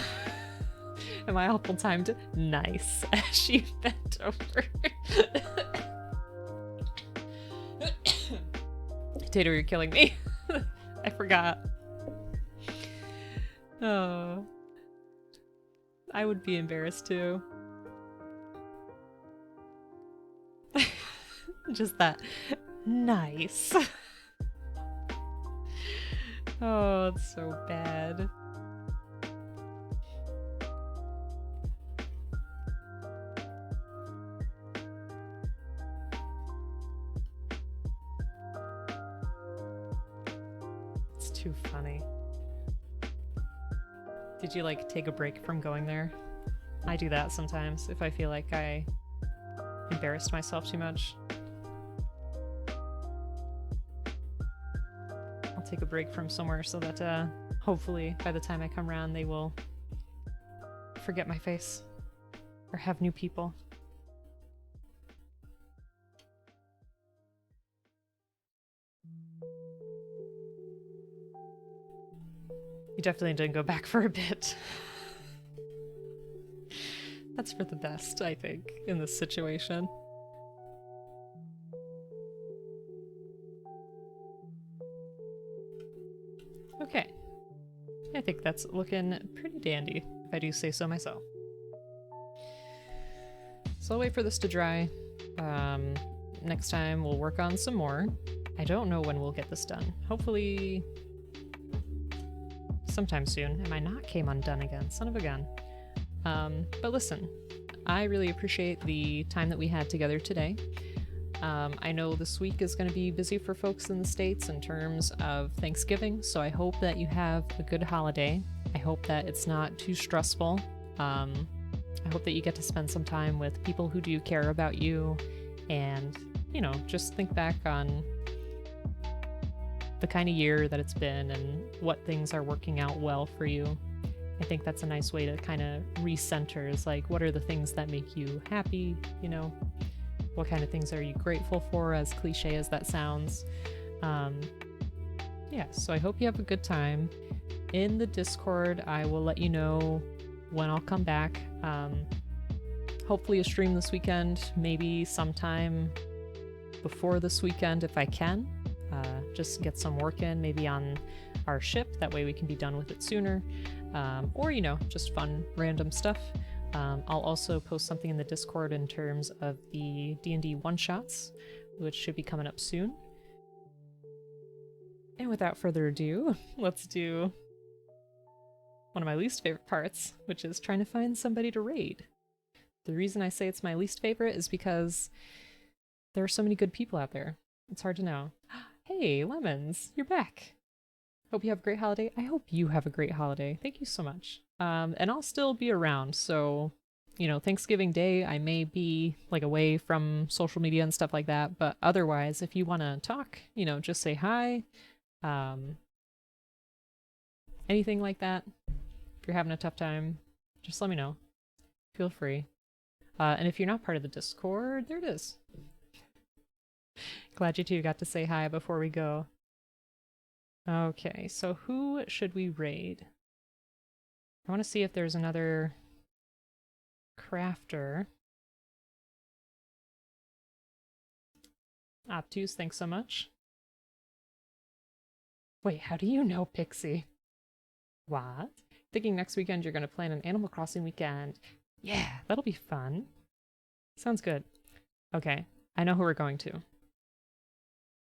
Am I awful timed? Nice. As she bent over. Tato, you're killing me. I forgot. Oh. I would be embarrassed too. Just that. Nice. Oh, it's so bad. It's too funny. Did you, like, take a break from going there? I do that sometimes if I feel like I embarrassed myself too much. Take a break from somewhere so that hopefully by the time I come around they will forget my face or have new people. You definitely didn't go back for a bit. That's for the best, I think, in this situation. Okay. I think that's looking pretty dandy, if I do say so myself. So I'll wait for this to dry. Next time we'll work on some more. I don't know when we'll get this done. Hopefully sometime soon. And my knot came undone again, son of a gun. But listen, I really appreciate the time that we had together today. I know this week is going to be busy for folks in the States in terms of Thanksgiving, so I hope that you have a good holiday. I hope that it's not too stressful. I hope that you get to spend some time with people who do care about you and, you know, just think back on the kind of year that it's been and what things are working out well for you. I think that's a nice way to kind of recenter, is like, what are the things that make you happy, you know? What kind of things are you grateful for, as cliche as that sounds? Yeah, so I hope you have a good time. In the Discord, I will let you know when I'll come back. Hopefully a stream this weekend, maybe sometime before this weekend if I can. Just get some work in, maybe on our ship, that way we can be done with it sooner. Or, you know, just fun, random stuff. I'll also post something in the Discord in terms of the D&D one-shots, which should be coming up soon. And without further ado, let's do one of my least favorite parts, which is trying to find somebody to raid. The reason I say it's my least favorite is because there are so many good people out there. It's hard to know. Hey, Lemons, you're back. Hope you have a great holiday. I hope you have a great holiday. Thank you so much. And I'll still be around, so, you know, Thanksgiving Day, I may be, like, away from social media and stuff like that, but otherwise, if you want to talk, you know, just say hi. Anything like that. If you're having a tough time, just let me know. Feel free. And if you're not part of the Discord, there it is. Glad you two got to say hi before we go. Okay, so who should we raid? I want to see if there's another crafter. Obtuse, thanks so much. Wait, how do you know, Pixie? What? Thinking next weekend you're going to plan an Animal Crossing weekend. Yeah, that'll be fun. Sounds good. Okay, I know who we're going to.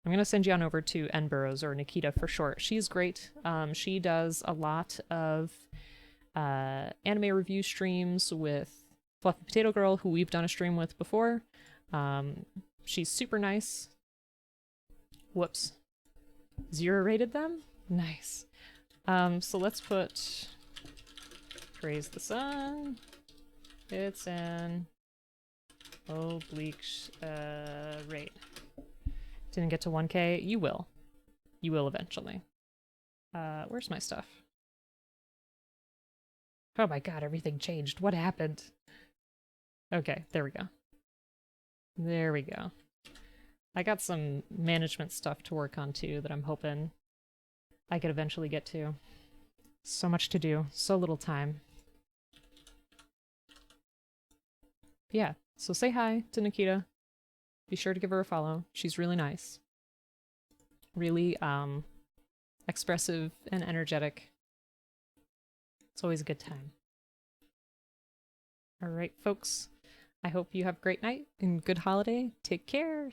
I'm going to send you on over to Nburrows, or Nikita for short. She's great. She does a lot of anime review streams with Fluffy Potato Girl, who we've done a stream with before. She's super nice. Whoops. 0 rated them? Nice. So let's put Praise the Sun. It's an oblique rate. Didn't get to 1K. You will. You will eventually. Where's my stuff? Oh my god, everything changed. What happened? Okay, there we go. There we go. I got some management stuff to work on too that I'm hoping I could eventually get to. So much to do. So little time. Yeah, so say hi to Nikita. Be sure to give her a follow. She's really nice. Really, expressive and energetic. It's always a good time. Alright, folks. I hope you have a great night and good holiday. Take care.